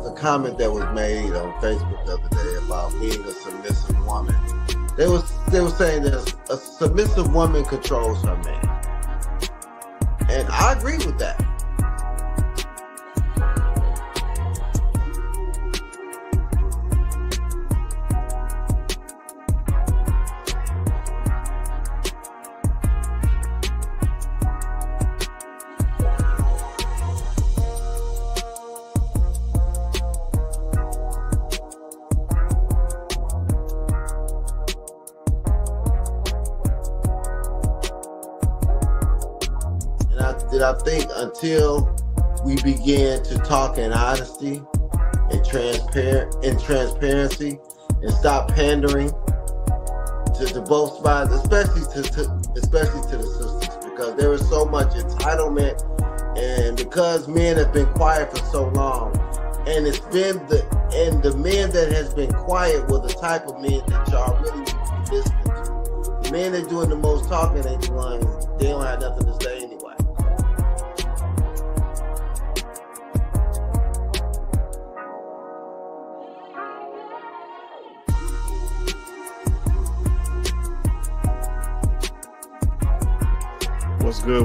was a comment that was made on Facebook the other day about being a submissive woman. They were saying that a submissive woman controls her man, and I agree with that. I think until we begin to talk in honesty and transparency and stop pandering to both sides, especially to the sisters, because there is so much entitlement, and because men have been quiet for so long, and it's been the men that has been quiet were the type of men that y'all really need to be listening to. The men that doing the most talking ain't the ones, they don't have nothing to say anyway.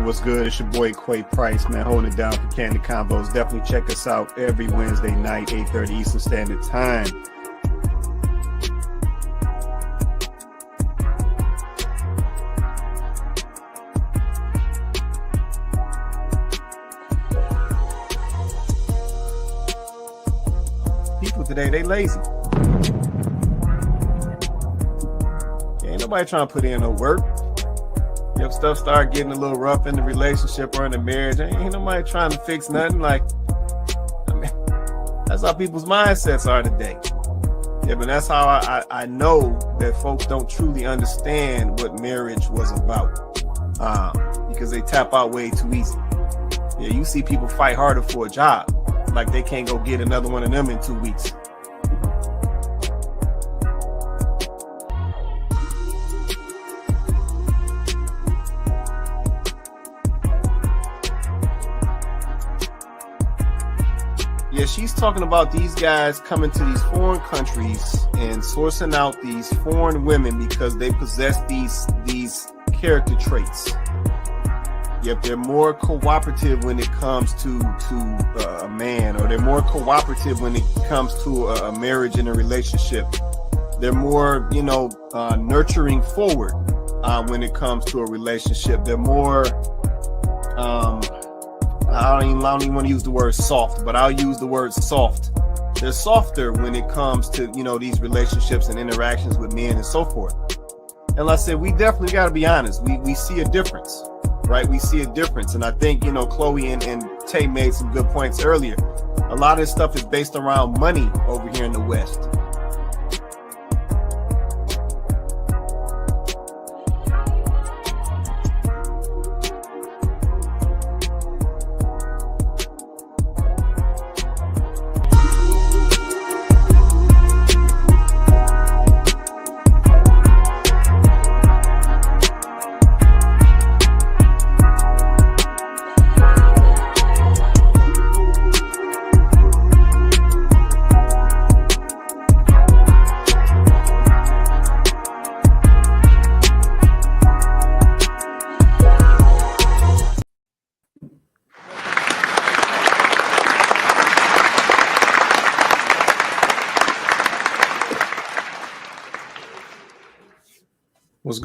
What's good? It's your boy Quay Price, man, holding it down for Kandid Konvos. Definitely check us out every Wednesday night, 8:30 Eastern Standard Time. People today, they lazy. Ain't nobody trying to put in no work. If stuff start getting a little rough in the relationship or in the marriage, ain't nobody trying to fix nothing. Like, I mean, that's how people's mindsets are today. Yeah, but that's how I know that folks don't truly understand what marriage was about, because they tap out way too easy. Yeah, you see people fight harder for a job, like they can't go get another one of them in 2 weeks. Yeah, she's talking about these guys coming to these foreign countries and sourcing out these foreign women because they possess these character traits. Yep, they're more cooperative when it comes to a man, or they're more cooperative when it comes to a marriage and a relationship. They're more, nurturing forward when it comes to a relationship. They're more I don't even want to use the word soft, but I'll use the word soft. They're softer when it comes to, these relationships and interactions with men and so forth. And like I said, we definitely got to be honest. We see a difference, right? We see a difference. And I think, Chloe and Tay made some good points earlier. A lot of this stuff is based around money over here in the West.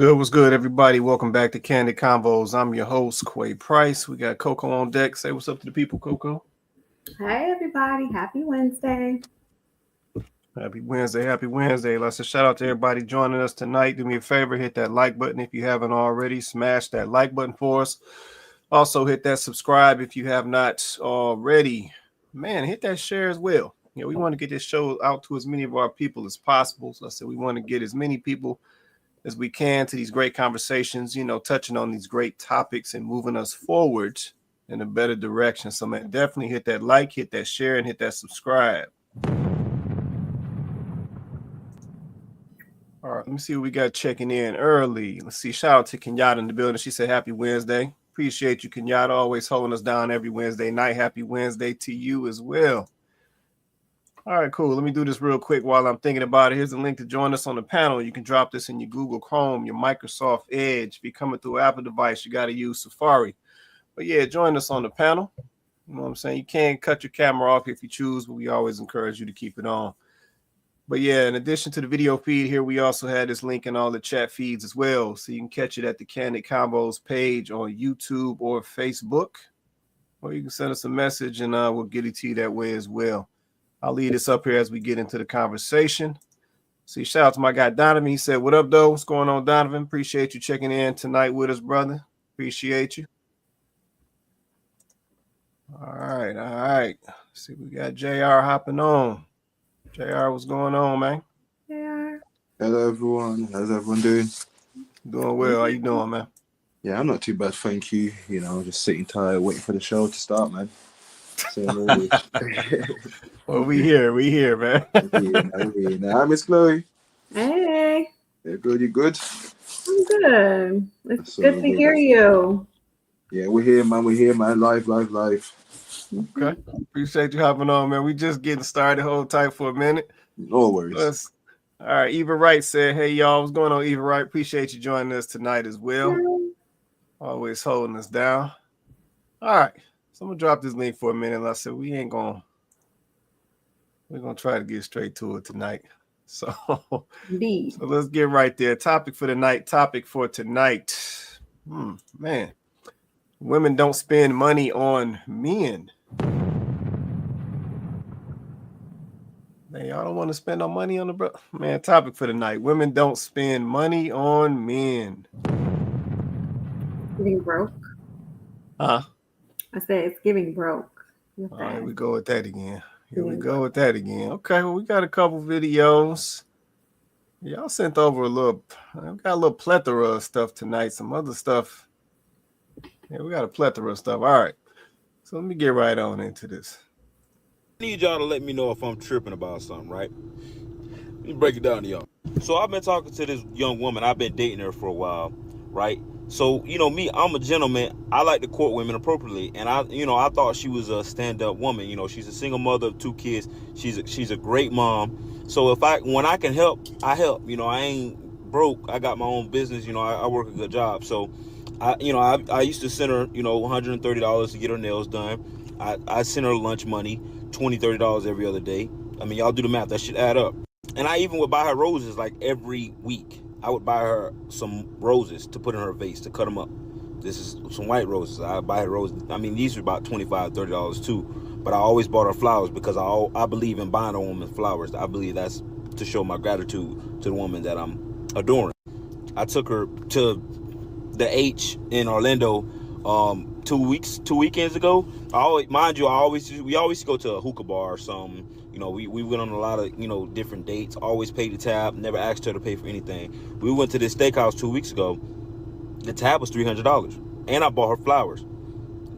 What's good, everybody? Welcome back to Kandid Konvos. I'm your host, Quay Price. We got Coco on deck. Say what's up to the people, Coco. Hi, everybody. Happy Wednesday. Happy Wednesday. Let's just shout out to everybody joining us tonight. Do me a favor, hit that like button if you haven't already. Smash that like button for us. Also, hit that subscribe if you have not already. Man, hit that share as well. We want to get this show out to as many of our people as possible. So I said we want to get as many people as we can to these great conversations, touching on these great topics and moving us forward in a better direction. So, man, definitely hit that like, hit that share, and hit that subscribe. All right, let me see what we got checking in early. Let's see. Shout out to Kenyatta in the building. She said, happy Wednesday. Appreciate you, Kenyatta, always holding us down every Wednesday night. Happy Wednesday to you as well. All right, cool. Let me do this real quick while I'm thinking about it. Here's a link to join us on the panel. You can drop this in your Google Chrome, your Microsoft Edge. If you're coming through an Apple device, you got to use Safari. But yeah, join us on the panel. You know what I'm saying? You can cut your camera off if you choose, but we always encourage you to keep it on. But yeah, in addition to the video feed here, we also had this link in all the chat feeds as well. So you can catch it at the Kandid Konvos page on YouTube or Facebook. Or you can send us a message and we'll get it to you that way as well. I'll lead this up here as we get into the conversation. See, shout out to my guy Donovan. He said, "What up, though? What's going on, Donovan? Appreciate you checking in tonight with us, brother. Appreciate you." All right. See, we got JR hopping on. JR, what's going on, man? Yeah. Hello, everyone. How's everyone doing? Doing well. How you doing, man? Yeah, I'm not too bad, thank you. You know, just sitting tired, waiting for the show to start, man. So, well, we here, man. Hi, Miss Chloe. Hey. You good? You good? I'm good. It's So good to hear you. Yeah, we're here, man. Live. Okay. Appreciate you hopping on, man. We just getting started. Hold tight for a minute. No worries. All right. Eva Wright said, "Hey, y'all. What's going on, Eva Wright? Appreciate you joining us tonight as well. Always holding us down." All right. So I'm going to drop this link for a minute. Like I said, we're going to try to get straight to it tonight. So let's get right there. Topic for tonight. Man. Women don't spend money on men. Man, y'all don't want to spend no money on the bro. Man, topic for the night. Women don't spend money on men. Getting broke. Huh? I said it's getting broke. All right, here we go with that again. Okay, well, we got a couple videos. Y'all sent over we got a little plethora of stuff tonight. Some other stuff. Yeah, we got a plethora of stuff. All right. So let me get right on into this. I need y'all to let me know if I'm tripping about something, right? Let me break it down to y'all. So I've been talking to this young woman. I've been dating her for a while, right? So, you know, me, I'm a gentleman. I like to court women appropriately. And I thought she was a stand-up woman. You know, she's a single mother of 2 kids. She's a great mom. So when I can help, I help. You know, I ain't broke. I got my own business. You know, I work a good job. So, I used to send her, $130 to get her nails done. I send her lunch money, $20, $30 every other day. I mean, y'all do the math. That should add up. And I even would buy her roses like every week. I would buy her some roses to put in her vase to cut them up. This is some white roses. I buy her roses. I mean, these are about $25, $30 too. But I always bought her flowers because I believe in buying a woman flowers. I believe that's to show my gratitude to the woman that I'm adoring. I took her to the H in Orlando 2 weekends ago. We always go to a hookah bar or something. You know, we went on a lot of, different dates, always paid the tab, never asked her to pay for anything. We went to this steakhouse 2 weeks ago. The tab was $300. And I bought her flowers.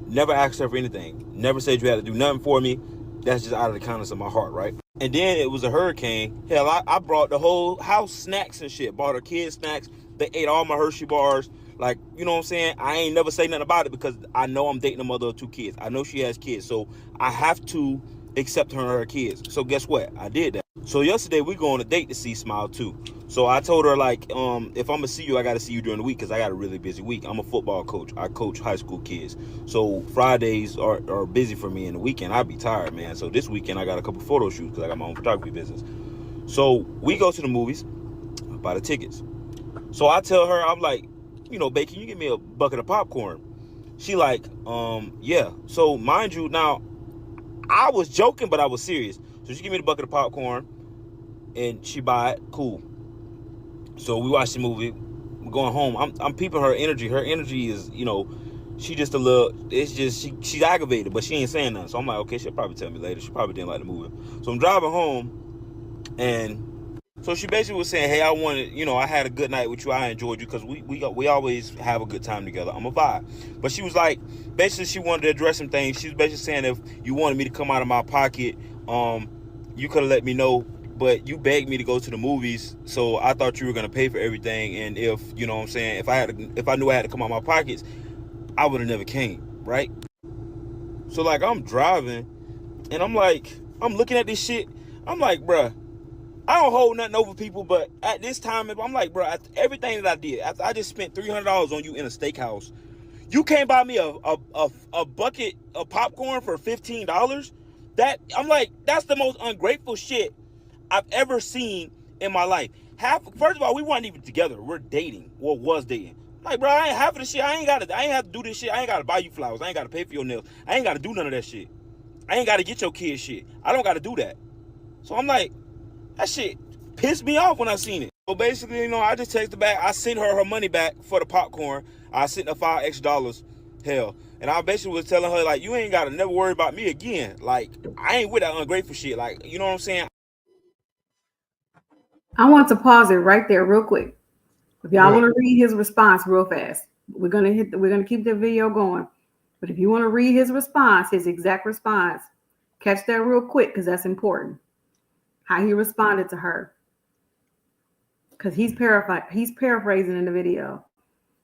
Never asked her for anything. Never said you had to do nothing for me. That's just out of the kindness of my heart, right? And then it was a hurricane. Hell, I brought the whole house snacks and shit. Bought her kids snacks. They ate all my Hershey bars. Like, you know what I'm saying? I ain't never say nothing about it because I know I'm dating a mother of 2 kids. I know she has kids. So I have to accept her and her kids. So guess what? I did that. So yesterday we go on a date to see Smile too. So I told her, like, if I'm gonna see you, I gotta see you during the week because I got a really busy week. I'm a football coach. I coach high school kids. So Fridays are busy for me, and the weekend I be tired, man. So this weekend I got a couple photo shoots because I got my own photography business. So we go to the movies, I buy the tickets. So I tell her, I'm like, babe, can you give me a bucket of popcorn? She like, yeah. So mind you, now I was joking, but I was serious. So she give me the bucket of popcorn and she buy it. Cool. So we watch the movie. We're going home. I'm peeping her energy. Her energy is, she just a little, it's just, she's aggravated, but she ain't saying nothing. So I'm like, okay, she'll probably tell me later. She probably didn't like the movie. So I'm driving home, and so she basically was saying, hey, I had a good night with you. I enjoyed you because we always have a good time together. I'm a vibe. But she was like, basically she wanted to address some things. She was basically saying if you wanted me to come out of my pocket, you could have let me know, but you begged me to go to the movies, so I thought you were going to pay for everything. And if, you know what I'm saying, if I knew I had to come out of my pockets, I would have never came, right? So like I'm driving and I'm like, I'm looking at this shit. I'm like, bruh, I don't hold nothing over people, but at this time, I'm like, bro, everything that I did, after I just spent $300 on you in a steakhouse, you can't buy me a bucket of popcorn for $15. That I'm like, that's the most ungrateful shit I've ever seen in my life. First of all, we weren't even together. We're dating, or was dating. Like, bro, I ain't half of the shit. I ain't have to do this shit. I ain't gotta buy you flowers. I ain't gotta pay for your nails. I ain't gotta do none of that shit. I ain't gotta get your kids shit. I don't gotta do that. So I'm like, that shit pissed me off when I seen it. So basically, I just texted back. I sent her money back for the popcorn. I sent her $5 extra. Hell. And I basically was telling her, like, you ain't got to never worry about me again. Like, I ain't with that ungrateful shit. Like, you know what I'm saying? I want to pause it right there real quick. If y'all Right. want to read his response real fast, we're gonna keep the video going. But if you want to read his response, his exact response, catch that real quick because that's important. How he responded to her. Because he's paraphrasing in the video.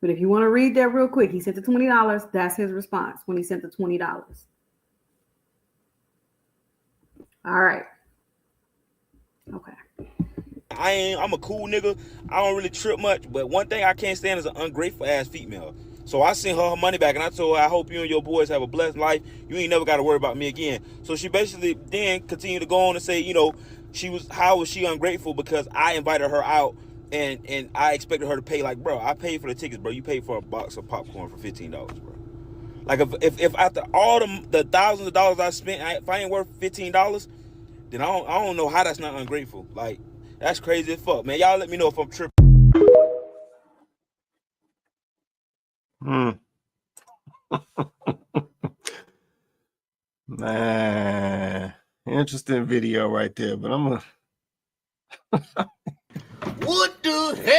But if you want to read that real quick, he sent the $20. That's his response when he sent the $20. All right. Okay. I'm a cool nigga. I don't really trip much. But one thing I can't stand is an ungrateful ass female. So I sent her money back and I told her, I hope you and your boys have a blessed life. You ain't never got to worry about me again. So she basically then continued to go on and say, how was she ungrateful because I invited her out and I expected her to pay. Like, bro, I paid for the tickets, bro. You paid for a box of popcorn for $15, bro. Like, if after all the thousands of dollars I spent, if I ain't worth $15, then I don't know how that's not ungrateful. Like, that's crazy as fuck, man. Y'all let me know if I'm tripping. Man, interesting video right there, but I'm gonna. What the hell?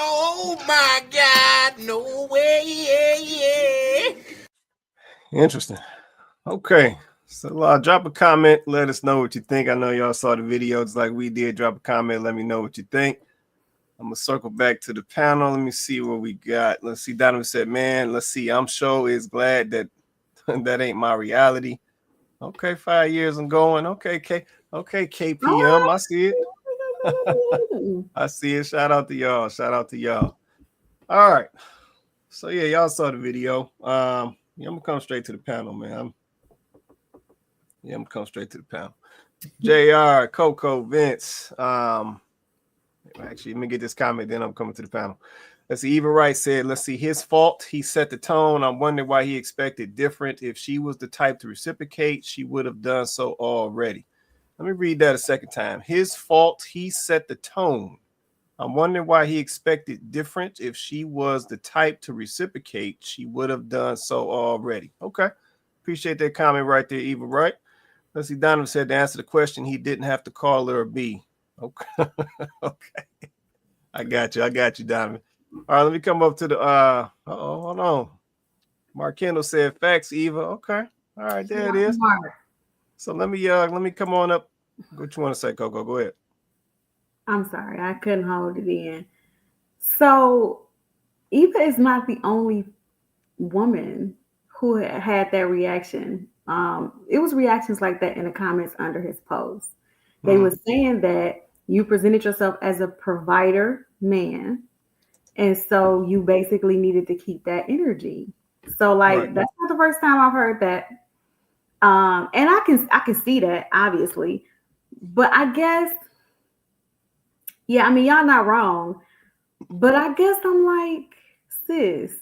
Oh my God! No way! Interesting. Okay, so drop a comment. Let us know what you think. I know y'all saw the video just like we did. Drop a comment. Let me know what you think. I'm gonna circle back to the panel. Let me see what we got. Let's see. Donovan said, "Man, let's see. I'm sure is glad that that ain't my reality." Okay, 5 years I'm going. Okay, KPM. I see it. I see it. Shout out to y'all. Shout out to y'all. All right. So yeah, y'all saw the video. I'm gonna come straight to the panel, man. I'm gonna come straight to the panel. JR, Coco, Vince. Actually, let me get this comment, then I'm coming to the panel. Let's see. Eva Wright said, let's see, his fault. He set the tone. I'm wondering why he expected different. If she was the type to reciprocate, she would have done so already. Let me read that a second time. His fault. He set the tone. I'm wondering why he expected different. If she was the type to reciprocate, she would have done so already. Okay. Appreciate that comment right there, Eva Wright. Let's see. Donovan said to answer the question, he didn't have to call her a B. Okay. Okay. I got you, Donovan. All right, let me come up to the hold on. Mark Kendall said facts, Eva. Okay. All right, there it is. So let me come on up. What you want to say, Coco? Go ahead. I'm sorry, I couldn't hold it in. So Eva is not the only woman who had that reaction. It was reactions like that in the comments under his post. They were saying that you presented yourself as a provider man, and so you basically needed to keep that energy. So like that's not the first time I've heard that. And I can see that obviously, but I guess, yeah, I mean, y'all not wrong, but I guess I'm like, sis,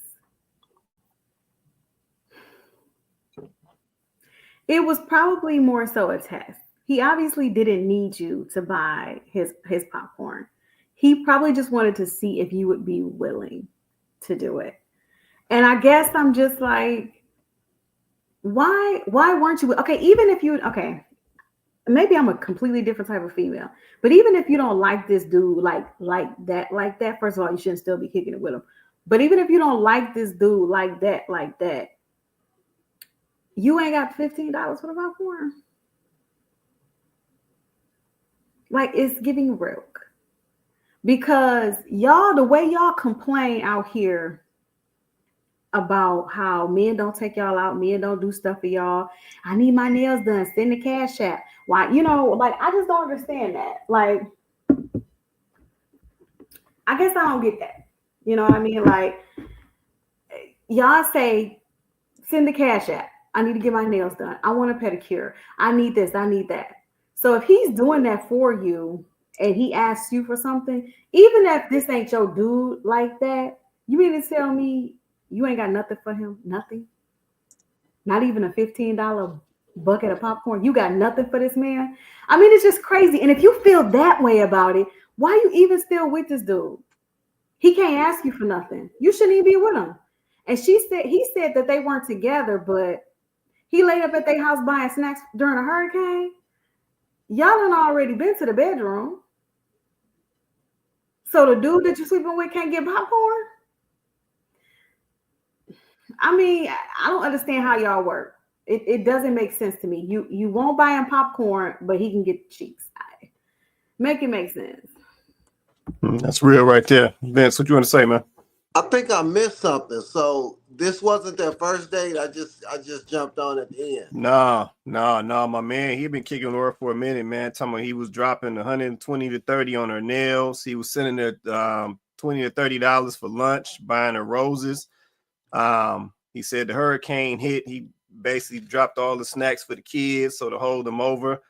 it was probably more so a test. He obviously didn't need you to buy his popcorn. He probably just wanted to see if you would be willing to do it. And I guess I'm just like, why weren't you? Okay, even if you, okay, maybe I'm a completely different type of female, but even if you don't like this dude like that, first of all, you shouldn't still be kicking it with him. But even if you don't like this dude like that, you ain't got $15 for the popcorn. Like, it's giving broke. Because y'all, the way y'all complain out here about how men don't take y'all out, men don't do stuff for y'all. I need my nails done. Send the cash app. Why? You know, like I just don't understand that. Like, I guess I don't get that. You know what I mean? Like, y'all say, send the cash app. I need to get my nails done. I want a pedicure. I need this. I need that. So if he's doing that for you and he asks you for something, even if this ain't your dude like that, you mean to tell me you ain't got nothing for him? Nothing? Not even a $15 bucket of popcorn? You got nothing for this man? I mean, it's just crazy. And if you feel that way about it, why are you even still with this dude? He can't ask you for nothing. You shouldn't even be with him. And he said that they weren't together, but he laid up at their house buying snacks during a hurricane. Y'all done already been to the bedroom. So the dude that you're sleeping with can't get popcorn? I mean, I don't understand how y'all work. It doesn't make sense to me. You won't buy him popcorn, but he can get cheeks. Make it make sense. That's real right there. Vince, what you want to say, man? I think I missed something. So this wasn't their first date. I just jumped on at the end. No, my man. He been kicking Laura for a minute, man. Talking about he was dropping 120 to 30 on her nails. He was sending her $20 to $30 for lunch, buying her roses. He said the hurricane hit. He basically dropped all the snacks for the kids, so to hold them over.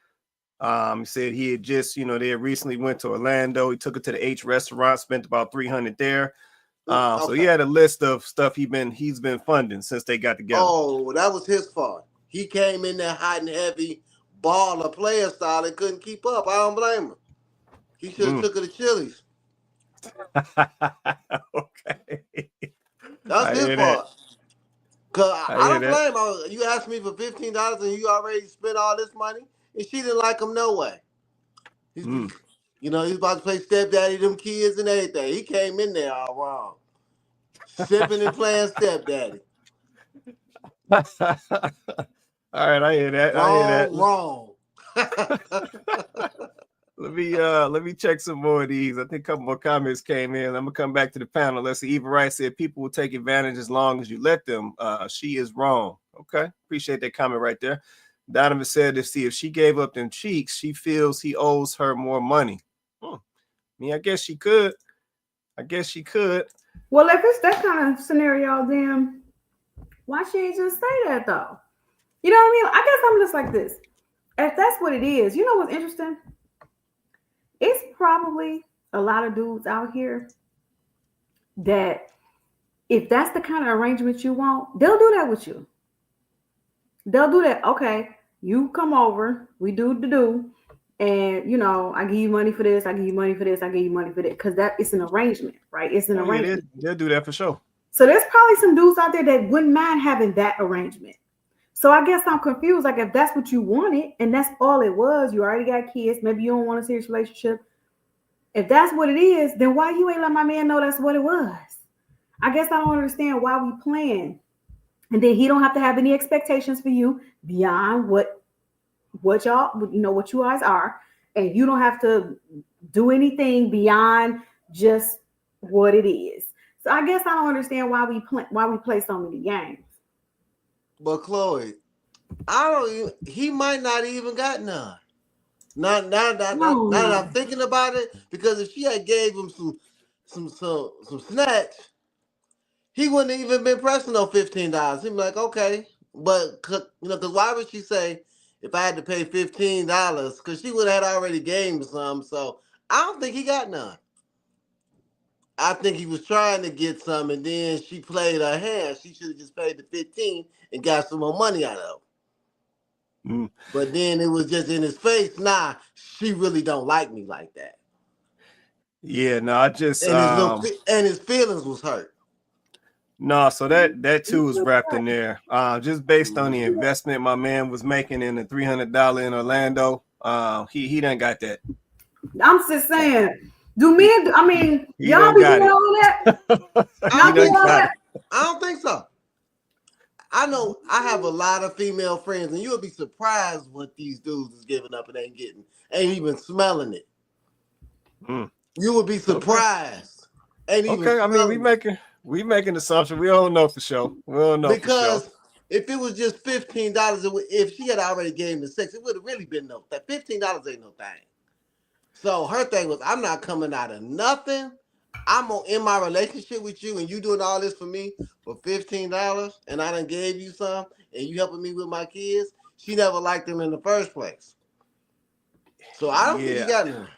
He said he had just, they had recently went to Orlando. He took her to the H restaurant, spent about $300 there. So he had a list of stuff he's been funding since they got together. Oh, that was his fault. He came in there hot and heavy, baller player style, and couldn't keep up. I don't blame him. He should have took her to Chili's. Okay. That's his fault. Cause I don't blame him. You asked me for $15 and you already spent all this money, and she didn't like him no way. He's about to play stepdaddy, them kids and everything. He came in there all wrong, sipping and playing stepdaddy. All right, I hear that. Wrong. Let me check some more of these. I think a couple more comments came in. I'm gonna come back to the panel. Let's see. Eva Wright said people will take advantage as long as you let them. She is wrong. Okay, appreciate that comment right there. Donovan said if she gave up them cheeks, she feels he owes her more money. I mean, I guess she could. Well, if it's that kind of scenario, then why she ain't just say that though? You know what I mean? I guess I'm just like this. If that's what it is, you know what's interesting? It's probably a lot of dudes out here that if that's the kind of arrangement you want, they'll do that with you. They'll do that. Okay, you come over, we do the do, and I give you money for this, I give you money for this, I give you money for that, because it's an arrangement, right? It's an arrangement. They'll do that for sure. So there's probably some dudes out there that wouldn't mind having that arrangement. So I guess I'm confused. Like if that's what you wanted and that's all it was, you already got kids, maybe you don't want a serious relationship. If that's what it is, then why you ain't let my man know that's what it was? I guess I don't understand why we playing. And then he don't have to have any expectations for you beyond what y'all, what you guys are. And you don't have to do anything beyond just what it is. So I guess I don't understand why we play so many games. But Chloe, he might not even got none. Now that I'm thinking about it, because if she had gave him some snacks, he wouldn't have even been pressing no $15. He'd be like, okay, but because why would she say if I had to pay $15? Because she would have already gave him some. So I don't think he got none. I think he was trying to get some, and then she played her hand. She should have just paid the $15 and got some more money out of him. But then it was just in his face. Nah, she really don't like me like that. Yeah, no, I just and his feelings was hurt. No, so that too is wrapped in there. Just based on the investment my man was making in the $300 in Orlando, he done got that. I'm just saying. Do men? I mean, y'all be doing all that? I don't think so. I know I have a lot of female friends, and you'll be surprised what these dudes is giving up and ain't even smelling it. You would be surprised. Okay, I mean, We make an assumption. We don't know for sure. We don't know Because for sure. if it was just $15, if she had already gave him the sex, it would have really been no. That $15 ain't no thing. So her thing was, I'm not coming out of nothing. I'm in my relationship with you, and you doing all this for me for $15, and I done gave you some, and you helping me with my kids. She never liked him in the first place. So I don't think he got none.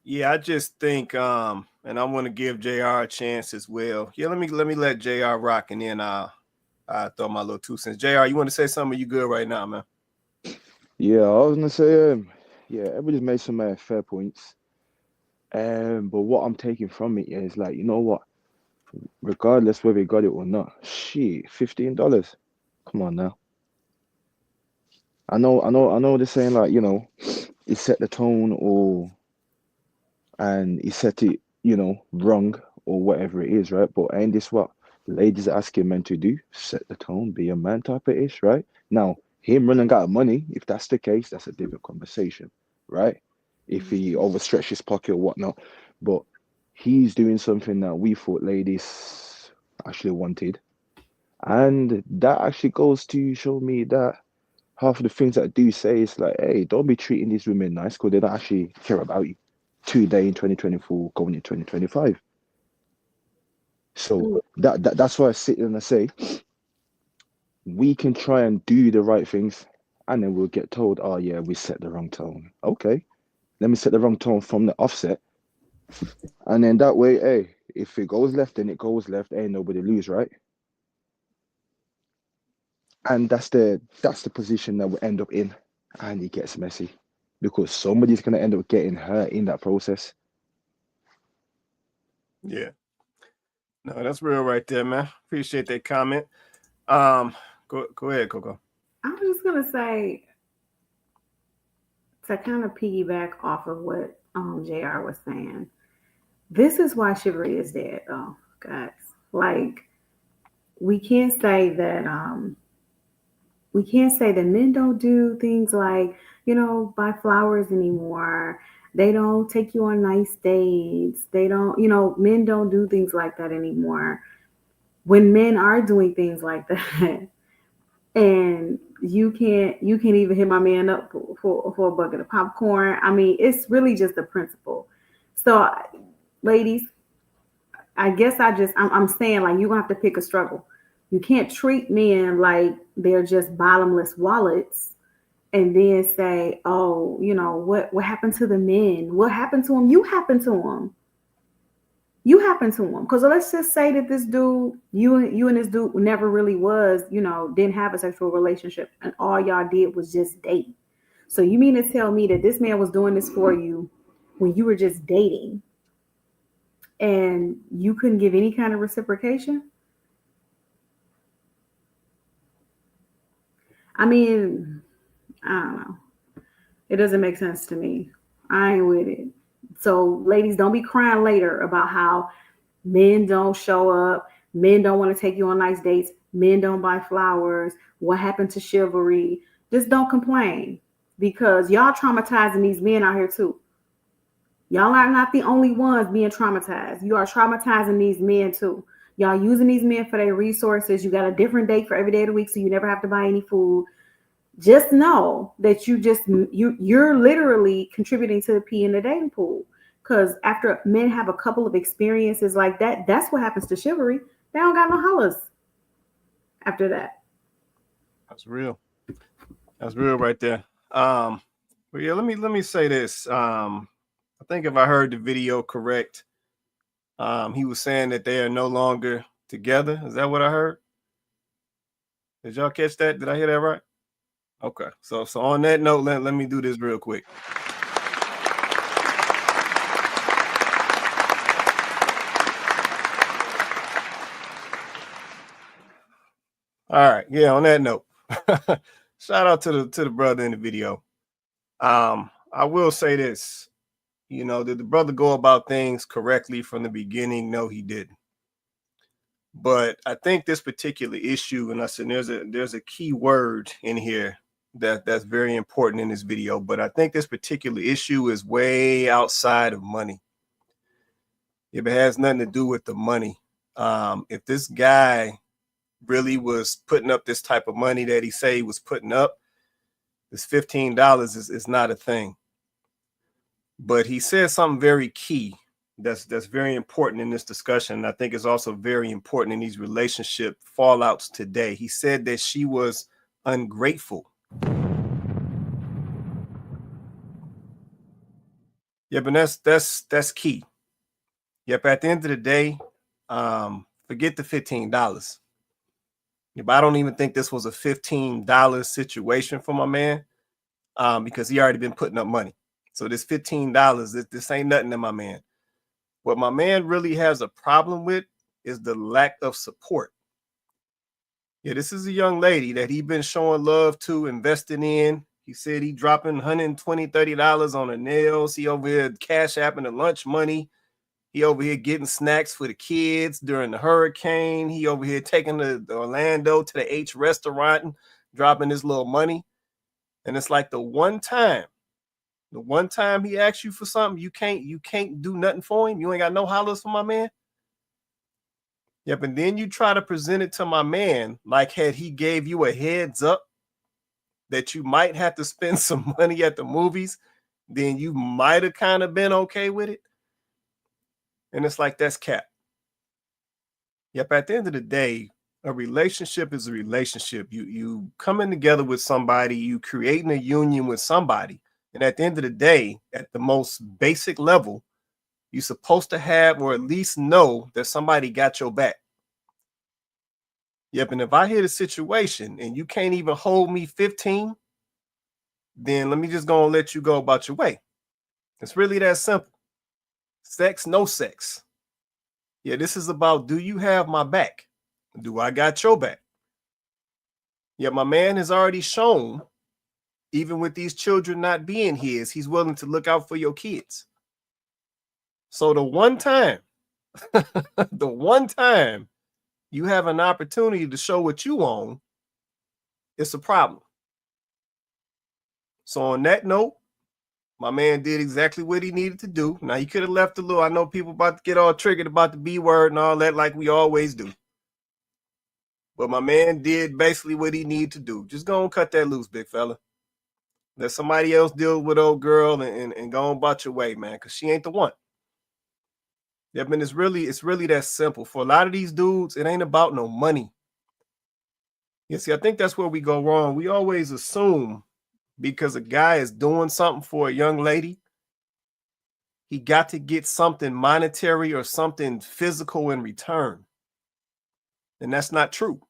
Yeah, I just think, and I want to give JR a chance as well. Yeah, let me let JR rock, and then I throw my little 2 cents. JR, you want to say something? You good right now, man? Yeah, I was gonna say, yeah, everybody's made some fair points. But what I'm taking from it is like, you know what? Regardless whether he got it or not, shit, $15. Come on now. I know. They're saying like, you know, he set the tone and he set it, you know, wrong or whatever it is, right? But ain't this what ladies are asking men to do? Set the tone, be a man type of ish, right? Now, him running out of money, if that's the case, that's a different conversation, right? If he overstretched his pocket or whatnot. But he's doing something that we thought ladies actually wanted. And that actually goes to show me that half of the things that I do say is like, hey, don't be treating these women nice because they don't actually care about you today in 2024 going in 2025. So that's why I sit and I say we can try and do the right things and then we'll get told, oh yeah, we set the wrong tone. Okay, let me set the wrong tone from the offset, and then that way, hey, if it goes left, then it goes left. Ain't nobody lose, right? And that's the position that we end up in, and it gets messy because somebody's gonna end up getting hurt in that process. Yeah. No, that's real right there, man. Appreciate that comment. Go ahead, Coco. I was just gonna say, to kind of piggyback off of what JR was saying, this is why chivalry is dead, though, guys. Like, we can't say that men don't do things like, you know, buy flowers anymore. They don't take you on nice dates. They don't, you know, men don't do things like that anymore. When men are doing things like that, and you can't even hit my man up for a bucket of popcorn. I mean, it's really just the principle. So, ladies, I guess I'm saying, like, you're gonna have to pick a struggle. You can't treat men like they're just bottomless wallets and then say, oh, you know, what happened to the men? What happened to them? You happened to them. You happen to him. Because let's just say that this dude, you and this dude never really was, you know, didn't have a sexual relationship, and all y'all did was just date. So you mean to tell me that this man was doing this for you when you were just dating and you couldn't give any kind of reciprocation? I mean, I don't know. It doesn't make sense to me. I ain't with it. So ladies, don't be crying later about how men don't show up, men don't want to take you on nice dates, men don't buy flowers. What happened to chivalry? Just don't complain, because y'all traumatizing these men out here too. Y'all are not the only ones being traumatized. You are traumatizing these men too. Y'all using these men for their resources. You got a different date for every day of the week, so you never have to buy any food. Just know that you're literally contributing to the pee in the dating pool. Because after men have a couple of experiences like that, that's what happens to chivalry. They don't got no hollers after that. That's real. That's real right there. But yeah, let me say this. I think if I heard the video correct, he was saying that they are no longer together. Is that what I heard? Did y'all catch that? Did I hear that right? Okay. So on that note, let me do this real quick. All right. Yeah, on that note. Shout out to the brother in the video. I will say this. You know, did the brother go about things correctly from the beginning? No, he didn't. But I think this particular issue, and I said there's a key word in here that's very important in this video. But I think this particular issue is way outside of money. If it has nothing to do with the money, If this guy really was putting up this type of money that he say he was putting up, this $15 is not a thing. But he said something very key that's very important in this discussion. And I think it's also very important in these relationship fallouts today. He said that she was ungrateful. Yeah, but that's key. Yep, at the end of the day, forget the $15. But I don't even think this was a $15 situation for my man, because he already been putting up money. So this $15, this ain't nothing to my man. What my man really has a problem with is the lack of support. Yeah, this is a young lady that he been showing love to, investing in. He said he dropping $120, $30 on her nails. He over here cash apping the lunch money. He over here getting snacks for the kids during the hurricane. He over here taking the Orlando to the H restaurant and dropping his little money. And it's like the one time he asks you for something, you can't do nothing for him. You ain't got no hollers for my man. Yep, and then you try to present it to my man like had he gave you a heads up that you might have to spend some money at the movies, then you might have kind of been okay with it. And it's like, that's cap. Yep, at the end of the day, a relationship is a relationship. You coming together with somebody, you creating a union with somebody. And at the end of the day, at the most basic level, you're supposed to have or at least know that somebody got your back. Yep, and if I hit a situation and you can't even hold me 15, then let me just go and let you go about your way. It's really that simple. Sex, no sex. Yeah, this is about, do you have my back? Do I got your back? Yeah, my man has already shown, even with these children not being his, he's willing to look out for your kids. So the one time you have an opportunity to show what you own, it's a problem. So on that note, my man did exactly what he needed to do. Now, he could have left a little. I know people about to get all triggered about the B word and all that, like we always do. But my man did basically what he needed to do. Just go and cut that loose, big fella. Let somebody else deal with old girl and go on about your way, man, because she ain't the one. Yeah, man, it's really that simple. For a lot of these dudes, it ain't about no money. You see, I think that's where we go wrong. We always assume because a guy is doing something for a young lady, he got to get something monetary or something physical in return. And that's not true.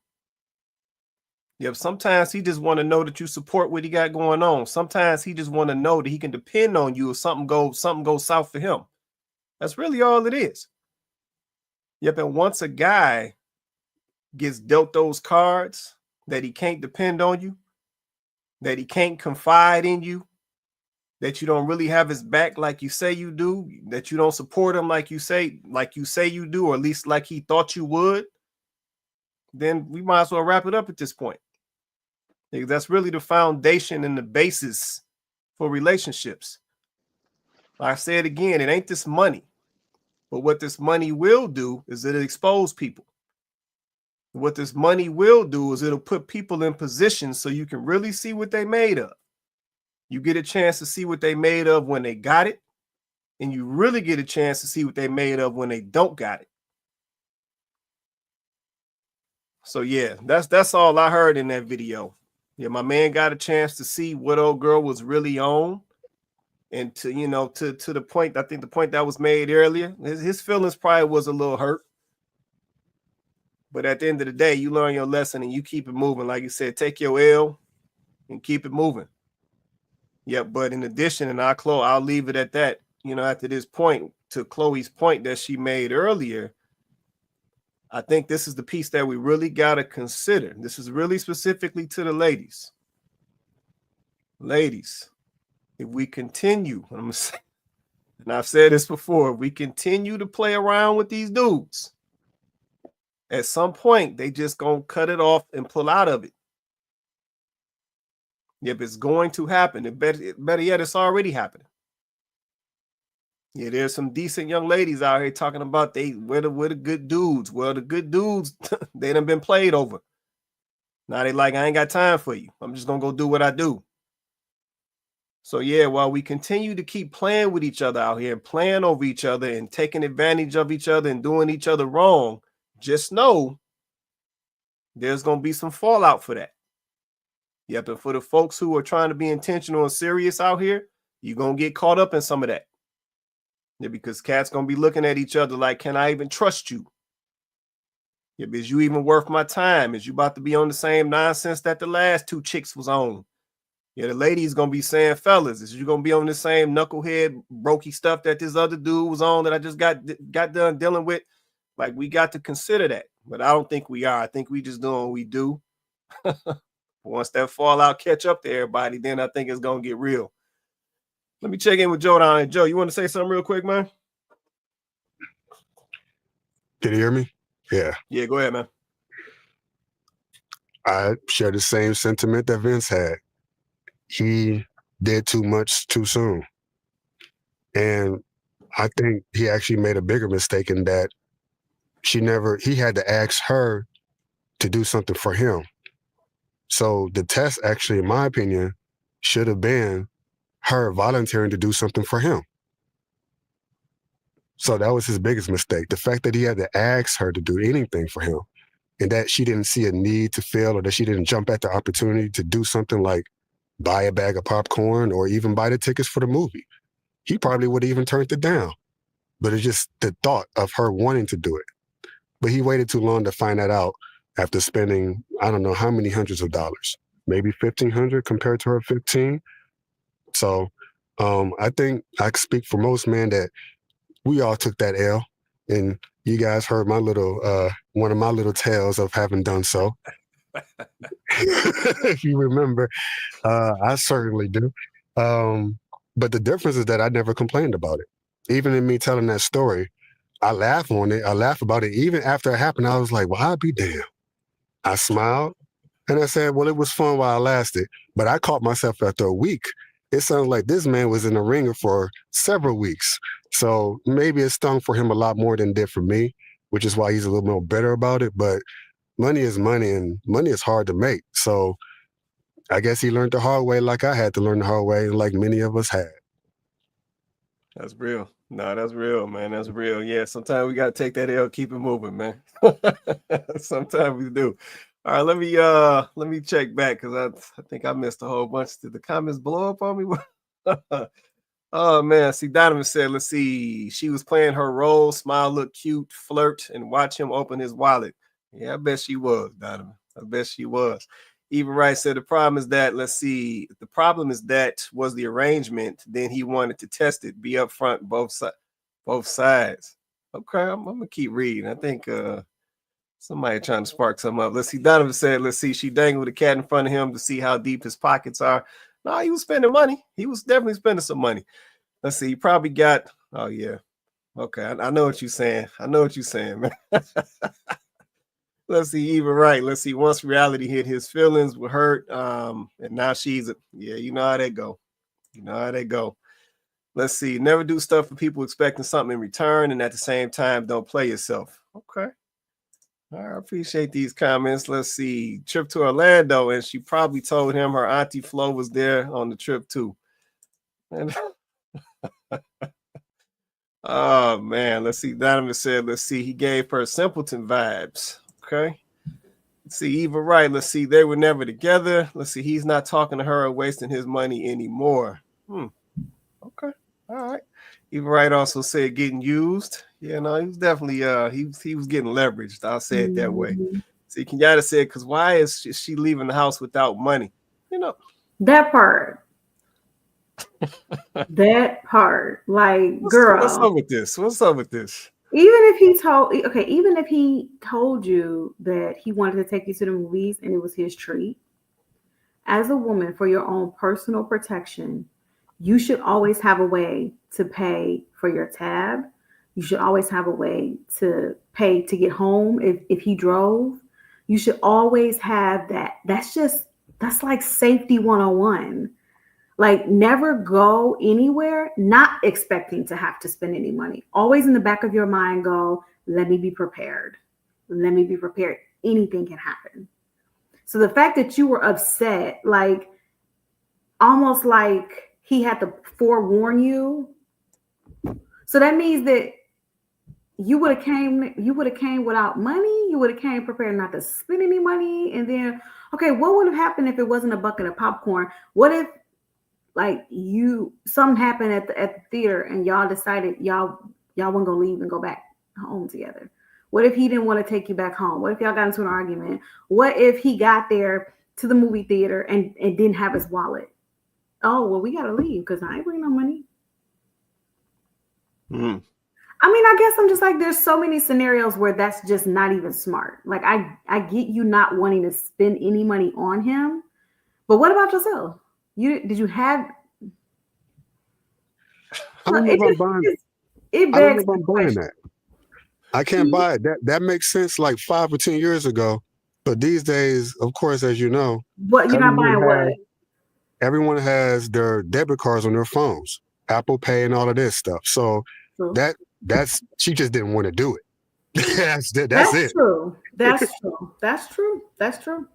Yep, sometimes he just want to know that you support what he got going on. Sometimes he just want to know that he can depend on you if something goes south for him. That's really all it is. Yep, and once a guy gets dealt those cards that he can't depend on you, that he can't confide in you, that you don't really have his back like you say you do, that you don't support him like you say you do, or at least like he thought you would, then we might as well wrap it up at this point. Because that's really the foundation and the basis for relationships. Like I said again, it ain't this money. But what this money will do is it'll expose people. What this money will do is it'll put people in positions so you can really see what they made of. You get a chance to see what they made of when they got it, and you really get a chance to see what they made of when they don't got it. So yeah, that's all I heard in that video. Yeah, my man got a chance to see what old girl was really on. And to the point, I think the point that was made earlier, his feelings probably was a little hurt. But at the end of the day, you learn your lesson and you keep it moving. Like you said, take your L and keep it moving. Yeah, but in addition, and I'll leave it at that, after this point, to Chloe's point that she made earlier, I think this is the piece that we really got to consider. This is really specifically to the ladies. Ladies, if we continue, I'm gonna say, and I've said this before, if we continue to play around with these dudes, at some point, they just gonna cut it off and pull out of it. If it's going to happen, better yet, it's already happening. Yeah, there's some decent young ladies out here talking about where the good dudes. Well, the good dudes, they done been played over. Now they like, I ain't got time for you. I'm just gonna go do what I do. So yeah, while we continue to keep playing with each other out here, playing over each other and taking advantage of each other and doing each other wrong, just know there's gonna be some fallout for that. Yep, and for the folks who are trying to be intentional and serious out here, you're gonna get caught up in some of that. Yeah, because cats gonna be looking at each other like, can I even trust you? Yeah, is you even worth my time? Is you about to be on the same nonsense that the last two chicks was on? Yeah, the ladies gonna be saying, fellas, is you gonna be on the same knucklehead brokey stuff that this other dude was on that I just got done dealing with? Like, we got to consider that, but I don't think we are. I think we just doing what we do. Once that fallout catch up to everybody, then I think it's gonna get real. Let me check in with Joe down here. Joe, you want to say something real quick, man? Can you hear me? Yeah. Yeah, go ahead, man. I share the same sentiment that Vince had. He did too much too soon. And I think he actually made a bigger mistake in that he had to ask her to do something for him. So the test actually, in my opinion, should have been her volunteering to do something for him. So that was his biggest mistake. The fact that he had to ask her to do anything for him and that she didn't see a need to fail or that she didn't jump at the opportunity to do something like buy a bag of popcorn or even buy the tickets for the movie. He probably would have even turned it down. But it's just the thought of her wanting to do it. But he waited too long to find that out after spending, I don't know how many hundreds of dollars, maybe $1,500 compared to her 15. So I think I speak for most men that we all took that L, and you guys heard my little, one of my little tales of having done so. If you remember, I certainly do. But the difference is that I never complained about it. Even in me telling that story, I laugh on it. I laugh about it. Even after it happened, I was like, well, I'll be damned. I smiled and I said, well, it was fun while it lasted. But I caught myself after a week. It sounds like this man was in the ringer for several weeks. So maybe it stung for him a lot more than it did for me, which is why he's a little more bitter about it. But money is money, and money is hard to make. So I guess he learned the hard way like I had to learn the hard way, and like many of us had. That's real. No, that's real, man. That's real. Yeah, sometimes we got to take that L, keep it moving, man. Sometimes we do. All right, let me check back because I think I missed a whole bunch. Did the comments blow up on me? Oh man, see, Donovan said, let's see. She was playing her role, smile, look cute, flirt, and watch him open his wallet. Yeah, I bet she was, Donovan. I bet she was. Even Wright said the problem is that, let's see, the problem is that was the arrangement. Then he wanted to test it, be upfront, both sides. Okay, I'm gonna keep reading. I think somebody trying to spark something up. Let's see. Donovan said, let's see, she dangled a cat in front of him to see how deep his pockets are. No, he was spending money. He was definitely spending some money. Let's see, he probably got, oh yeah. Okay, I know what you're saying. I know what you're saying, man. Let's see, even right. Let's see, once reality hit, his feelings were hurt. And now yeah, you know how they go. You know how they go. Let's see, never do stuff for people expecting something in return, and at the same time, don't play yourself. Okay. All right, I appreciate these comments. Let's see, trip to Orlando, and she probably told him her auntie Flo was there on the trip too. And oh man, let's see. Donovan said, let's see, he gave her simpleton vibes. Okay. Let's see, Eva Wright. Let's see, they were never together. Let's see, he's not talking to her or wasting his money anymore. Okay. All right. Eva Wright also said getting used. Yeah, no, he was definitely he was getting leveraged. I'll say it that way. See, Kenyatta said, because why is she leaving the house without money? You know, that part. That part, like, girl, what's up with this? What's up with this? Even if he told you that he wanted to take you to the movies and it was his treat, as a woman, for your own personal protection, you should always have a way to pay for your tab. You should always have a way to pay to get home if he drove. You should always have that. That's like safety 101. Like, never go anywhere not expecting to have to spend any money. Always in the back of your mind, go, let me be prepared. Let me be prepared. Anything can happen. So the fact that you were upset, like almost like he had to forewarn you. So that means that you would have came without money. You would have came prepared not to spend any money. And then, okay, what would have happened if it wasn't a bucket of popcorn? What if like something happened at the theater and y'all decided y'all weren't gonna leave and go back home together? What if he didn't want to take you back home? What if y'all got into an argument? What if he got there to the movie theater and didn't have his wallet? Oh, well, we gotta leave because I ain't bringing no money. Mm. I mean, I guess I'm just like, there's so many scenarios where that's just not even smart. Like, I get you not wanting to spend any money on him, but what about yourself? Did you have? I don't know if I'm buying. It I don't know begs if I'm the buying question. that. I can't buy it. That makes sense like 5 or 10 years ago, but these days, of course, as you know, What, you're not buying what? everyone has their debit cards on their phones, Apple Pay, and all of this stuff. So True. that's she just didn't want to do it. that's it. True. That's true. That's true. That's true.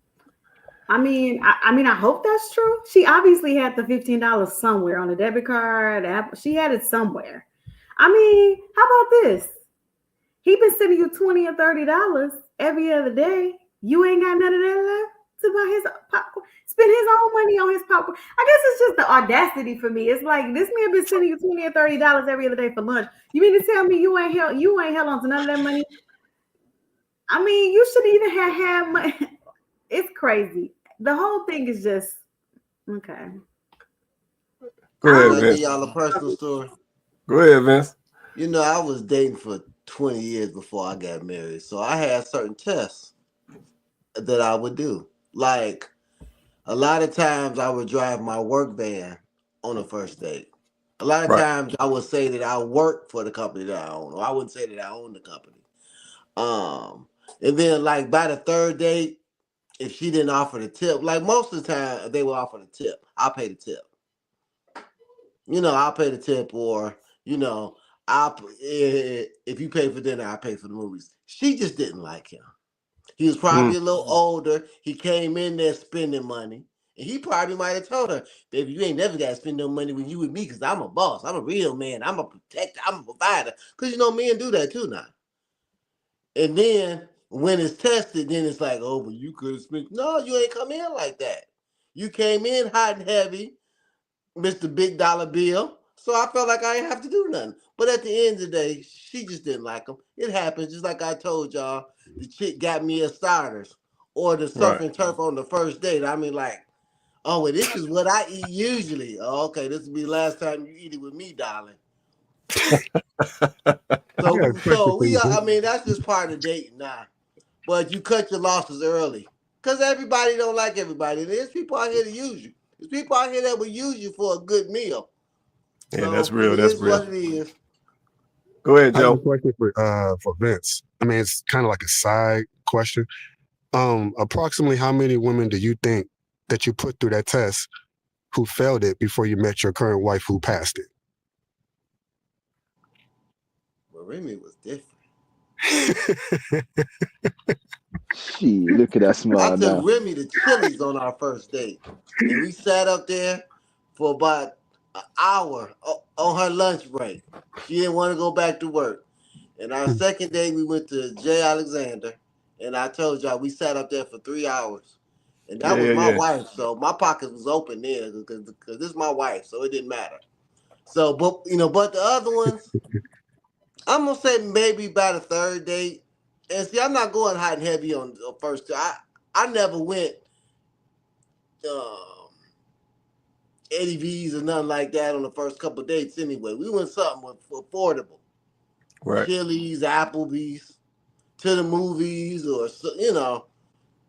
I mean, I hope that's true. She obviously had the $15 somewhere on the debit card. She had it somewhere. I mean, how about this? He been sending you $20 or $30 every other day. You ain't got none of that left to buy his popcorn. Spend his own money on his popcorn. I guess it's just the audacity for me. It's like, this man been sending you $20 or $30 every other day for lunch. You mean to tell me you ain't held on to none of that money? I mean, you should even have money. It's crazy. The whole thing is just okay. Go ahead, Can I give Vince. y'all a personal story? Go ahead, Vince. You know, I was dating for 20 years before I got married. So I had certain tests that I would do. Like, a lot of times I would drive my work van on a first date. A lot of Right. times I would say that I work for the company that I own, or I wouldn't say that I own the company. And then like by the third date, if she didn't offer the tip, like most of the time they will offer the tip. I'll pay the tip. I'll pay the tip, or if you pay for dinner, I'll pay for the movies. She just didn't like him. He was probably a little older. He came in there spending money. And he probably might have told her, baby, you ain't never got to spend no money when you with me because I'm a boss. I'm a real man. I'm a protector. I'm a provider. Because, men do that too now. And then when it's tested, then it's like, oh, but you could have spent. No, you ain't come in like that. You came in hot and heavy, Mr. Big Dollar Bill. So I felt like I didn't have to do nothing. But at the end of the day, she just didn't like him. It happens, just like I told y'all, the chick got me a starters or the surf and turf on the first date. I mean, like, oh, well, this is what I eat usually. Oh, okay, this will be the last time you eat it with me, darling. That's just part of dating now. But you cut your losses early. Because everybody don't like everybody. There's people out here to use you. There's people out here that will use you for a good meal. Yeah, so that's real. That's real. What it is. Go ahead, Joe. I have a question for Vince. I mean, it's kind of like a side question. Approximately how many women do you think that you put through that test who failed it before you met your current wife who passed it? Well, Remy was different. She look at that smile I took now. Remy to Chili's on our first date, and we sat up there for about an hour on her lunch break. She didn't want to go back to work. And our second date, we went to J. Alexander, and I told y'all we sat up there for 3 hours, and that was my wife. So my pocket was open there because this is my wife, so it didn't matter. So, but the other ones, I'm gonna say maybe by the third date. And see, I'm not going hot and heavy on the first. I never went Eddie V's or nothing like that on the first couple of dates. Anyway, we went something affordable, Right. Chili's, Applebee's, to the movies, or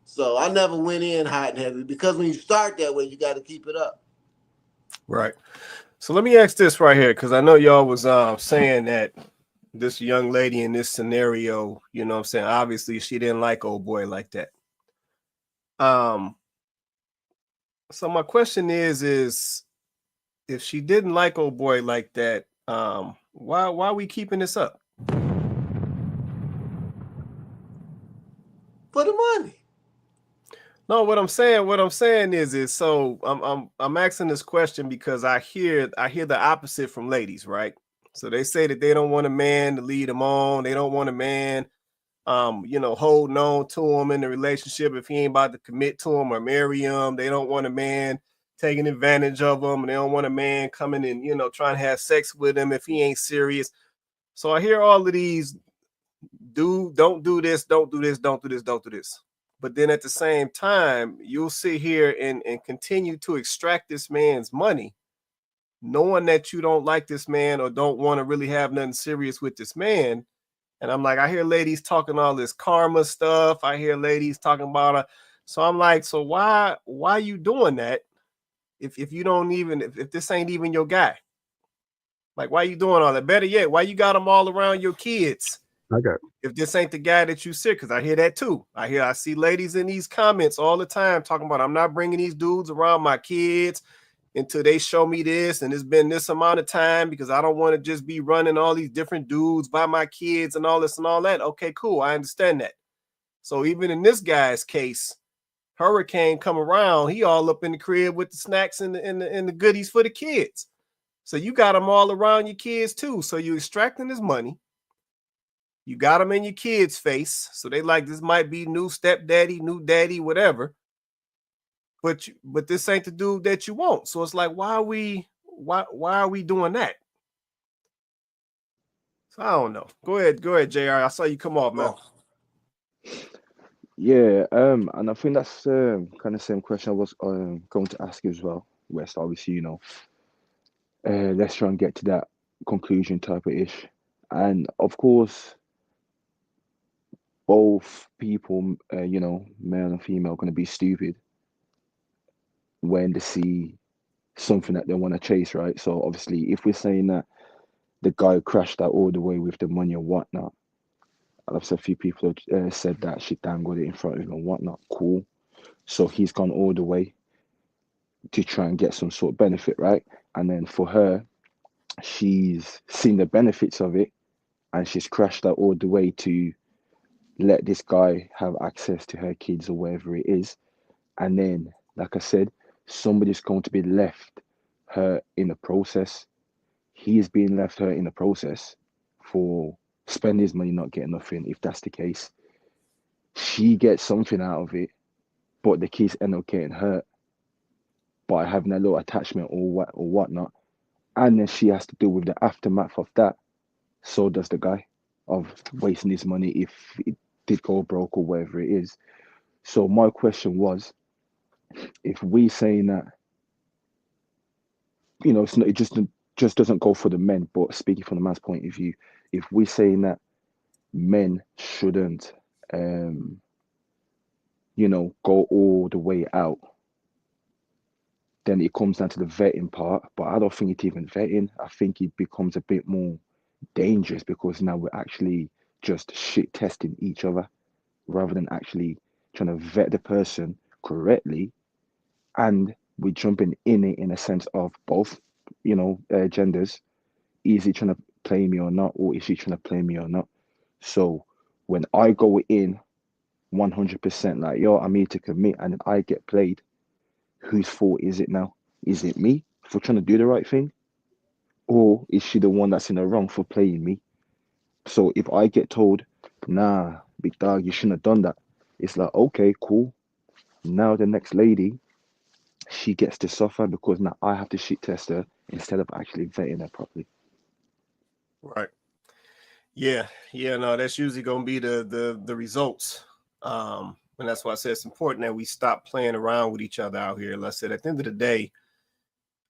So I never went in hot and heavy because when you start that way, you got to keep it up. Right. So let me ask this right here, because I know y'all was saying that this young lady in this scenario, you know what I'm saying, obviously she didn't like old boy like that. So my question is if she didn't like old boy like that, why are we keeping this up? For the money. No, what I'm saying is so I'm asking this question because I hear the opposite from ladies, right? So they say that they don't want a man to lead them on. They don't want a man, holding on to them in the relationship if he ain't about to commit to them or marry them. They don't want a man taking advantage of them. And they don't want a man coming and, trying to have sex with him if he ain't serious. So I hear all of these don't do this, don't do this, don't do this, don't do this. But then at the same time, you'll sit here and continue to extract this man's money, knowing that you don't like this man or don't want to really have nothing serious with this man. And I'm like, I hear ladies talking all this karma stuff. I hear ladies talking about so I'm like, so why you doing that if you don't even if this ain't even your guy? Like, why you doing all that? Better yet, why you got them all around your kids? Okay. If this ain't the guy that you sick, because I hear that too. I see ladies in these comments all the time talking about, I'm not bringing these dudes around my kids until they show me this, and it's been this amount of time because I don't want to just be running all these different dudes by my kids and all this and all that. Okay, cool. I understand that. So even in this guy's case, Hurricane come around, he all up in the crib with the snacks and the goodies for the kids. So you got them all around your kids too. So you extracting his money. You got them in your kids' face. So they like, this might be new stepdaddy, new daddy, whatever. But this ain't the dude that you want. So it's like, why are we doing that? So I don't know. Go ahead, JR. I saw you come off, man. Yeah, and I think that's kind of the same question I was going to ask you as well, West. Obviously, let's try and get to that conclusion type of ish. And of course, both people, male and female, are going to be stupid when they see something that they want to chase, right? So obviously, if we're saying that the guy crashed out all the way with the money and whatnot, and I've said a few people have said that she dangled it in front of him and whatnot. Cool. So he's gone all the way to try and get some sort of benefit, right? And then for her, she's seen the benefits of it, and she's crashed out all the way to let this guy have access to her kids or wherever it is. And then, like I said, somebody's going to be left her in the process. He is being left her in the process for spending his money, not getting nothing. If that's the case, she gets something out of it, but the kids end up getting hurt by having a little attachment or whatnot. And then she has to deal with the aftermath of that. So does the guy, of wasting his money if it did go broke or whatever it is. So my question was, if we saying that, it's not, it just doesn't go for the men, but speaking from the man's point of view, if we saying that men shouldn't, go all the way out, then it comes down to the vetting part. But I don't think it's even vetting. I think it becomes a bit more dangerous because now we're actually just shit testing each other rather than actually trying to vet the person correctly. And we're jumping in it in a sense of both, genders. Is he trying to play me or not? Or is she trying to play me or not? So when I go in 100% like, yo, I'm here to commit, and then I get played, whose fault is it now? Is it me for trying to do the right thing? Or is she the one that's in the wrong for playing me? So if I get told, nah, big dog, you shouldn't have done that, it's like, okay, cool. Now the next lady, she gets to suffer because now I have to shit test her instead of actually vetting her properly. Right. Yeah. No, that's usually gonna be the results. And that's why I say it's important that we stop playing around with each other out here. Like I said, at the end of the day,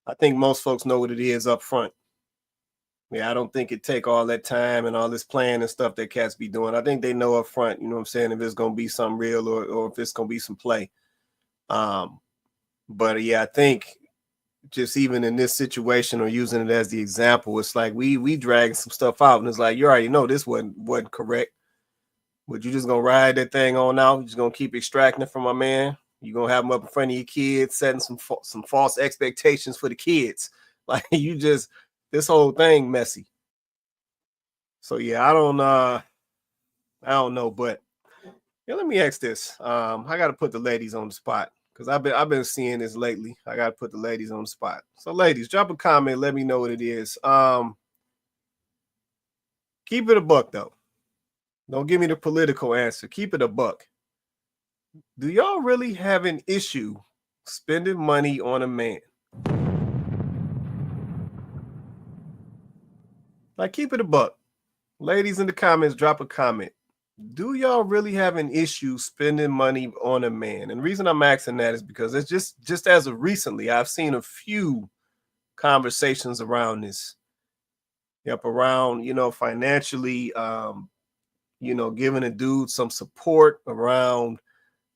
I think most folks know what it is up front. Yeah, I don't think it take all that time and all this playing and stuff that cats be doing. I think they know up front, you know what I'm saying, if it's gonna be something real or if it's gonna be some play. But yeah, I think just even in this situation or using it as the example, it's like we dragging some stuff out and it's like, you already know this wasn't correct. But you just gonna ride that thing on out. You're just gonna keep extracting it from my man. You're gonna have him up in front of your kids, setting some false expectations for the kids. Like you just this whole thing messy. So yeah, I don't know, but yeah, let me ask this. I got to put the ladies on the spot because I've been seeing this lately. I got to put the ladies on the spot. So ladies, drop a comment, let me know what it is. Keep it a buck though. Don't give me the political answer. Keep it a buck. Do y'all really have an issue spending money on a man? Like, keep it a buck. Ladies in the comments, drop a comment. Do y'all really have an issue spending money on a man? And the reason I'm asking that is because it's just as of recently, I've seen a few conversations around this. Yep, around, financially, giving a dude some support, around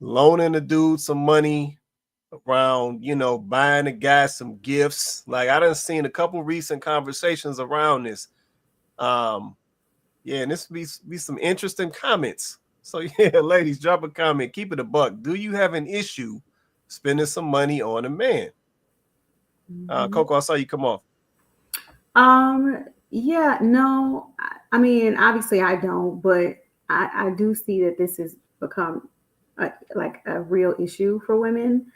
loaning a dude some money, around, buying a guy some gifts. Like I done seen a couple recent conversations around this. Yeah, and this will be some interesting comments. So yeah, ladies, drop a comment. Keep it a buck. Do you have an issue spending some money on a man? Coco, I saw you come off. Yeah, no, I mean, obviously I don't, but I do see that this has become like a real issue for women.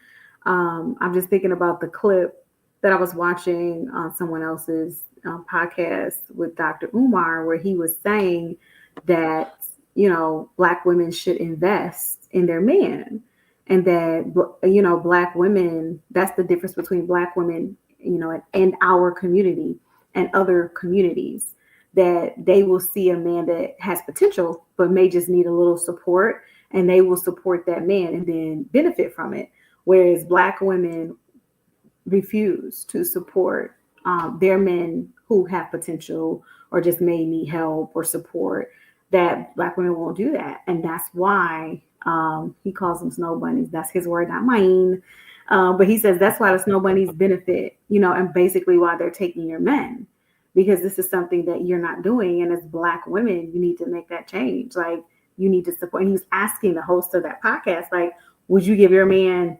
I'm just thinking about the clip that I was watching on someone else's podcast with Dr. Umar, where he was saying that, Black women should invest in their man, and that, Black women, that's the difference between Black women, and our community and other communities, that they will see a man that has potential, but may just need a little support, and they will support that man and then benefit from it. Whereas Black women refuse to support their men who have potential or just may need help or support, that Black women won't do that. And that's why he calls them snow bunnies. That's his word, not mine. But he says that's why the snow bunnies benefit, and basically why they're taking your men, because this is something that you're not doing. And as Black women, you need to make that change. Like, you need to support. And he was asking the host of that podcast, like, would you give your man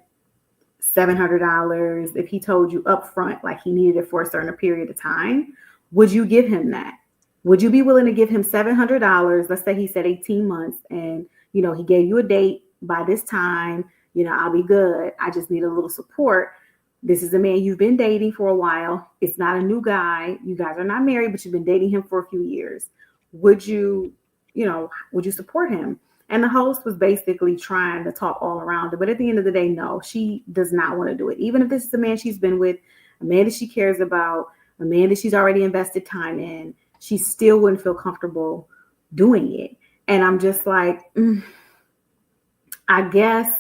$700 if he told you up front, like he needed it for a certain period of time? Would you give him that? Would you be willing to give him $700? Let's say he said 18 months and, he gave you a date by this time, I'll be good. I just need a little support. This is a man you've been dating for a while. It's not a new guy. You guys are not married, but you've been dating him for a few years. Would you support him? And the host was basically trying to talk all around it. But at the end of the day, no, she does not want to do it. Even if this is a man she's been with, a man that she cares about, a man that she's already invested time in, she still wouldn't feel comfortable doing it. And I'm just like, I guess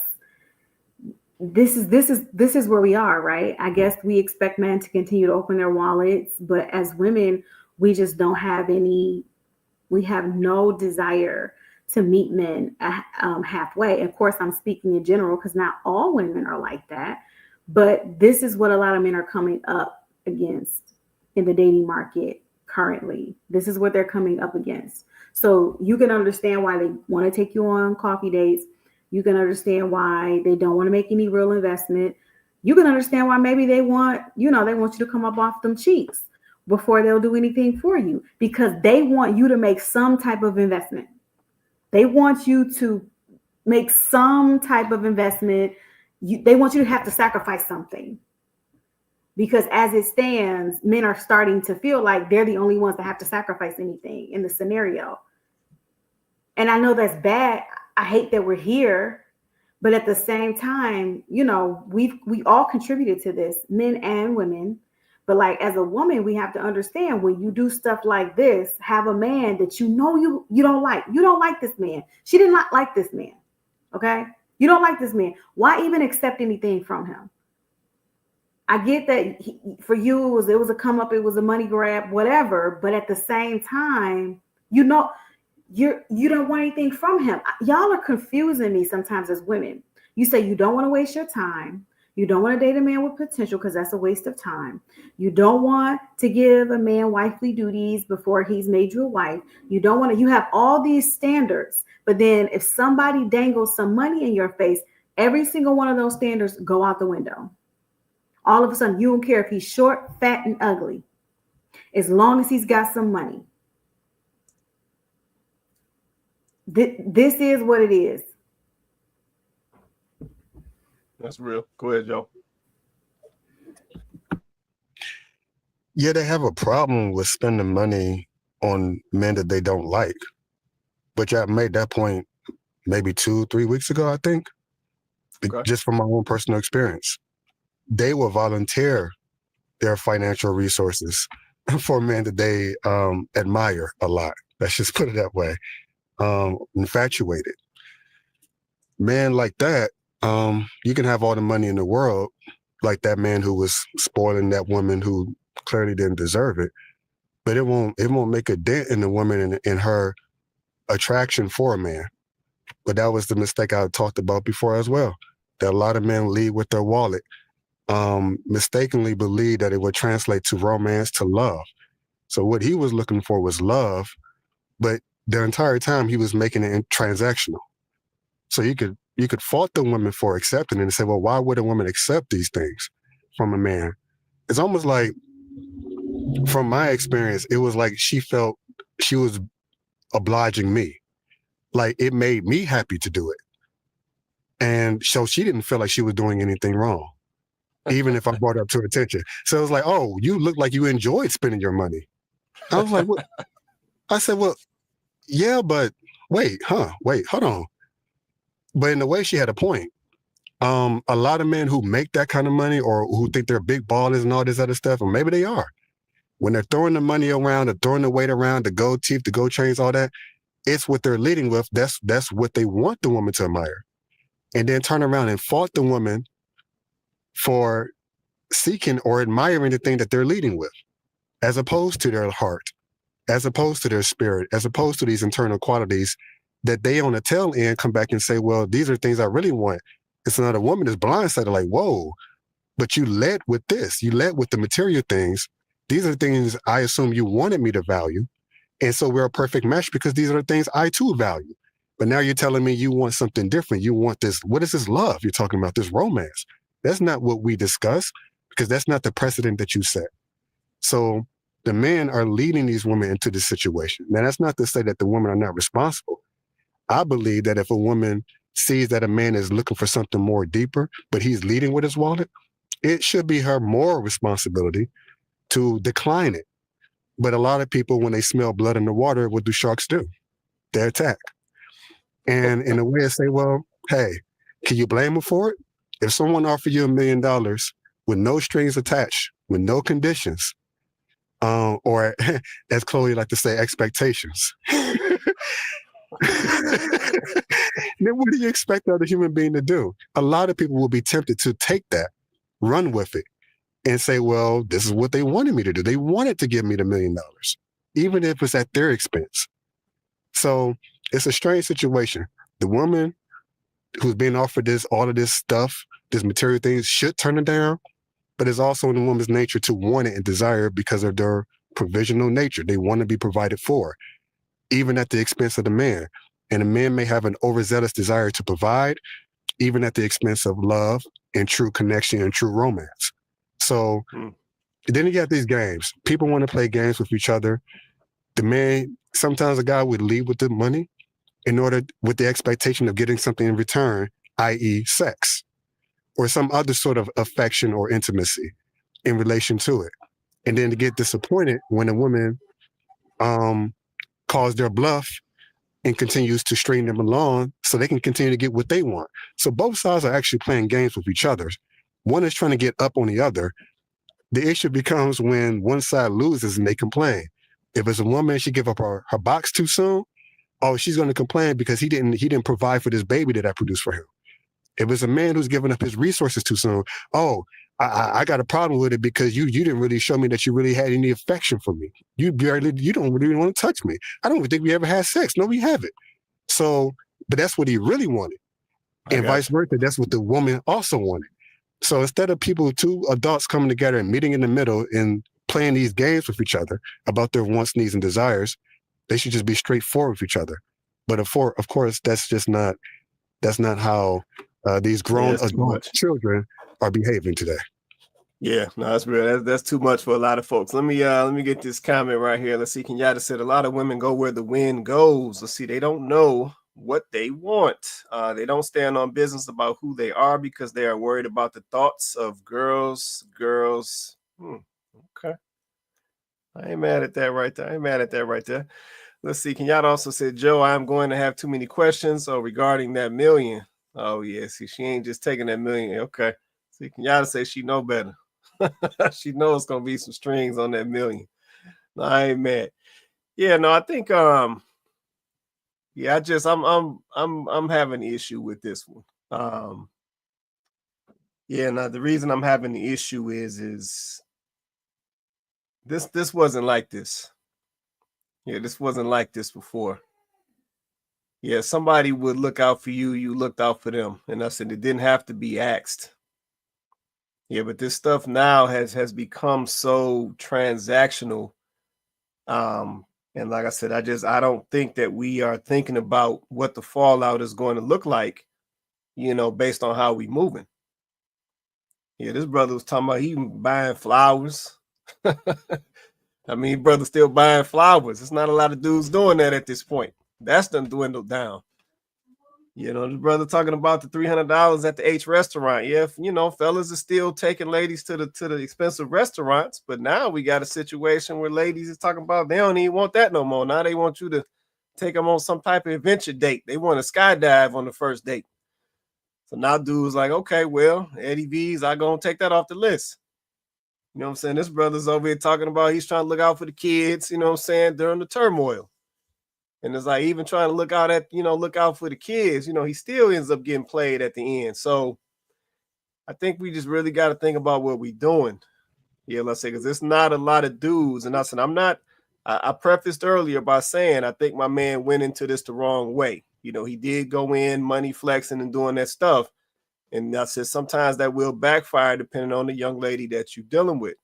this is where we are, right? I guess we expect men to continue to open their wallets, but as women, we just don't have we have no desire to meet men halfway. Of course, I'm speaking in general because not all women are like that, but this is what a lot of men are coming up against in the dating market currently. This is what they're coming up against. So you can understand why they want to take you on coffee dates. You can understand why they don't want to make any real investment. You can understand why maybe they want you to come up off them cheeks before they'll do anything for you, because they want you to make some type of investment. They want you to make some type of investment. They want you to have to sacrifice something, because as it stands, men are starting to feel like they're the only ones that have to sacrifice anything in the scenario. And I know that's bad. I hate that we're here, but at the same time, we all contributed to this, men and women. But like, as a woman, we have to understand, when you do stuff like this, have a man that you don't like. You don't like this man. She did not like this man. Okay? You don't like this man. Why even accept anything from him? I get that for you, it was a come up, it was a money grab, whatever. But at the same time, you don't want anything from him. Y'all are confusing me sometimes as women. You say you don't want to waste your time. You don't want to date a man with potential because that's a waste of time. You don't want to give a man wifely duties before he's made you a wife. You have all these standards, but then if somebody dangles some money in your face, every single one of those standards go out the window. All of a sudden, you don't care if he's short, fat, and ugly, as long as he's got some money. This is what it is. That's real. Go ahead, Joe. Yeah, they have a problem with spending money on men that they don't like. But I made that point maybe 2-3 weeks ago, I think, just from my own personal experience. They will volunteer their financial resources for men that they admire a lot. Let's just put it that way. Infatuated. Men like that, you can have all the money in the world, like that man who was spoiling that woman who clearly didn't deserve it, but it won't make a dent in the woman in her attraction for a man. But that was the mistake I talked about before as well, that a lot of men lead with their wallet, mistakenly believe that it would translate to romance, to love. So what he was looking for was love, but the entire time he was making it transactional. So you could fault the woman for accepting it and say, well, why would a woman accept these things from a man? It's almost like, from my experience, it was like she felt she was obliging me. Like it made me happy to do it. And so she didn't feel like she was doing anything wrong, even if I brought it up to her attention. So it was like, oh, you look like you enjoyed spending your money. I was like, what? I said, well, yeah, but wait, hold on. But in a way, she had a point. A lot of men who make that kind of money or who think they're big ballers and all this other stuff, or maybe they are, when they're throwing the money around, they're throwing the weight around, the gold teeth, the gold chains, all that, it's what they're leading with. That's what they want the woman to admire. And then turn around and fault the woman for seeking or admiring the thing that they're leading with, as opposed to their heart, as opposed to their spirit, as opposed to these internal qualities that they on the tail end come back and say, well, these are things I really want. It's another woman is blindsided like, whoa, but you led with this. You led with the material things. These are the things I assume you wanted me to value. And so we're a perfect match because these are the things I too value. But now you're telling me you want something different. You want this. What is this love you're talking about, this romance? That's not what we discuss because that's not the precedent that you set. So the men are leading these women into this situation. Now, that's not to say that the women are not responsible. I believe that if a woman sees that a man is looking for something more deeper, but he's leading with his wallet, it should be her moral responsibility to decline it. But a lot of people, when they smell blood in the water, what do sharks do? They attack. And in a way, I say, well, hey, can you blame them for it? If someone offered you $1 million with no strings attached, with no conditions, or as Chloe like to say, expectations, then what do you expect the other human being to do? A lot of people will be tempted to take that, run with it, and say, well, this is what they wanted me to do. They wanted to give me the $1 million, even if it's at their expense. So it's a strange situation. The woman who's being offered all of this stuff, this material things, should turn it down, but it's also in the woman's nature to want it and desire it because of their provisional nature. They want to be provided for, even at the expense of the man. And the man may have an overzealous desire to provide, even at the expense of love and true connection and true romance. So then you got these games. People want to play games with each other. The man, sometimes a guy would lead with the money with the expectation of getting something in return, i.e. sex, or some other sort of affection or intimacy in relation to it. And then to get disappointed when a woman calls their bluff and continues to string them along so they can continue to get what they want. So both sides are actually playing games with each other. One is trying to get up on the other. The issue becomes when one side loses and they complain. If it's a woman, she give up her box too soon, oh, she's going to complain because he didn't provide for this baby that I produced for him. If it's a man who's giving up his resources too soon, oh, I got a problem with it because you didn't really show me that you really had any affection for me. You don't really want to touch me. I don't even think we ever had sex. No, we haven't. So, but that's what he really wanted. And vice versa, that's what the woman also wanted. So instead of two adults coming together and meeting in the middle and playing these games with each other about their wants, needs, and desires, they should just be straightforward with each other. But of course, that's not how these grown adult children are behaving today. Yeah, no, that's real. That's too much for a lot of folks. Let me get this comment right here. Let's see. Kenyatta said a lot of women go where the wind goes. Let's see. They don't know what they want. They don't stand on business about who they are because they are worried about the thoughts of girls. Okay. I ain't mad at that right there. Let's see. Kenyatta also said, Joe, I'm going to have too many questions. So regarding that million. Oh, yeah. See, she ain't just taking that million. Okay. See, Kenyatta said she know better. She knows it's gonna be some strings on that million. No, I ain't mad. Yeah, no, I think yeah, I'm having an issue with this one. Yeah, now the reason I'm having the issue is this wasn't like this. Yeah, this wasn't like this before. Yeah, somebody would look out for you, you looked out for them. And I said it didn't have to be asked. Yeah, but this stuff now has become so transactional. And like I said, I don't think that we are thinking about what the fallout is going to look like, based on how we moving. Yeah, this brother was talking about he buying flowers. I mean, brother still buying flowers. There's not a lot of dudes doing that at this point. That's done dwindled down. The brother talking about the $300 at the H restaurant. Yeah, fellas are still taking ladies to the expensive restaurants, but now we got a situation where ladies is talking about they don't even want that no more. Now they want you to take them on some type of adventure date. They want to skydive on the first date. So now dude's like, okay, well, Eddie V's, I gonna take that off the list. You know what I'm saying? This brother's over here talking about he's trying to look out for the kids, during the turmoil. And it's like even trying to look out for the kids, he still ends up getting played at the end. So I think we just really got to think about what we're doing. Yeah, let's say, because it's not a lot of dudes. And I said, I prefaced earlier by saying I think my man went into this the wrong way. He did go in money flexing and doing that stuff. And I said sometimes that will backfire depending on the young lady that you're dealing with.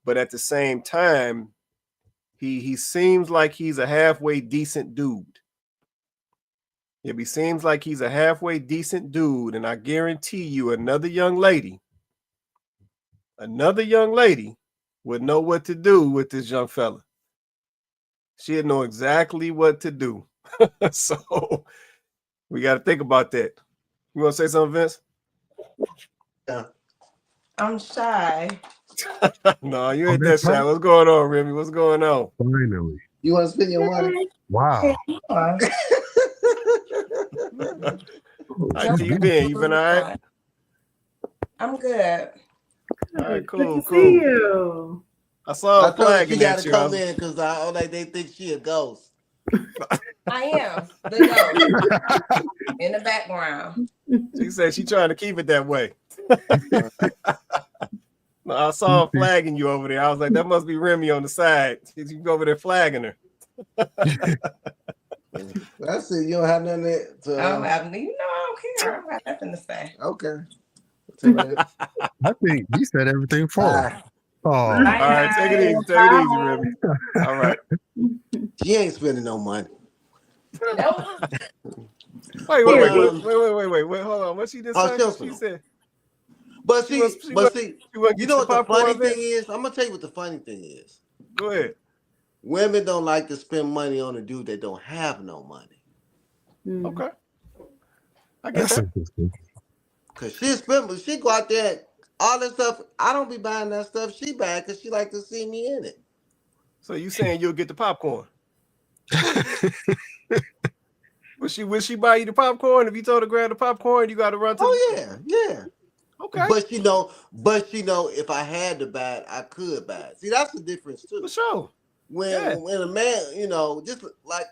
But at the same time, he seems like he's a halfway decent dude. He seems like he's a halfway decent dude, and I guarantee you another young lady would know what to do with this young fella. She'd know exactly what to do. So we got to think about that. You want to say something, Vince? Yeah. I'm shy. No, you ain't that shy. What's going on, Remy? What's going on? Finally. You want to spend your money? Wow. How you been? You been all right? I'm good. All right, cool, Good to cool. see you. I saw a flag she in got that to come in because they think she a ghost. I am the ghost in the background. She said she trying to keep it that way. I saw a flagging you over there. I was like, that must be Remy on the side. You go over there flagging her. That's it. You don't have nothing to. I don't care. I got nothing to say. Okay. I think he said everything for her. Oh. All right, take it easy, Remy. All right. She ain't spending no money. Nope. Wait. Hold on. What she just said? She said. But see, you know what the funny thing is? I'm gonna tell you what the funny thing is. Go ahead. Women don't like to spend money on a dude that don't have no money. Okay. I get that. Cause she go out there, all that stuff. I don't be buying that stuff. She buy because she like to see me in it. So you saying you'll get the popcorn? Will she buy you the popcorn? If you told her to grab the popcorn, you got to run to. Oh yeah. Okay. But you know, if I had to buy it, I could buy it. See, that's the difference too. For sure. When a man, just like,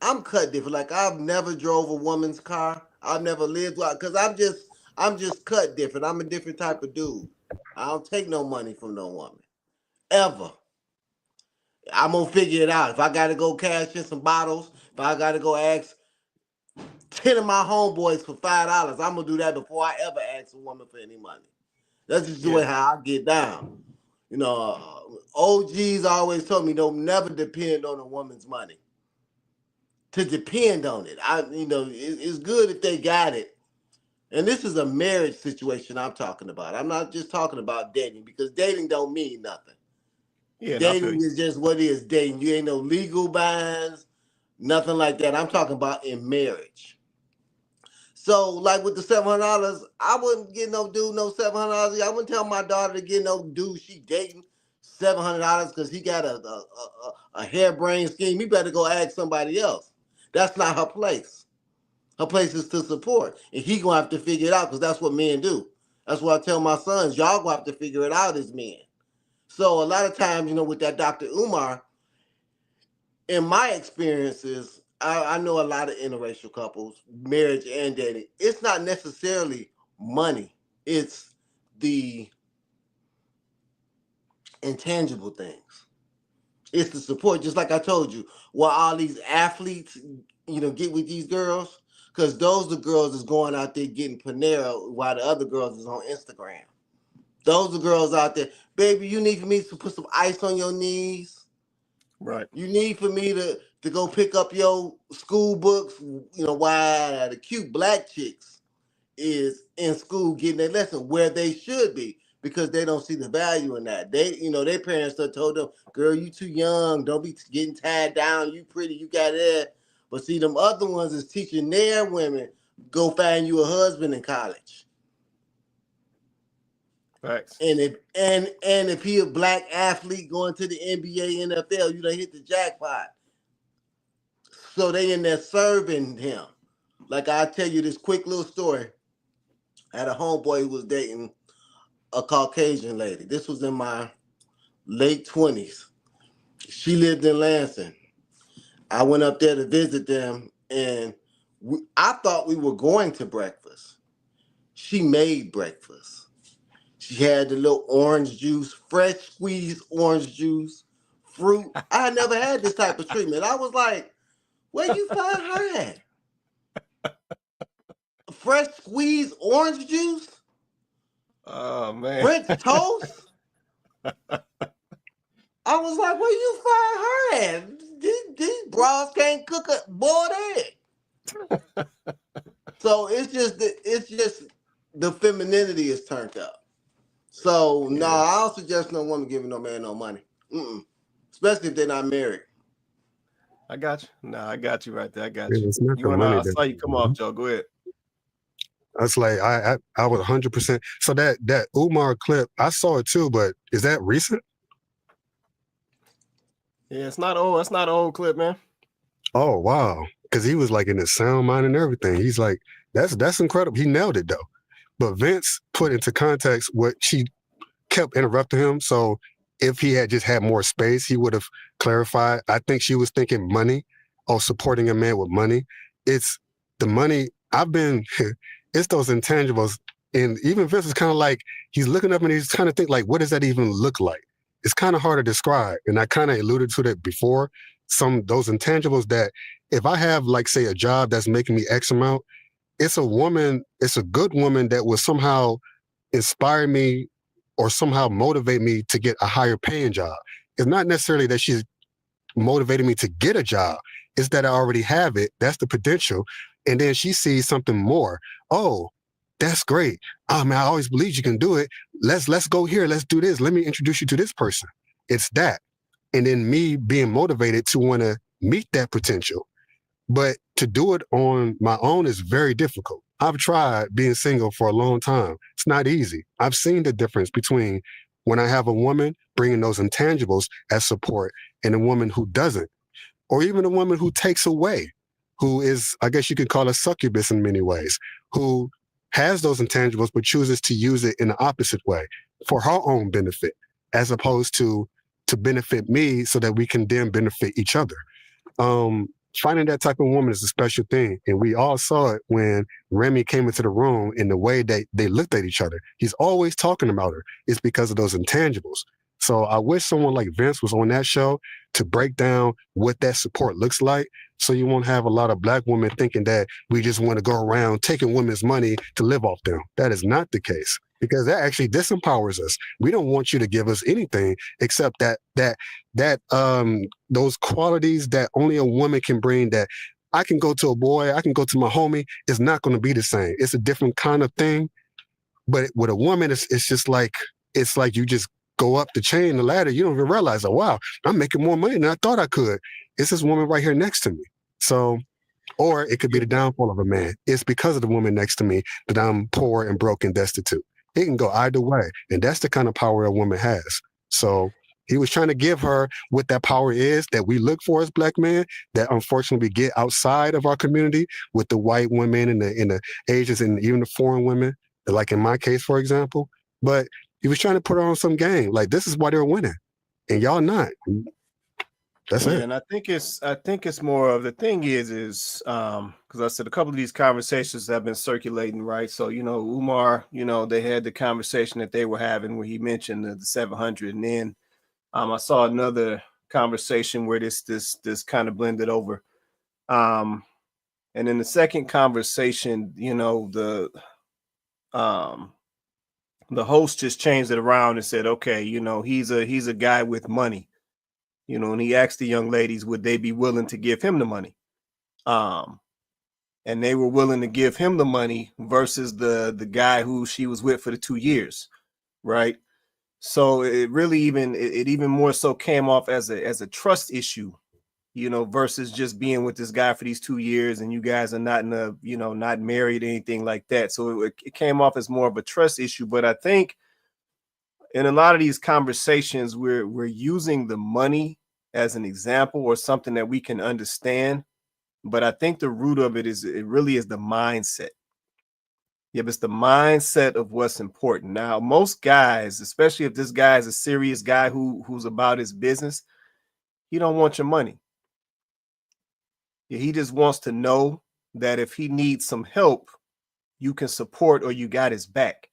I'm cut different. Like I've never drove a woman's car. I've never lived because I'm just cut different. I'm a different type of dude. I don't take no money from no woman. Ever. I'm gonna figure it out. If I gotta go cash in some bottles, if I gotta go ask 10 of my homeboys for $5, I'm gonna do that before I ever ask a woman for any money. That's just the way how I get down. OGs always told me don't never depend on a woman's money. To depend on it. It's good if they got it and this is a marriage situation I'm talking about. I'm not just talking about dating, because dating don't mean nothing. Yeah, Dating is just what it is. Dating. You ain't no legal binds, nothing like that. I'm talking about in marriage. So, like with the $700, I wouldn't get no dude no $700. I wouldn't tell my daughter to get no dude she dating $700 because he got a harebrained scheme. You better go ask somebody else. That's not her place. Her place is to support, and he gonna have to figure it out, because that's what men do. That's what I tell my sons. Y'all gonna have to figure it out as men. So a lot of times, with that Dr. Umar, in my experiences, I know a lot of interracial couples, marriage and dating. It's not necessarily money. It's the intangible things. It's the support. Just like I told you, while all these athletes, get with these girls, because those are the girls that's going out there getting Panera while the other girls is on Instagram. Those are girls out there, baby, you need for me to put some ice on your knees. Right. You need for me to go pick up your school books, while the cute black chicks is in school getting their lesson where they should be, because they don't see the value in that. Their parents have told them, girl, you too young. Don't be getting tied down. You pretty, you got it. But see, them other ones is teaching their women, go find you a husband in college. Facts. And if he a black athlete going to the NBA, NFL, you done hit the jackpot. So they in there serving him. Like, I'll tell you this quick little story. I had a homeboy who was dating a Caucasian lady. This was in my late 20s. She lived in Lansing. I went up there to visit them, and I thought we were going to breakfast. She made breakfast. She had the little orange juice, fresh squeezed orange juice, fruit. I had never had this type of treatment. I was like, where you find her at? Fresh squeezed orange juice? Oh, man. French toast? I was like, where you find her at? These bras can't cook a boiled egg. So it's just the femininity is turned up. So no, I don't suggest no woman giving no man no money. Especially if they're not married. I got you. No, I got you right there. I got Yeah, you. it's not the money I saw you come off, Joe. Go ahead. That's like I was 100%. So that Umar clip, I saw it too, but is that recent? Yeah, it's not old. It's not an old clip, man. Oh wow, because he was like in his sound mind and everything. He's like, that's incredible. He nailed it though. But Vince put into context what she kept interrupting him. So if he had just had more space, he would have clarified. I think she was thinking money or supporting a man with money. It's the money. It's those intangibles. And even Vince is kind of like, he's looking up and he's kind of thinking like, what does that even look like? It's kind of hard to describe. And I kind of alluded to that before. Those intangibles that if I have like, say, a job that's making me X amount, it's a good woman that will somehow inspire me or somehow motivate me to get a higher paying job. It's not necessarily that she's motivating me to get a job. It's that I already have it. That's the potential. And then she sees something more. Oh, that's great. I always believed you can do it. Let's go here. Let's do this. Let me introduce you to this person. It's that. And then me being motivated to want to meet that potential. But to do it on my own is very difficult. I've tried being single for a long time. It's not easy. I've seen the difference between when I have a woman bringing those intangibles as support and a woman who doesn't, or even a woman who takes away, who is, I guess you could call a succubus in many ways, who has those intangibles but chooses to use it in the opposite way for her own benefit, as opposed to benefit me so that we can then benefit each other. Finding that type of woman is a special thing. And we all saw it when Remy came into the room in the way that they looked at each other. He's always talking about her. It's because of those intangibles. So I wish someone like Vince was on that show to break down what that support looks like, so you won't have a lot of black women thinking that we just want to go around taking women's money to live off them. That is not the case, because that actually disempowers us. We don't want you to give us anything except that those qualities that only a woman can bring, that I can go to a boy, I can go to my homie. It's not going to be the same. It's a different kind of thing. But with a woman, it's just like, it's like you just go up the chain, the ladder. You don't even realize, oh, wow, I'm making more money than I thought I could. It's this woman right here next to me. So, or it could be the downfall of a man. It's because of the woman next to me that I'm poor and broke and destitute. It can go either way. And that's the kind of power a woman has. So he was trying to give her what that power is that we look for as black men, that unfortunately we get outside of our community with the white women and the Asians and even the foreign women, like in my case, for example. But he was trying to put her on some game. Like, this is why they're winning. And y'all not. That's it. And I think it's more of the thing is because I said a couple of these conversations have been circulating, right? So, Umar, they had the conversation that they were having where he mentioned the 700, and then I saw another conversation where this kind of blended over. And in the second conversation, the host just changed it around and said, okay, he's a guy with money. And he asked the young ladies, would they be willing to give him the money? And they were willing to give him the money versus the guy who she was with for the 2 years, right? So it really even more so came off as a trust issue, versus just being with this guy for these 2 years and you guys are not not married, anything like that. So it came off as more of a trust issue. But I think in a lot of these conversations, we're using the money as an example or something that we can understand. But I think the root of it really is the mindset. Yep, it's the mindset of what's important. Now, most guys, especially if this guy is a serious guy who's about his business, he don't want your money. He just wants to know that if he needs some help, you can support or you got his back.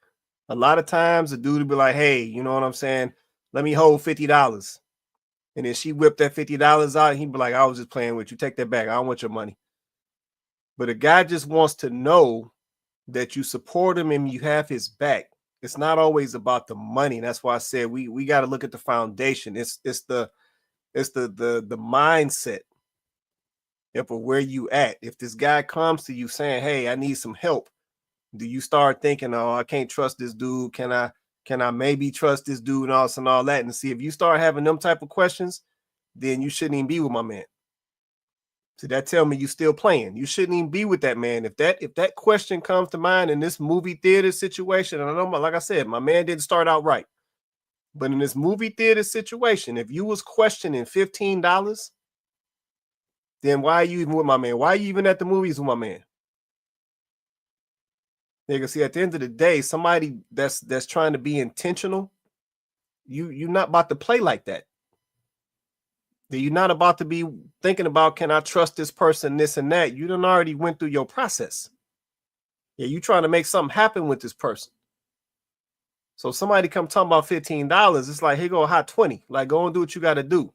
A lot of times the dude will be like, hey, you know what I'm saying? Let me hold $50. And then she whipped that $50 out and he'd be like, I was just playing with you. Take that back. I don't want your money. But a guy just wants to know that you support him and you have his back. It's not always about the money. That's why I said we got to look at the foundation. It's the mindset of where you at. If this guy comes to you saying, hey, I need some help, do you start thinking, oh, I can't trust this dude? Can I maybe trust this dude and all this and all that? And see, if you start having them type of questions, then you shouldn't even be with my man. So that tell me you still playing. You shouldn't even be with that man. If that question comes to mind in this movie theater situation, and I know, like I said, my man didn't start out right. But in this movie theater situation, if you was questioning $15, then why are you even with my man? Why are you even at the movies with my man? Nigga, see, at the end of the day, somebody that's trying to be intentional, you're not about to play like that. You're not about to be thinking about, can I trust this person, this and that? You done already went through your process. Yeah, you trying to make something happen with this person. So somebody come talking about $15, it's like, here go a hot 20. Like, go and do what you got to do.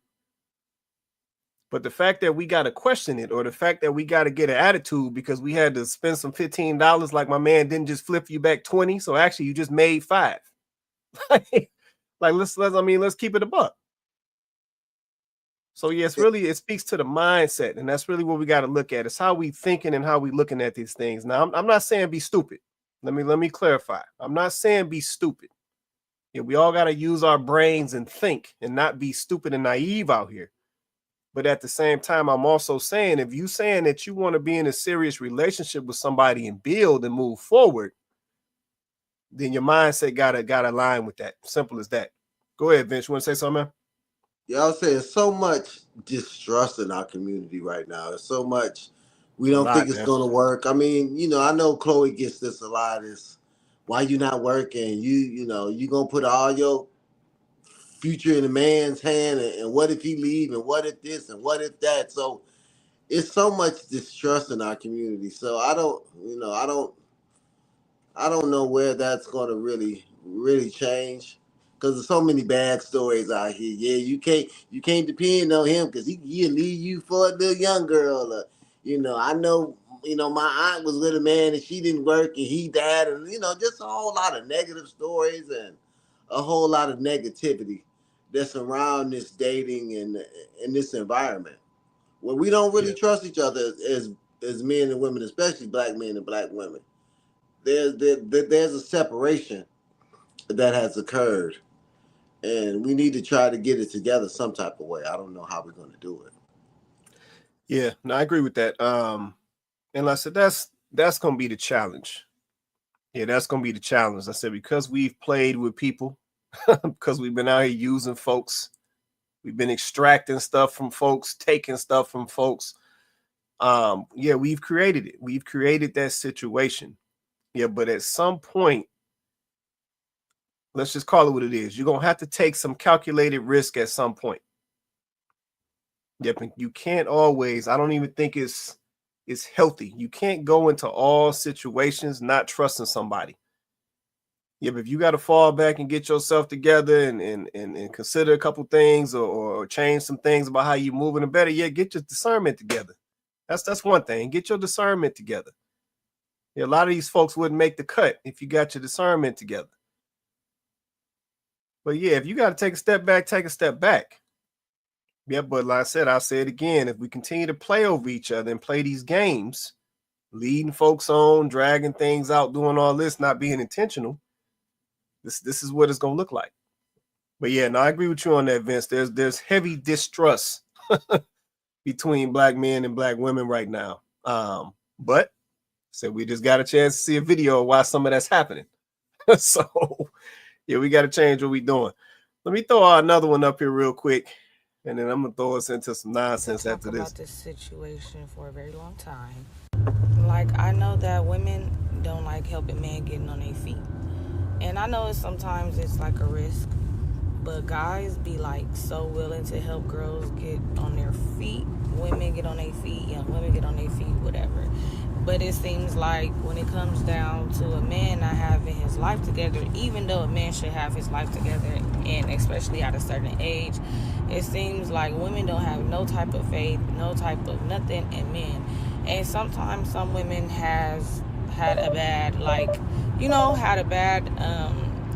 But the fact that we got to question it, or the fact that we got to get an attitude because we had to spend some $15, like my man didn't just flip you back 20. So actually you just made 5. Like let's keep it a buck. So yes, really, it speaks to the mindset, and that's really what we got to look at. It's how we thinking and how we looking at these things. Now, I'm not saying be stupid. Let me clarify. I'm not saying be stupid. Yeah, we all got to use our brains and think, and not be stupid and naive out here. But at the same time, I'm also saying, if you saying that you want to be in a serious relationship with somebody and build and move forward, then your mindset gotta align with that. Simple as that. Go ahead, Vince. You want to say something, man? Y'all saying so much distrust in our community right now. There's so much we don't think it's gonna work. I mean, I know Chloe gets this a lot. Is why you not working? You gonna put all your future in a man's hand, and what if he leave, and what if this, and what if that? So it's so much distrust in our community. So I don't know where that's gonna really change. Because there's so many bad stories out here. Yeah, you can't depend on him because he'll leave you for a little young girl. I know. My aunt was with a man and she didn't work and he died, and just a whole lot of negative stories and a whole lot of negativity that's around this dating and in this environment. when we don't really trust each other as men and women, especially black men and black women. There's a separation that has occurred, and we need to try to get it together some type of way. I don't know how we're going to do it. Yeah, no, I agree with that. And like I said, that's going to be the challenge. Yeah, that's going to be the challenge. I said, because we've played with people, because we've been out here using folks, we've been extracting stuff from folks, taking stuff from folks. Yeah, we've created it. We've created that situation. Yeah, but at some point, let's just call it what it is. You're going to have to take some calculated risk at some point. Yep, and you can't always, I don't even think it's healthy. You can't go into all situations not trusting somebody. Yeah, but if you got to fall back and get yourself together and consider a couple things or change some things about how you're moving, and better yet, get your discernment together. That's one thing. Get your discernment together. Yeah, a lot of these folks wouldn't make the cut if you got your discernment together. But yeah, if you got to take a step back, take a step back. Yeah, but like I said, I'll say it again. If we continue to play over each other and play these games, leading folks on, dragging things out, doing all this, not being intentional, this is what it's going to look like. But yeah, no, I agree with you on that, Vince. There's heavy distrust between black men and black women right now. But so we just got a chance to see a video of why some of that's happening. So yeah, we got to change what we're doing. Let me throw out another one up here real quick, and then I'm gonna throw us into some nonsense after this. About this situation for a very long time. Like, I know that women don't like helping men getting on their feet, and I know sometimes it's like a risk, but guys be like so willing to help girls get on their feet, women get on their feet, young women get on their feet, whatever. But it seems like when it comes down to a man not having his life together, even though a man should have his life together, and especially at a certain age, it seems like women don't have no type of faith, no type of nothing in men. And sometimes some women has had a bad,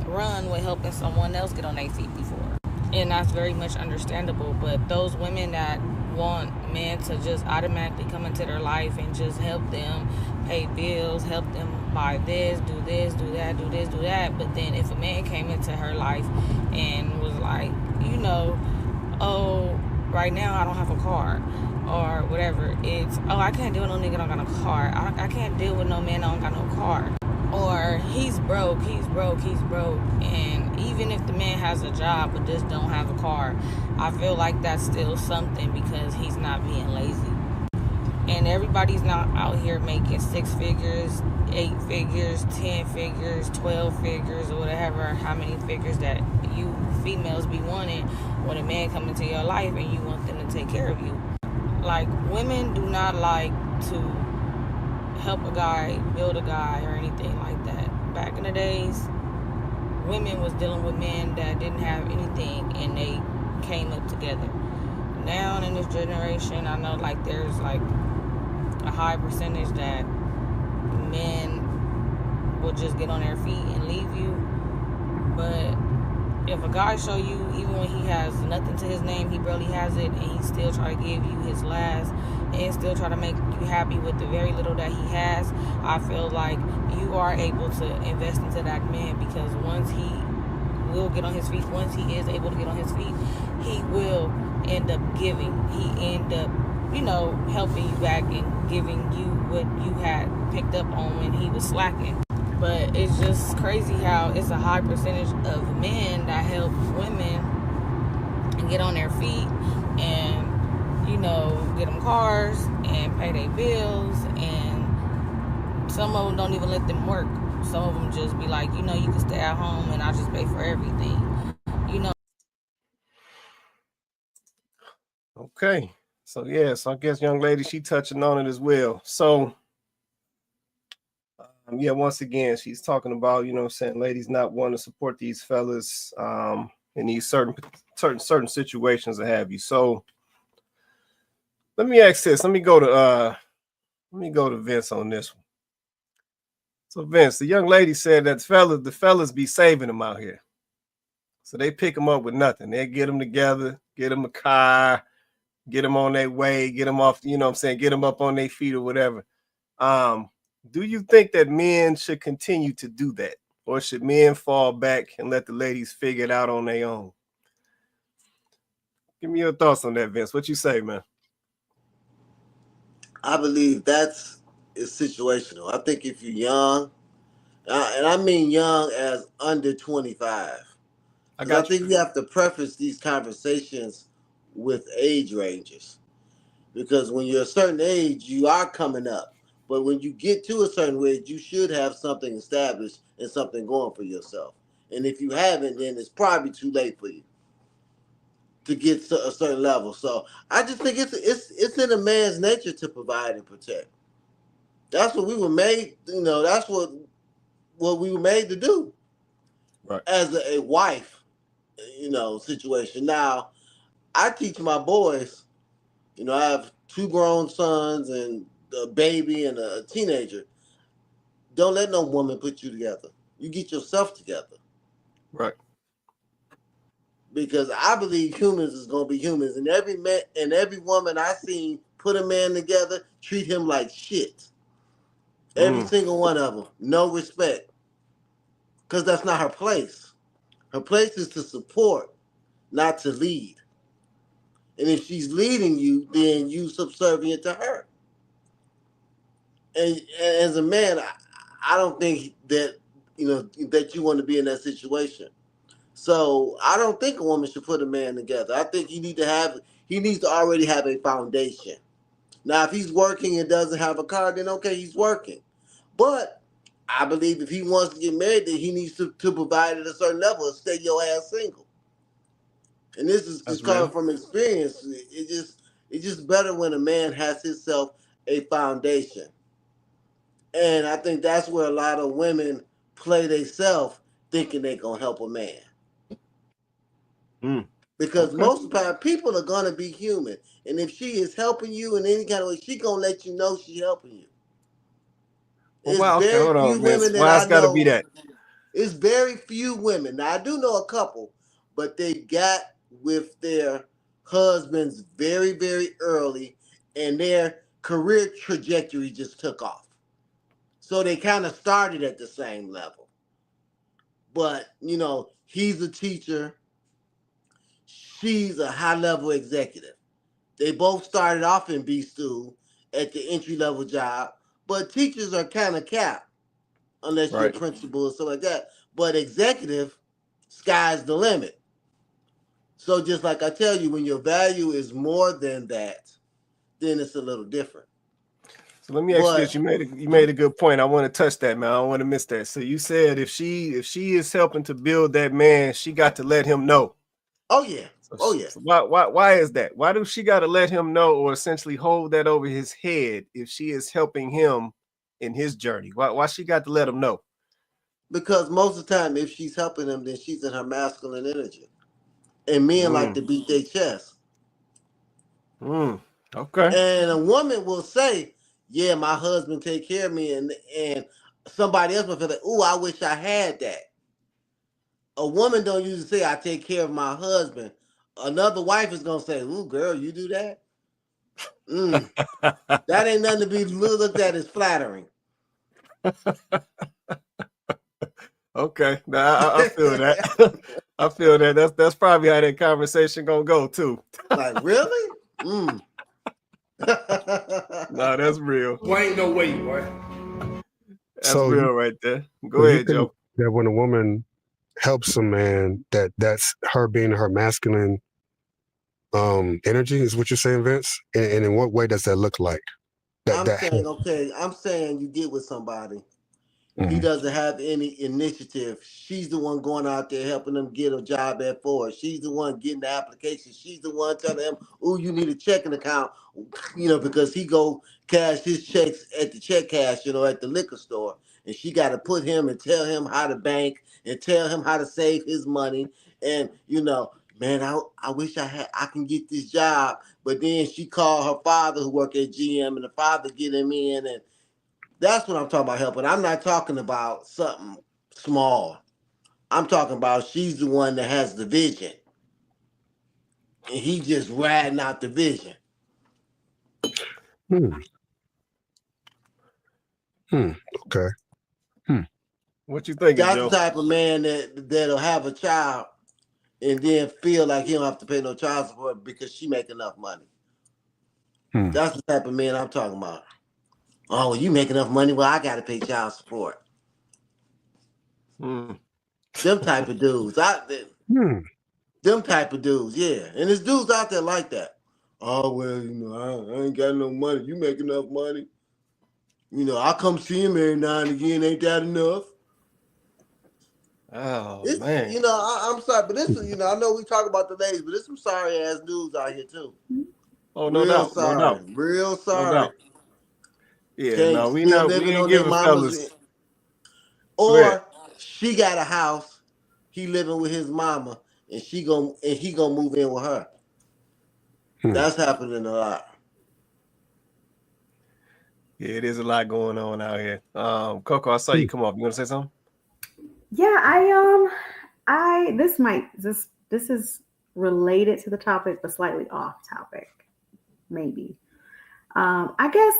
run with helping someone else get on their feet before. And that's very much understandable. But those women that want men to just automatically come into their life and just help them pay bills, help them buy this, do that, do this, do that. But then if a man came into her life and was like, oh, right now I don't have a car or whatever, it's, oh, I can't deal with no nigga that don't got no car. I can't deal with no man that don't got no car. Or he's broke. And even if the man has a job but just don't have a car, I feel like that's still something because he's not being lazy. And everybody's not out here making 6 figures, 8 figures, 10 figures, 12 figures, or whatever, how many figures that you females be wanting when a man come into your life and you want them to take care of you. Like, women do not like to help a guy, build a guy, or anything like that. Back in the days, women was dealing with men that didn't have anything and they came up together. Now in this generation, I know like there's like a high percentage that men will just get on their feet and leave you. But if a guy show you, even when he has nothing to his name, he barely has it, and he still try to give you his last and still try to make you happy with the very little that he has, I feel like you are able to invest into that man, because once he will get on his feet, once he is able to get on his feet, he will end up giving. He end up, helping you back and giving you what you had picked up on when he was slacking. But it's just crazy how it's a high percentage of men that help women and get on their feet and, get them cars and pay their bills. And some of them don't even let them work. Some of them just be like, you can stay at home and I just pay for everything, Okay. So, I guess young lady, she touching on it as well. So, once again, she's talking about, saying ladies not wanting to support these fellas in these certain situations that have you. So let me ask this. Let me go to Vince on this one. So Vince, the young lady said that the fellas be saving them out here. So they pick them up with nothing. They get them together, get them a car, get them on their way, get them off, you know what I'm saying, get them up on their feet or whatever. Do you think that men should continue to do that? Or should men fall back and let the ladies figure it out on their own? Give me your thoughts on that, Vince. What you say, man? I believe that's is situational. I think if you're young, and I mean young as under 25, I because I got you. think you have to preface these conversations with age ranges. Because when you're a certain age, you are coming up. But when you get to a certain age, you should have something established and something going for yourself. And if you haven't, then it's probably too late for you to get to a certain level. So I just think it's in a man's nature to provide and protect. That's what we were made. You know, that's what we were made to do. Right. As a wife, you know, situation. Now I teach my boys. You know, I have two grown sons and a baby and a teenager. Don't let no woman put you together. You get yourself together. Right. Because I believe humans is gonna be humans, and every man and every woman I seen put a man together, treat him like shit. Every single one of them, no respect, because that's not her place. Her place is to support, not to lead. And if she's leading you, then you subservient to her. And as a man, I don't think that you know that you want to be in that situation. So I don't think a woman should put a man together. I think he needs to already have a foundation. Now, if he's working and doesn't have a car, then okay, he's working. But I believe if he wants to get married, then he needs to provide at a certain level and stay your ass single. And this is That's just coming real. from experience. It's just better when a man has himself a foundation. And I think that's where a lot of women play themselves thinking they gonna help a man. Because Okay. most of the time people are gonna be human. And if she is helping you in any kind of way, she gonna let you know she helping you. Well, It's wow. Okay, very hold few on, Vince. women that Why it's I got to be know. that? It's very few women. Now I do know a couple, but they got with their husbands very, very early, and their career trajectory just took off. So they kind of started at the same level. But, you know, he's a teacher, she's a high level executive. They both started off in B school at the entry level job, but teachers are kind of capped unless you're a Right. principal or something like that. But executive, sky's the limit. So just like I tell you, when your value is more than that, then it's a little different. So let me ask you this: But you made a good point. I want to touch that, man. I don't want to miss that. So you said if she is helping to build that man, she got to let him know. oh yeah, oh yeah, So why is that? Why do she got to let him know, or essentially hold that over his head if she is helping him in his journey? Why she got to let him know? because most of the time, if she's helping him, then she's in her masculine energy, and men like to beat their chest. Okay. And a woman will say, "Yeah, my husband take care of me," and somebody else will feel like, "Ooh, I wish I had that." A woman don't usually say, "I take care of my husband." Another wife is gonna say, "Ooh, girl, you do that? Mm, that ain't nothing to be looked at as flattering." Okay. Now I feel that. I feel that. That's probably how that conversation gonna go too. Like, really? Mm. No, that's real. Boy, ain't no way, boy. That's So, real right there. Go so you ahead, think Joe. that when a woman helps a man, that's her being her masculine energy, is what you're saying, Vince? And in what way does that look like? I'm That saying, okay, I'm saying you get with somebody. He Mhm. doesn't have any initiative. She's the one going out there helping him get a job at Ford. She's the one getting the application. She's the one telling him, "Oh, you need a checking account," you know, because he go cash his checks at the check cash, you know, at the liquor store, and she got to put him and tell him how to bank and tell him how to save his money, and you know. Man, I wish I can get this job, but then she called her father who worked at GM, and the father get him in, and that's what I'm talking about helping. I'm not talking about something small. I'm talking about she's the one that has the vision. and he just riding out the vision. Okay. What you thinking, That's Joe? the type of man that'll have a child and then feel like he don't have to pay no child support because she make enough money. That's the type of man I'm talking about. Oh, well, you make enough money, well, I got to pay child support. Them type of dudes. Them type of dudes, yeah. And there's dudes out there like that. Oh, well, you know, I ain't got no money. You make enough money. You know, I come see him every now and again. Ain't that enough? Oh, It's, man. you know, I'm sorry, but this, you know, I know we talk about the ladies, but there's some sorry ass dudes out here too. Oh, no Real doubt. sorry. No doubt. Real sorry. No doubt. Yeah, Can't no, we still know we living ain't on their giving mama's. fellas. Or she got a house, he living with his mama, and he gonna move in with her. That's happening a lot. Yeah, it is a lot going on out here. Coco, I saw you come up. You want to say something? Yeah, this is related to the topic, but slightly off topic, maybe. I guess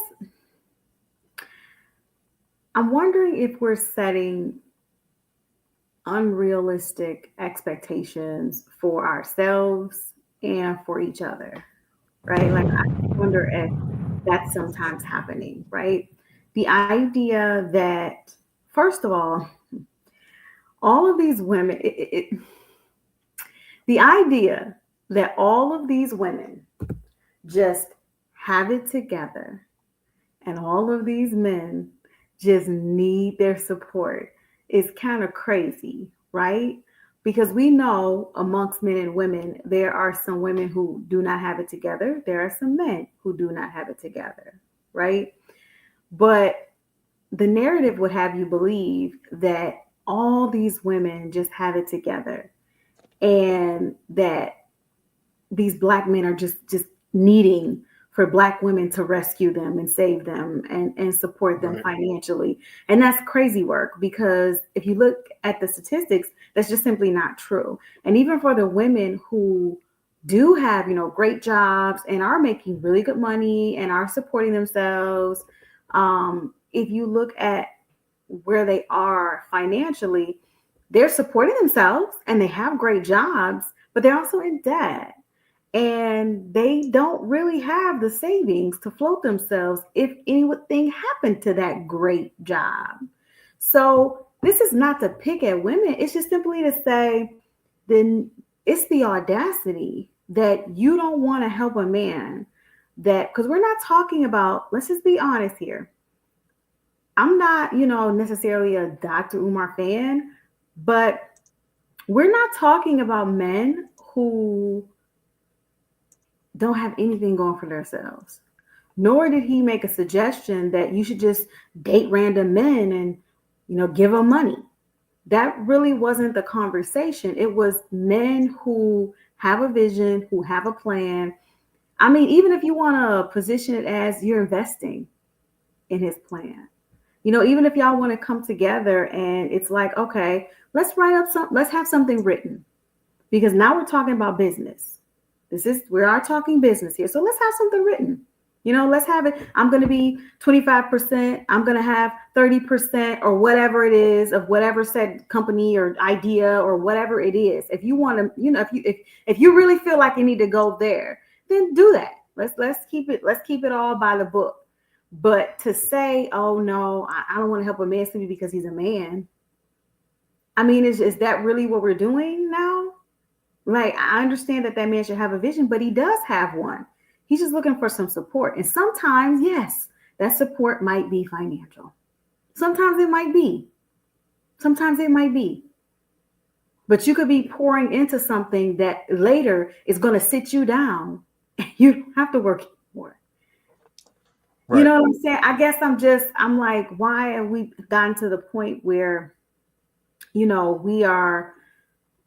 I'm wondering if we're setting unrealistic expectations for ourselves and for each other, right? Like, I wonder if that's sometimes happening, right? The idea that, first of all of these women, the idea that all of these women just have it together and all of these men just need their support is kind of crazy, right? Because we know amongst men and women, there are some women who do not have it together. There are some men who do not have it together, right? But the narrative would have you believe that all these women just have it together and that these Black men are just needing for Black women to rescue them and save them and support them financially. And that's crazy work, because if you look at the statistics, that's just simply not true. And even for the women who do have, great jobs and are making really good money and are supporting themselves, if you look at where they are financially, they're supporting themselves and they have great jobs, but they're also in debt. And they don't really have the savings to float themselves if anything happened to that great job. So this is not to pick at women. It's just simply to say, then it's the audacity that you don't want to help a man that, because we're not talking about, let's just be honest here. I'm not, necessarily a Dr. Umar fan, but we're not talking about men who don't have anything going for themselves. Nor did he make a suggestion that you should just date random men and, give them money. That really wasn't the conversation. It was men who have a vision, who have a plan. I mean, even if you want to position it as you're investing in his plan, even if y'all want to come together and it's like, okay, let's have something written, because now we're talking about business. We are talking business here. So let's have something written. Let's have it. I'm going to be 25%. I'm going to have 30% or whatever it is of whatever said company or idea or whatever it is. If you want to, if you really feel like you need to go there, then do that. Let's keep it all by the book. But to say, oh no, I don't want to help a man simply because he's a man. I mean, is that really what we're doing now? Like, I understand that man should have a vision, but he does have one. He's just looking for some support. And sometimes, yes, that support might be financial. Sometimes it might be. But you could be pouring into something that later is going to sit you down. You don't have to work more. Right. You know what I'm saying? I guess I'm like, why have we gotten to the point where,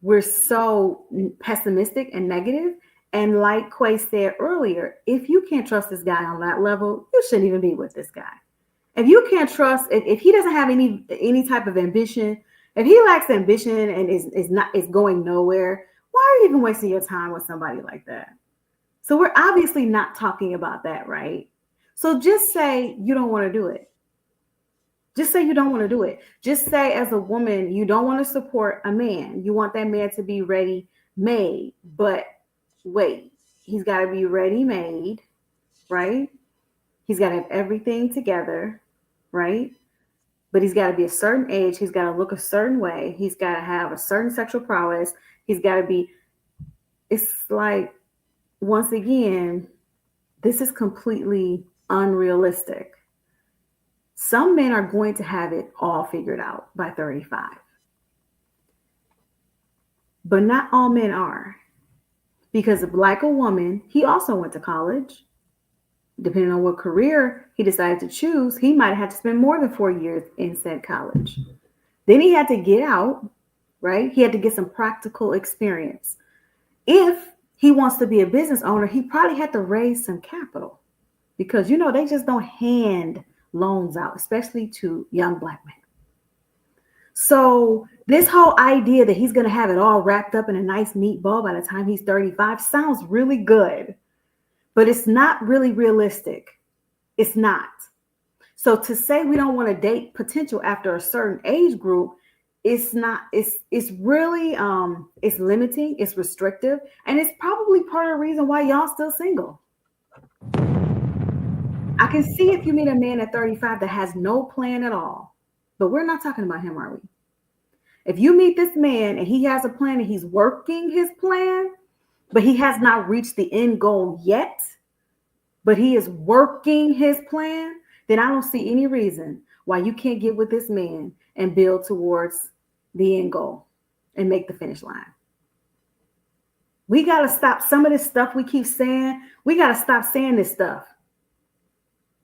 we're so pessimistic and negative. And like Quay said earlier, if you can't trust this guy on that level, you shouldn't even be with this guy. If you can't trust, if he doesn't have any type of ambition, if he lacks ambition and is going nowhere, Why are you even wasting your time with somebody like that? So we're obviously not talking about that, right? So just say you don't want to do it. Just say you don't want to do it. Just say, as a woman, you don't want to support a man. You want that man to be ready made. But wait, he's got to be ready made, right? He's got to have everything together, right? But he's got to be a certain age. He's got to look a certain way. He's got to have a certain sexual prowess. He's got to be, it's like, once again, this is completely unrealistic. Some men are going to have it all figured out by 35. But not all men are. Because if, like a woman, he also went to college. Depending on what career he decided to choose, he might have to spend more than 4 years in said college. Then he had to get out, right? He had to get some practical experience. If he wants to be a business owner, he probably had to raise some capital because, you know, they just don't hand loans out, especially to young Black men. So this whole idea that he's going to have it all wrapped up in a nice, neat bow by the time he's 35 sounds really good, but it's not really realistic. It's not. So to say we don't want to date potential after a certain age group, it's not, it's really, it's limiting, it's restrictive, and it's probably part of the reason why y'all still single. I can see if you meet a man at 35 that has no plan at all, but we're not talking about him, are we? If you meet this man and he has a plan and he's working his plan, but he has not reached the end goal yet, but he is working his plan, then I don't see any reason why you can't get with this man and build towards the end goal and make the finish line. We got to stop some of this stuff we keep saying. We got to stop saying this stuff.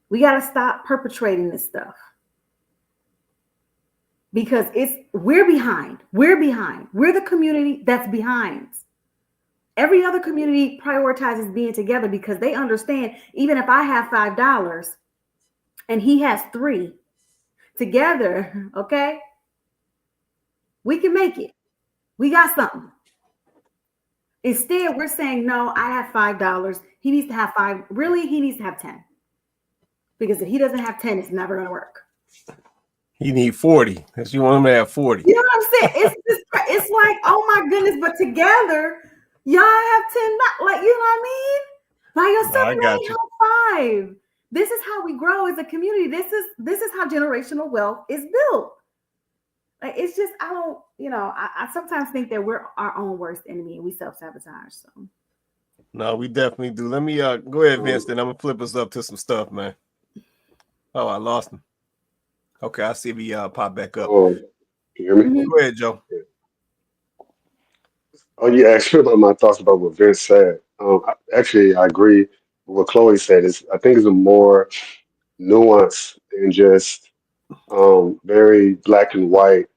We got to stop perpetrating this stuff. Because we're behind. We're behind. We're the community that's behind. Every other community prioritizes being together because they understand even if I have $5 and he has $3 together, okay, we can make it. We got something. Instead, we're saying, no, I have $5. He needs to have 5. Really, he needs to have 10. Because if he doesn't have 10, it's never going to work. You need 40 because you want him to have 40. You know what I'm saying? It's like, oh my goodness, but together, y'all have 10, like, you know what I mean? By yourself, I you got only you. have 5. This is how we grow as a community. This is how generational wealth is built. Like, it's just, I don't, you know, I sometimes think that we're our own worst enemy and we self-sabotage. So No, we definitely do. Let me go ahead, Vince, then I'm gonna flip us up to some stuff, man. Oh, I lost him. Okay, I see if he pop back up. Oh, can you hear me? Mhm. Go ahead, Joe. Oh, yeah, actually, about my thoughts about what Vince said. I agree with what Chloe said. I think it's a more nuance than just very black and white.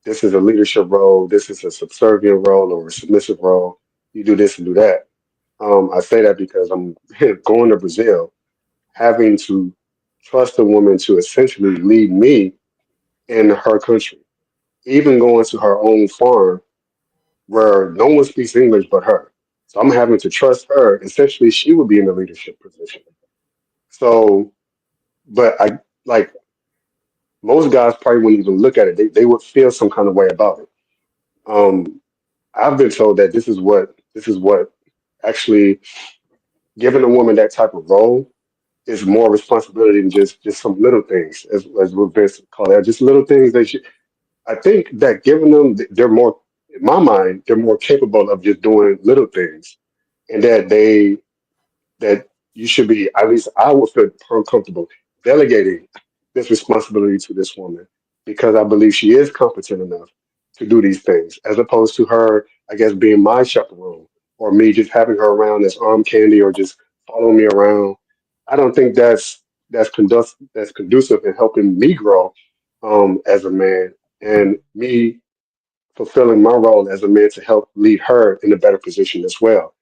This is a leadership role. This is a subservient role or a submissive role. You do this and do that. I say that because I'm going to Brazil, having to trust a woman to essentially lead me in her country, even going to her own farm where no one speaks English but her. So I'm having to trust her. Essentially, she would be in the leadership position. So, but I like most guys probably wouldn't even look at it. They would feel some kind of way about it. Um, I've been told that this is what actually giving a woman that type of role is more responsibility than just some little things, as what Vince called it, just little things that she. I think that giving them, they're more, in my mind, they're more capable of just doing little things, and that you should be, at least I would feel comfortable delegating this responsibility to this woman because I believe she is competent enough to do these things, as opposed to her, I guess, being my chaperone or me just having her around as arm candy or just following me around. I don't think that's conducive in helping me grow as a man and me fulfilling my role as a man to help lead her in a better position as well.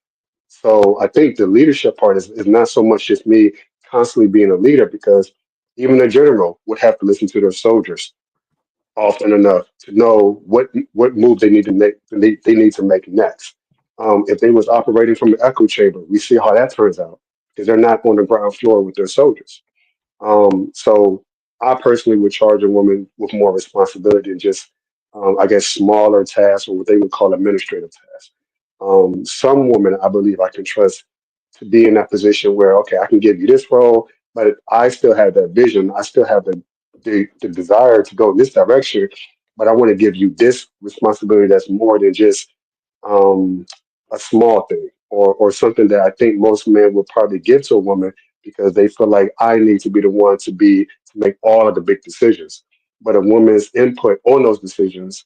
So I think the leadership part is not so much just me constantly being a leader because even a general would have to listen to their soldiers often enough to know what move they need to make they need to make next. If they was operating from an echo chamber, we see how that turns out because they're not on the ground floor with their soldiers. So I personally would charge a woman with more responsibility than just, I guess, smaller tasks or what they would call administrative tasks. Some women, I believe, I can trust to be in that position where, okay, I can give you this role, but I still have that vision. I still have the desire to go in this direction, but I want to give you this responsibility that's more than just um, a small thing or something that I think most men would probably give to a woman because they feel like I need to be the one to make all of the big decisions. But a woman's input on those decisions,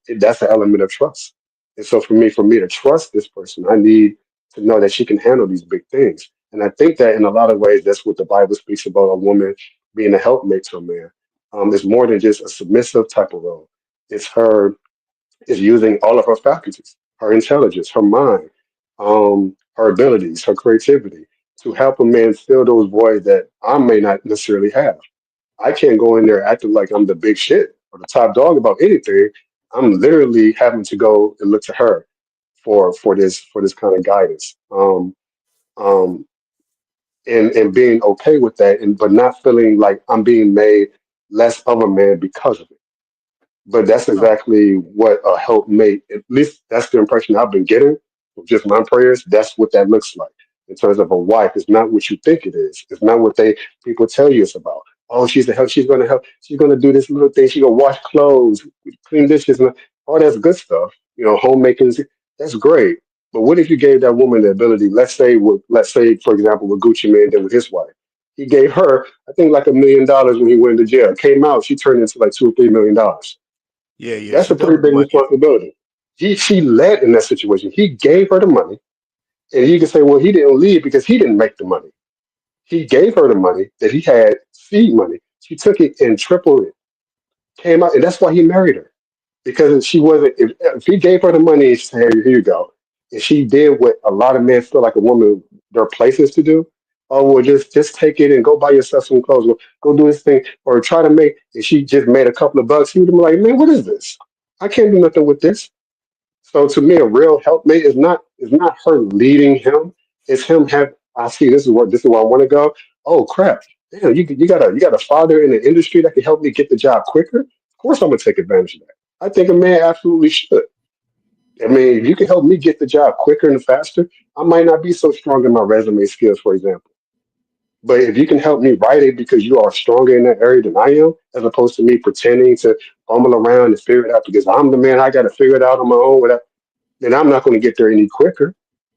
that's an element of trust. And so for me to trust this person, I need to know that she can handle these big things. And I think that in a lot of ways, that's what the Bible speaks about a woman being a helpmate to a man. It's more than just a submissive type of role. It's her is using all of her faculties, her intelligence, her mind, her abilities, her creativity to help a man fill those voids that I may not necessarily have. I can't go in there acting like I'm the big shit or the top dog about anything. I'm literally having to go and look to her for this kind of guidance. Um, and being okay with that and but not feeling like I'm being made less of a man because of it. But that's Oh, exactly what a helpmate, at least that's the impression I've been getting from just my prayers. That's what that looks like in terms of a wife. It's not what you think it is. It's not what people tell you it's about. Oh, she's a help. She's going to help. She's going to do this little thing. She's going to wash clothes, clean dishes, and all that's good stuff. Homemaking, that's great. But what if you gave that woman the ability, let's say, for example, what Gucci Mane did with his wife? He gave her, I think, like $1 million when he went into jail. Came out, she turned into like $2 or $3 million. yeah. That's She a pretty doubled the big money. responsibility. She led in that situation. He gave her the money, and you can say, well, he didn't lead because he didn't make the money. He gave her the money that he had seed money. She took it and tripled it. Came out, and that's why he married her because she wasn't. If he gave her the money and said, "Here you go," and she did what a lot of men feel like a woman their place is to do. Oh well, just take it and go buy yourself some clothes. Or go do this thing or try to make. And she just made a couple of bucks. He would be like, "Man, what is this? I can't do nothing with this." So to me, a real helpmate is not her leading him. It's him have I see this is where I want to go. Oh crap. Damn, you got a father in the industry that can help me get the job quicker. Of course I'm gonna take advantage of that. I think a man absolutely should. I mean, if you can help me get the job quicker and faster, I might not be so strong in my resume skills, for example. But if you can help me write it because you are stronger in that area than I am, as opposed to me pretending to fumble around and figure it out because I'm the man, I got to figure it out on my own without then I'm not going to get there any quicker.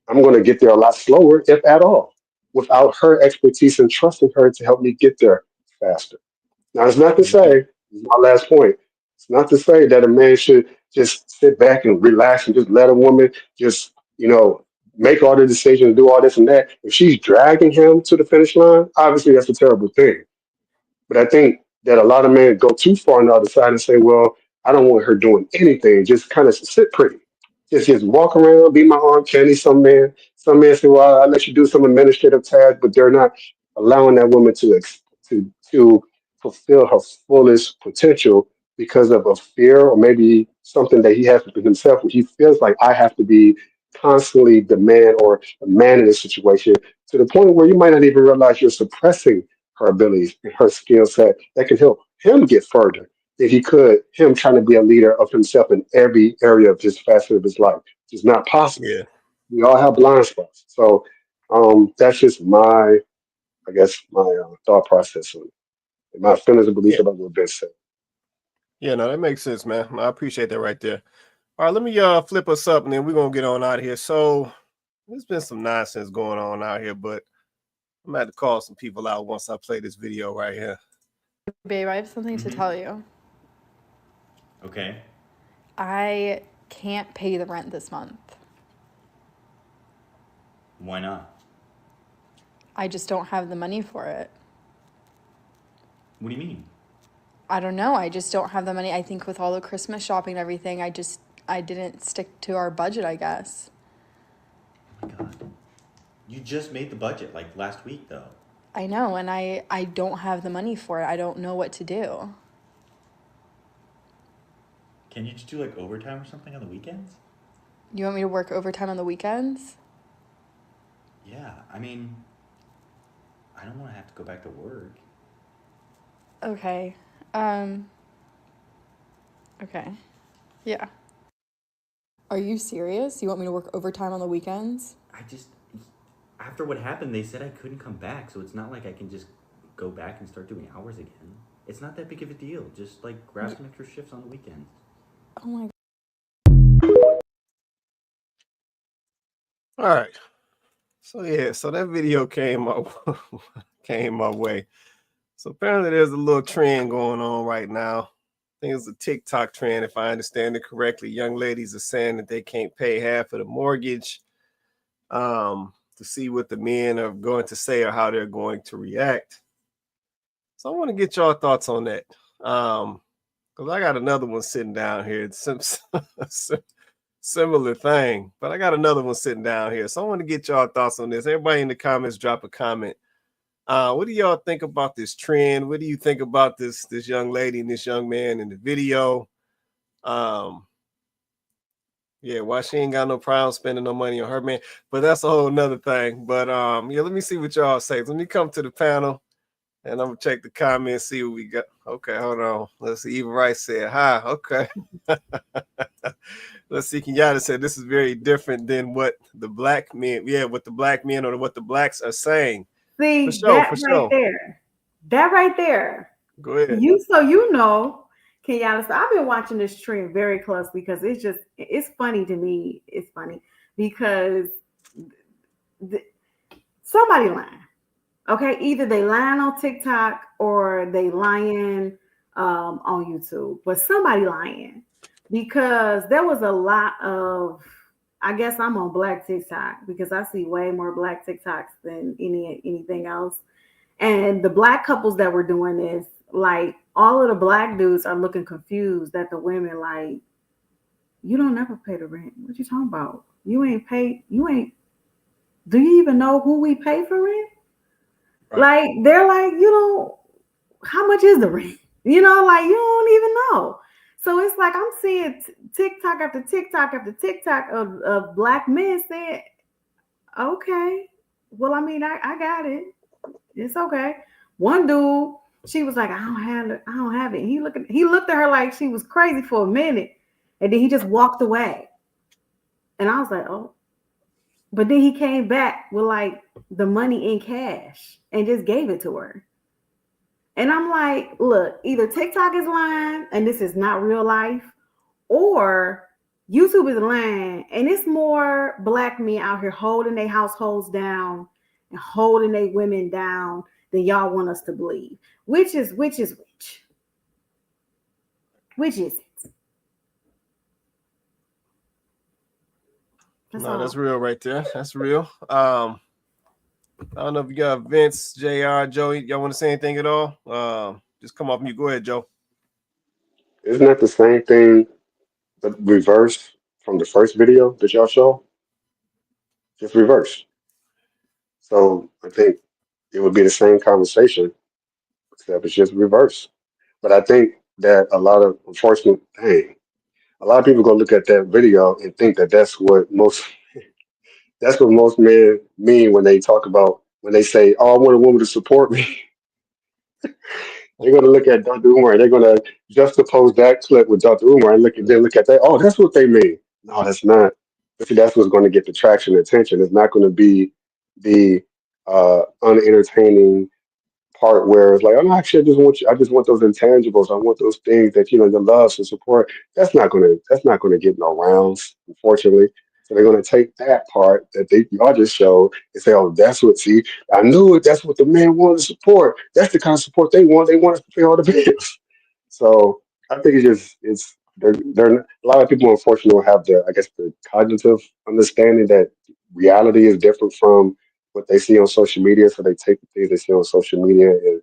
I'm going to get there a lot slower, if at all, without her expertise and trusting her to help me get there faster. Now, it's not to Yeah, say, this is my last point, it's not to say that a man should just sit back and relax and just let a woman just, make all the decisions, do all this and that. If she's dragging him to the finish line, obviously that's a terrible thing. But I think that a lot of men go too far on the other side and say, well, I don't want her doing anything. Just kind of sit pretty. Just walk around, be my arm candy. Some men say, well, I'll let you do some administrative tasks, but they're not allowing that woman to fulfill her fullest potential because of a fear or maybe something that he has within himself where he feels like I have to be constantly the man or the man in this situation to the point where you might not even realize you're suppressing her abilities and her skill set that can help him get further than he could him trying to be a leader of himself in every area of his facet of his life. It's not possible. yeah, We all have blind spots. So that's just I guess, my thought process on it. And my feelings and beliefs yeah, about what Ben said. yeah. No, that makes sense, man. I appreciate that right there. All right, let me flip us up, and then we're gonna get on out of here. So there's been some nonsense going on out here, but I'm gonna have to call some people out once I play this video right here. Babe, I have something to tell you. Okay. I can't pay the rent this month. Why not? I just don't have the money for it. What do you mean? I don't know. I just don't have the money. I think with all the Christmas shopping and everything, I didn't stick to our budget, I guess. Oh my God. You just made the budget like last week, though. I know, and I don't have the money for it. I don't know what to do. Can you just do like overtime or something on the weekends? You want me to work overtime on the weekends? Yeah, I mean, I don't want to have to go back to work. Okay. Okay. Yeah. Are you serious? You want me to work overtime on the weekends? I just, after what happened, they said I couldn't come back, so it's not like I can just go back and start doing hours again. It's not that big of a deal. Just like grab some extra shifts on the weekends. Oh my. All right. So yeah, so that video came up came my way. So apparently there's a little trend going on right now. I think it's a TikTok trend, if I understand it correctly. Young ladies are saying that they can't pay half of the mortgage to see what the men are going to say or how they're going to react. So I want to get y'all thoughts on that. Because I got another one sitting down here. It's similar thing, but I got another one sitting down here. So I want to get y'all thoughts on this. Everybody in the comments, drop a comment. What do y'all think about this trend? What do you think about this young lady and this young man in the video? Yeah, why she ain't got no problem spending no money on her man, but that's a whole nother thing. But yeah, let me see what y'all say. Let me come to the panel and I'm gonna check the comments, see what we got. Okay, hold on. Let's see. Eva Rice said hi. Okay. Let's see. Kenyatta said this is very different than what the black men, what the black men or what the blacks are saying. See, For sure, for sure. That right there. Go ahead. Kenyatta, so I've been watching this trend very closely because it's funny to me. It's funny because somebody lying. Okay, either they lying on TikTok or they lying on YouTube, but somebody lying because there was a lot of. I guess I'm on black TikTok because I see way more black TikToks than anything else. And the black couples that were doing this, like all of the black dudes are looking confused at the women like, you don't never pay the rent. What you talking about? Do you even know who we pay for rent? Right. Like they're like, how much is the rent? Like you don't even know. So it's like I'm seeing TikTok after TikTok after TikTok of black men saying, okay, well, I mean, I got it. It's okay. One dude, she was like, I don't have it. He looked at her like she was crazy for a minute, and then he just walked away. And I was like, oh. But then he came back with like the money in cash and just gave it to her. And I'm like, look, either TikTok is lying and this is not real life, or YouTube is lying and it's more black men out here holding their households down and holding their women down than y'all want us to believe. Which is which? Which is it? That's real right there. That's real. I don't know if you got Vince, JR, Joey. Y'all want to say anything at all? Just come off mute. Go ahead, Joe. Isn't that the same thing, but reverse from the first video that y'all show? Just reverse. So I think it would be the same conversation, except it's just reverse. But I think that a lot of a lot of people go look at that video and think that that's what most men mean when they talk about when they say, "Oh, I want a woman to support me." They're going to look at Dr. Umar and they're going to juxtapose that clip with Dr. Umar and look at that. Oh, that's what they mean. No, that's not. But see, that's what's going to get the traction and attention. It's not going to be the unentertaining part where it's like, oh, no, actually, I just want those intangibles. I want those things that the love and support. That's not gonna get no rounds, unfortunately. So they're gonna take that part that y'all just showed and say, oh, that's what. See, I knew it. That's what the men wanted to support. That's the kind of support they want. They want us to pay all the bills. So I think they're a lot of people unfortunately don't have the cognitive understanding that reality is different from what they see on social media. So they take the things they see on social media and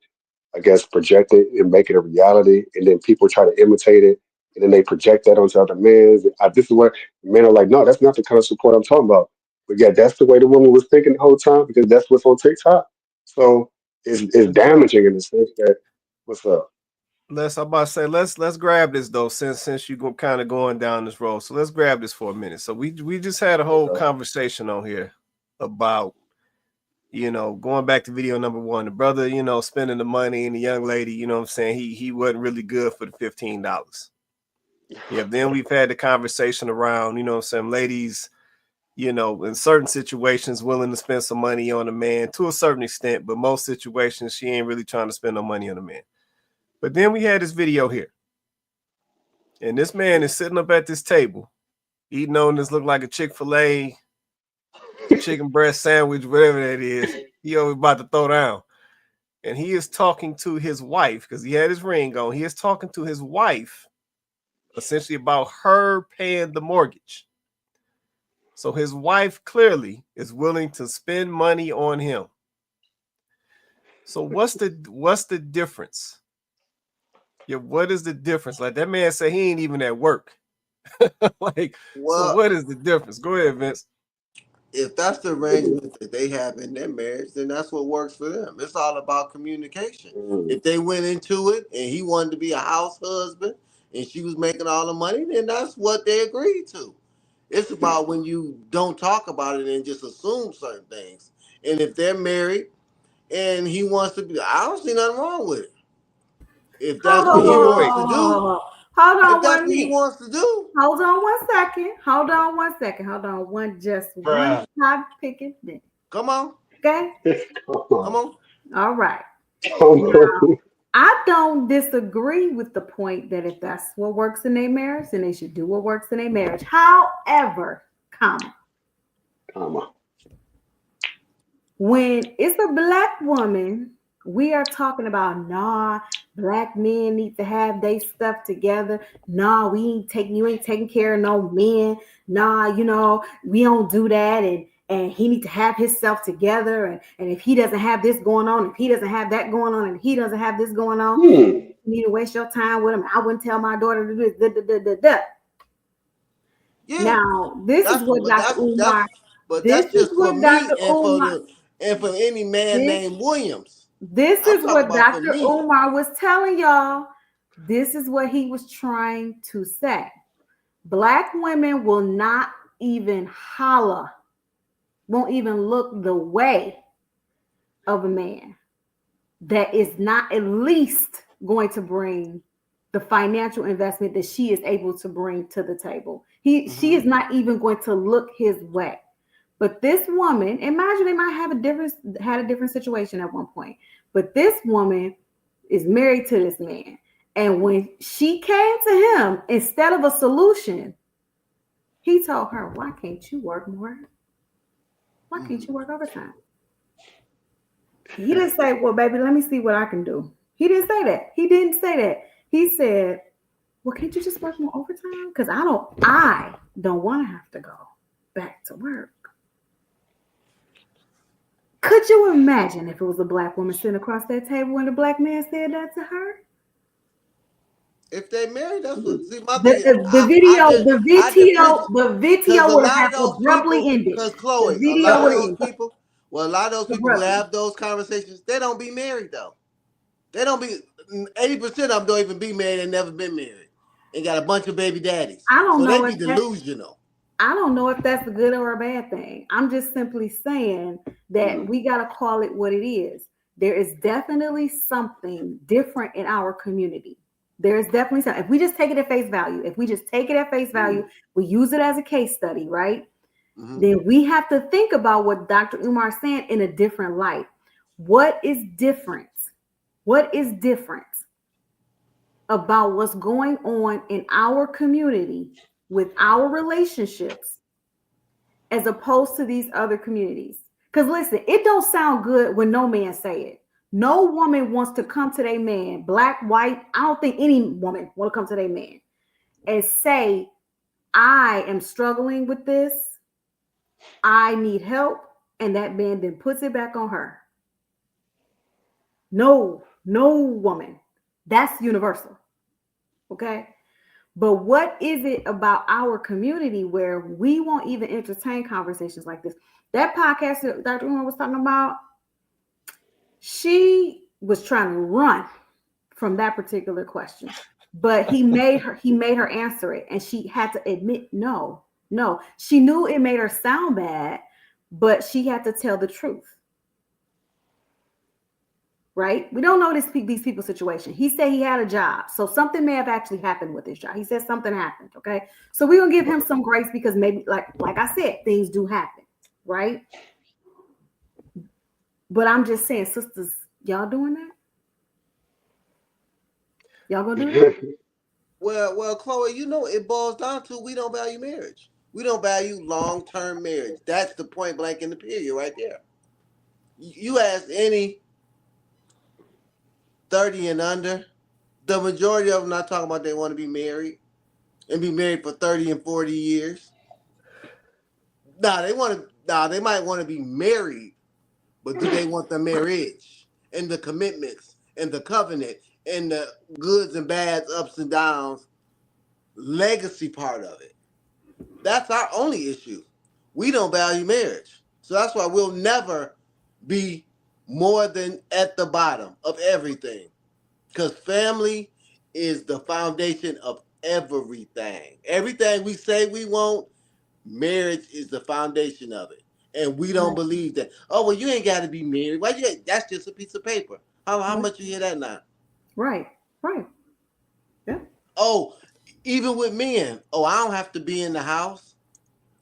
project it and make it a reality. And then people try to imitate it. And then they project that onto other men. This is what men are like, no, that's not the kind of support I'm talking about. But yeah, that's the way the woman was thinking the whole time because that's what's on TikTok. So it's damaging in the sense that, what's up? I'm about to say let's grab this though, since you go kind of going down this road. So let's grab this for a minute. So we just had a whole conversation on here about, going back to video number 1, the brother, spending the money, and the young lady, what I'm saying, he wasn't really good for the $15. Yeah, then we've had the conversation around, what I'm saying, ladies, in certain situations willing to spend some money on a man to a certain extent, but most situations she ain't really trying to spend no money on a man. But then we had this video here, and this man is sitting up at this table eating on this look like a Chick-fil-A chicken breast sandwich, whatever that is. He always about to throw down. And he is talking to his wife because he had his ring on. He is talking to his wife essentially about her paying the mortgage. So his wife clearly is willing to spend money on him. So what's the difference? Yeah, what is the difference? Like that man said he ain't even at work. Like, so what is the difference? Go ahead, Vince. If that's the arrangement that they have in their marriage, then that's what works for them. It's all about communication. If they went into it and he wanted to be a house husband and she was making all the money, then that's what they agreed to. It's about when you don't talk about it and just assume certain things. And if they're married and he wants to be, I don't see nothing wrong with it. If that's what he wants to do. Hold on if that's what he wants to do. Hold on 1 second. Hold on 1 second. Hold on one topic and then. Come on. Okay? Come on. All right. No. I don't disagree with the point that if that's what works in their marriage, then they should do what works in their marriage. However, when it's a black woman, we are talking about, black men need to have their stuff together. You ain't taking care of no men. We don't do that. And he need to have himself together. And if he doesn't have this going on, if he doesn't have that going on, and if he doesn't have this going on, you need to waste your time with him. I wouldn't tell my daughter to do this. Yeah. Now, this is what Dr. Umar. But that's just for me and for any man named Williams. This is what Dr. Umar was telling y'all. This is what he was trying to say. Black women will not even holler, won't even look the way of a man that is not at least going to bring the financial investment that she is able to bring to the table. She is not even going to look his way. But this woman, imagine they might have had a different situation at one point. But this woman is married to this man. And when she came to him, instead of a solution, he told her, why can't you work more? Why can't you work overtime? He didn't say, well, baby, let me see what I can do. He didn't say that. He said, well, can't you just work more overtime? Because I don't want to have to go back to work. Could you imagine if it was a black woman sitting across that table when the black man said that to her? If they married, that's what. See, my the video would have abruptly ended. Because Chloe, a lot of those people who have those conversations, they don't be married though. They don't be. 80% of them don't even be married and never been married, and got a bunch of baby daddies. I don't know. They be delusional. I don't know if that's a good or a bad thing. I'm just simply saying that we got to call it what it is. There is definitely something different in our community. There's definitely something. If we just take it at face value, we use it as a case study, right? Then we have to think about what Dr. Umar is saying in a different light. What is different? What is different about what's going on in our community with our relationships as opposed to these other communities? Because listen, it don't sound good when no man say it. No woman wants to come to their man, black, white. I don't think any woman want to come to their man and say, I am struggling with this. I need help. And that man then puts it back on her. No woman. That's universal. Okay. But what is it about our community where we won't even entertain conversations like this? That podcast that Dr. Umar was talking about, she was trying to run from that particular question. But he made her answer it, and she had to admit no. She knew it made her sound bad, but she had to tell the truth. Right? We don't know these people's situation. He said he had a job, so something may have actually happened with his job. He said something happened. Okay, so we're gonna give him some grace because maybe, like I said, things do happen, right? But I'm just saying, sisters, y'all doing that? Y'all gonna do that? Well, Chloe, it boils down to we don't value marriage. We don't value long-term marriage. That's the point blank in the period right there. You ask any 30 and under, the majority of them not talking about they want to be married and be married for 30 and 40 years. They might want to be married, but do they want the marriage and the commitments and the covenant and the goods and bads, ups and downs, legacy part of it? That's our only issue. We don't value marriage. So that's why we'll never be more than at the bottom of everything. Because family is the foundation of everything. Everything we say we want, marriage is the foundation of it. And we don't believe that. Oh, well, you ain't got to be married. Why that's just a piece of paper. How much you hear that now? Right. Yeah. Oh, even with men. Oh, I don't have to be in the house.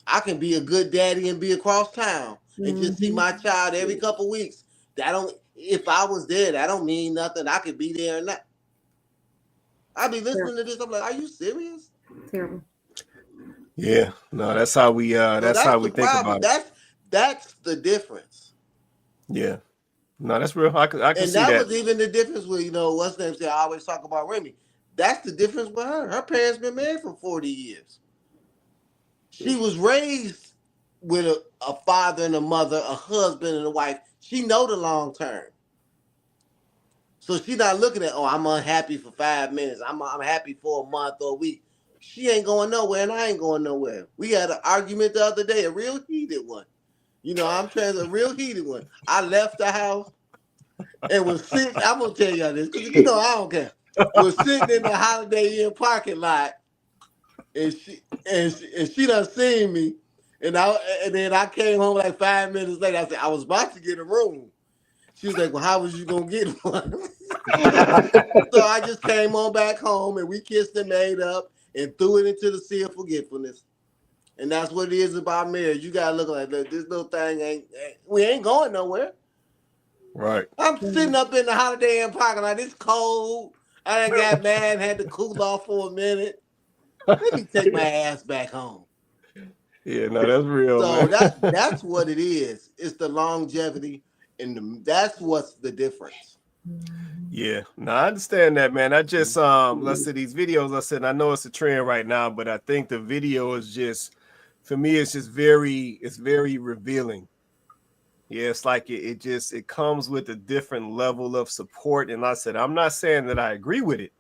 I can be a good daddy and be across town and just see my child every couple weeks. If I was there, that don't mean nothing. I could be there or not. I be listening to this. I'm like, are you serious? Terrible. Yeah, no, that's how we think about it. That's the difference. Yeah, no, that's real. I can and see that. And that was even the difference with what's name said. I always talk about Remy. That's the difference with her. Her parents been married for 40 years. She was raised with a father and a mother, a husband and a wife. She know the long term. So she's not looking at, I'm unhappy for 5 minutes. I'm happy for a month or a week. She ain't going nowhere, and I ain't going nowhere. We had an argument the other day, a real heated one. A real heated one. I left the house and was sitting. I'm gonna tell y'all this because I don't care. Was sitting in the Holiday Inn parking lot, and she done seen me, and then I came home like 5 minutes later. I said I was about to get a room. She was like, "Well, how was you gonna get one?" So I just came on back home, and we kissed and made up, and threw it into the sea of forgetfulness. And that's what it is about marriage. You gotta look like this little thing we ain't going nowhere. Right. I'm sitting up in the Holiday Inn parking lot. It's cold. I done got mad, had to cool off for a minute. Let me take my ass back home. Yeah, no, that's real. So man. that's what it is. It's the longevity, and that's what's the difference. Yeah, no, I understand that, man. I just let's see these videos. I know it's a trend right now, but I think the video is just, for me, it's very revealing. Yeah, it's like it comes with a different level of support. And like I said, I'm not saying that I agree with it,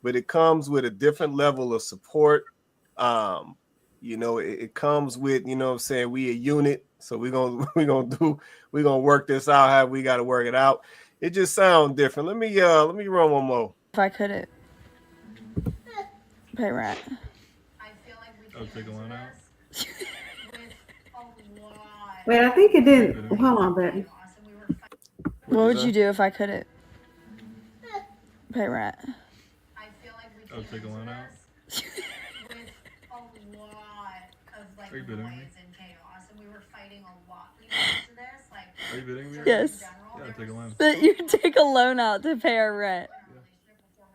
but it comes with a different level of support. It comes with, what I'm saying, we a unit. So we're gonna work this out how we gotta work it out. It just sounds different. Let me run one more. If I couldn't pay rent. I feel like we can take one out. Wait, I think it didn't. Hold on, baby. What would you do if I couldn't pay rent? I feel like we can take one out. With a lot of noise and chaos, and we were fighting a lot leading to this. Are you bidding me? Yes. Yeah, I'll take a loan. That you take a loan out to pay our rent.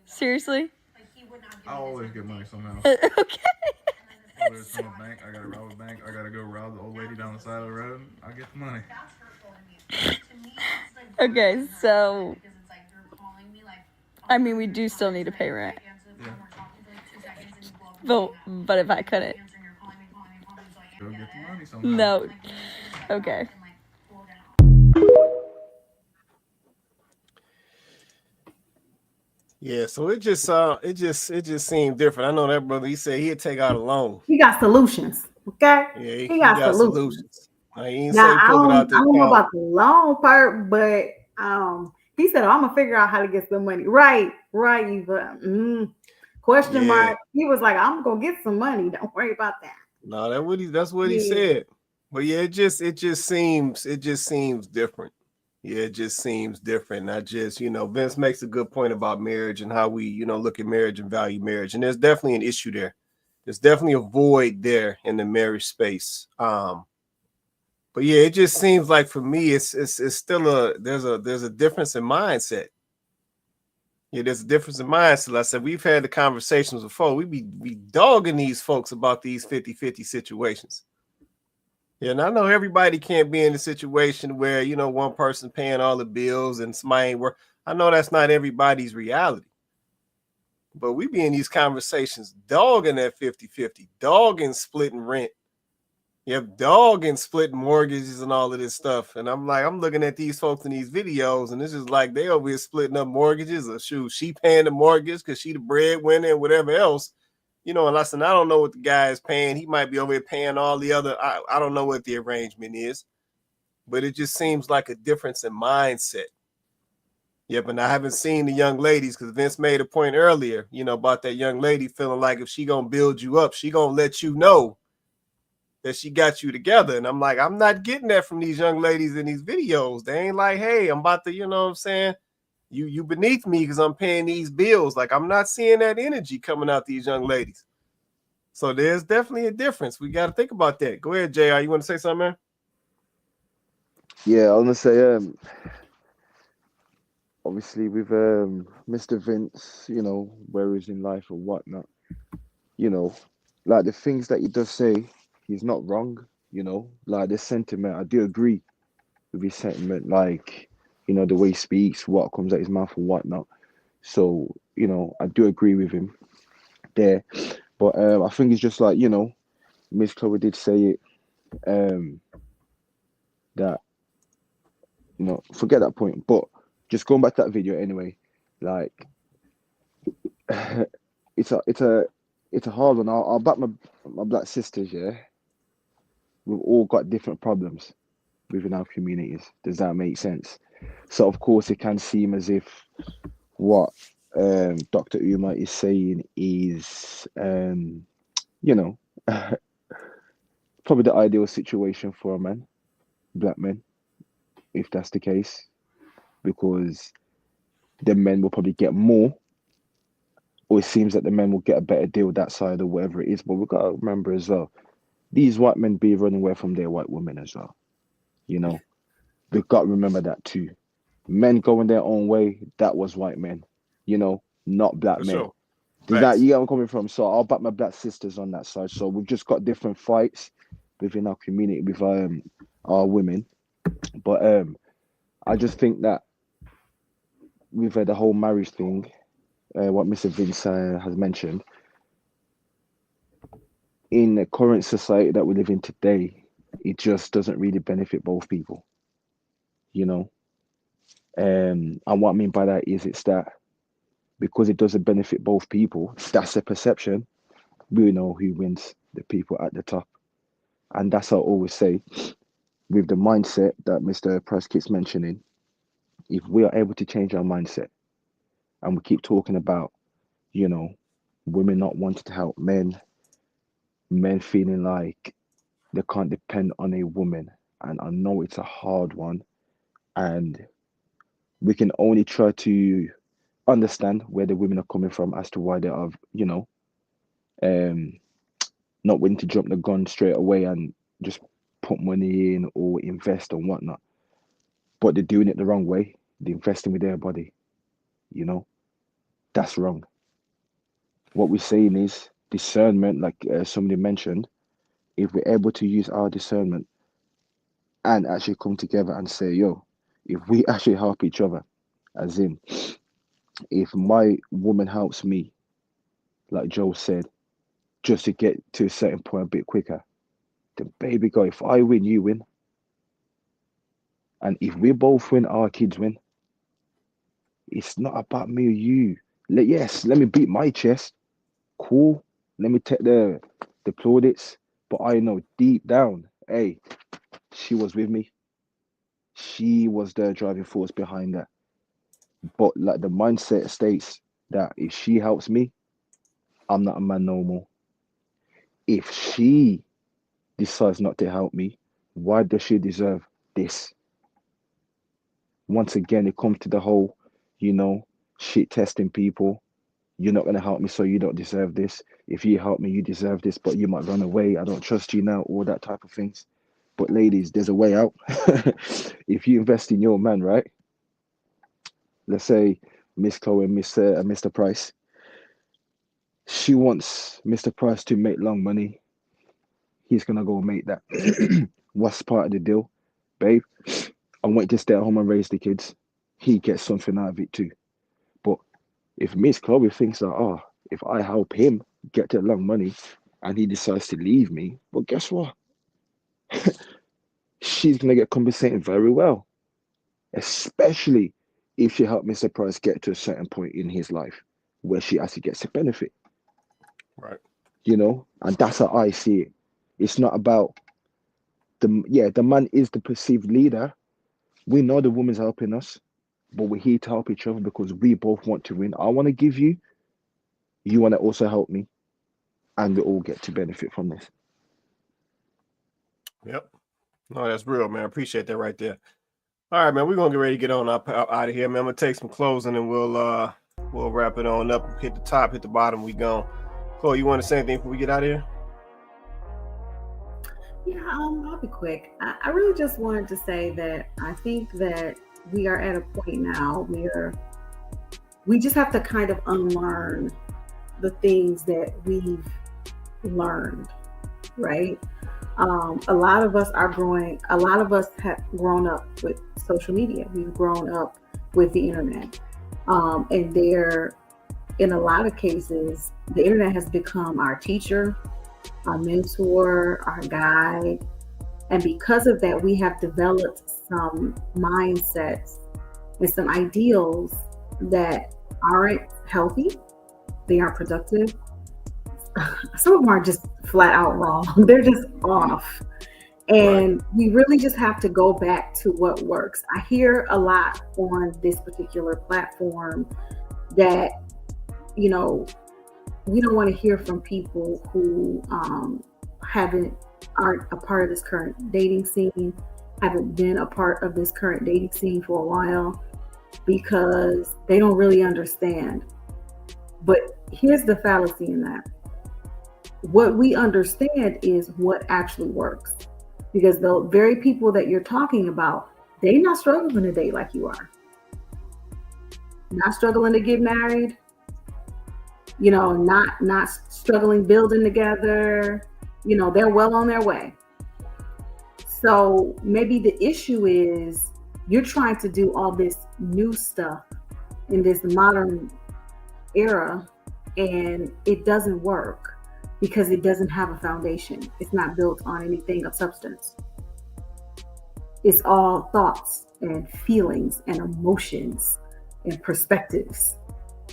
Seriously? I always get money somehow. Okay. Whether it's from a bank, I gotta rob a bank, I gotta go rob the old lady down the side of the road, I get the money. Okay, so we do still need to pay rent. Yeah. But if I couldn't. Go get the money somehow. No. Okay. Yeah, so it just seemed different. I know that brother. He said he'd take out a loan. He got solutions. Okay. Yeah, he got solutions. He ain't Now, say pull it out I don't know account. about the loan part, but He said, I'm gonna figure out how to get some money. Right, Eva. Question Yeah. mark. He was like, I'm gonna get some money. Don't worry about that. No, that's what he Yeah. said. But yeah, it just seems different. Yeah, it just seems different. Not just, Vince makes a good point about marriage and how we, look at marriage and value marriage. And there's definitely an issue there. There's definitely a void there in the marriage space. But yeah, it just seems like for me, it's still there's a difference in mindset. Yeah, there's a difference in mindset. Like I said, we've had the conversations before. We be dogging these folks about these 50-50 situations. Yeah, and I know everybody can't be in a situation where, one person paying all the bills and somebody ain't work. I know that's not everybody's reality. But we be in these conversations dogging that 50-50, dogging splitting rent. You have dogging splitting mortgages and all of this stuff. And I'm looking at these folks in these videos, and it's just like they over here splitting up mortgages, or shoot, she paying the mortgage because she the breadwinner and whatever else. And listen, I don't know what the guy is paying. He might be over here paying all the other. I don't know what the arrangement is, but it just seems like a difference in mindset. Yep, and I haven't seen the young ladies, because Vince made a point earlier, about that young lady feeling like if she gonna build you up, she gonna let you know that she got you together. And I'm like, I'm not getting that from these young ladies in these videos. They ain't like, hey, I'm about to, you know what I'm saying? You beneath me because I'm paying these bills. Like, I'm not seeing that energy coming out these young ladies. So there's definitely a difference. We got to think about that. Go ahead, JR. You want to say something, man? Yeah, I want to say, obviously with Mr. Vince, where he's in life or whatnot, like the things that he does say, he's not wrong, like the sentiment, I do agree with his sentiment, like, the way he speaks, what comes out his mouth and whatnot. So, I do agree with him there. But I think it's just like, Miss Chloe did say it, that, forget that point. But just going back to that video anyway, like it's a hard one. I'll back my black sisters, yeah. We've all got different problems within our communities. Does that make sense? So of course it can seem as if what Dr. Uma is saying is probably the ideal situation for a man, black men, if that's the case, because the men will probably get more, or it seems that the men will get a better deal that side or whatever it is. But we've got to remember as well, these white men be running away from their white women as well. We've got to remember that too. Men going their own way, that was white men, not black For men. sure. Does that, you get where I'm coming from? So I'll back my black sisters on that side. So we've just got different fights within our community with our women. But I just think that with the whole marriage thing, what Mr. Vince has mentioned, in the current society that we live in today, it just doesn't really benefit both people, and what I mean by that is it's that because it doesn't benefit both people, that's the perception. We know who wins, the people at the top. And that's what I always say, with the mindset that Mr. Price keeps mentioning, if we are able to change our mindset and we keep talking about, women not wanting to help men, men feeling like they can't depend on a woman. And I know it's a hard one. And we can only try to understand where the women are coming from as to why they are, um, not willing to jump the gun straight away and just put money in or invest and whatnot. But they're doing it the wrong way. They're investing with their body, that's wrong. What we're saying is discernment, like somebody mentioned, if we're able to use our discernment and actually come together and say, yo, if we actually help each other, as in, if my woman helps me, like Joe said, just to get to a certain point a bit quicker, then baby girl, if I win, you win. And if we both win, our kids win. It's not about me or you. Yes, let me beat my chest. Cool. Let me take the plaudits. But I know deep down, hey, she was with me. She was the driving force behind that. But like the mindset states that if she helps me, I'm not a man no more. If she decides not to help me, why does she deserve this? Once again, it comes to the whole, shit testing people. You're not going to help me, so you don't deserve this. If you help me, you deserve this, but you might run away. I don't trust you now, all that type of things. But ladies, there's a way out. If you invest in your man, right? Let's say Miss Chloe and Mr. Price. She wants Mr. Price to make long money. He's going to go make that. What's part of the deal? Babe, I want you to stay at home and raise the kids. He gets something out of it too. But if Miss Chloe thinks that, if I help him get to long money and he decides to leave me, well, guess what? She's going to get compensated very well, especially if she helped Mr. Price get to a certain point in his life where she actually gets a benefit. Right. And that's how I see it. It's not about the man is the perceived leader. We know the woman's helping us, but we're here to help each other because we both want to win. I want to give you, you want to also help me, and we all get to benefit from this. Yep. No, that's real, man. I appreciate that right there. All right, man. We're gonna get ready to get on up out of here, man. I'm gonna take some closing and we'll wrap it on up. Hit the top, hit the bottom. We gone. Chloe, you want to say anything before we get out of here? Yeah, I'll be quick. I really just wanted to say that I think that we are at a point now where we just have to kind of unlearn the things that we've learned, right? A lot of us have grown up with social media. We've grown up with the internet. And in a lot of cases, the internet has become our teacher, our mentor, our guide. And because of that, we have developed some mindsets and some ideals that aren't healthy. They aren't productive. Some of them are just flat out wrong. They're just off. And we really just have to go back to what works. I hear a lot on this particular platform that, we don't want to hear from people who aren't a part of this current dating scene, haven't been a part of this current dating scene for a while, because they don't really understand. But here's the fallacy in that. What we understand is what actually works. Because the very people that you're talking about, they're not struggling to date like you are. Not struggling to get married. Not struggling building together. They're well on their way. So maybe the issue is you're trying to do all this new stuff in this modern era, and it doesn't work because it doesn't have a foundation. It's not built on anything of substance. It's all thoughts and feelings and emotions and perspectives.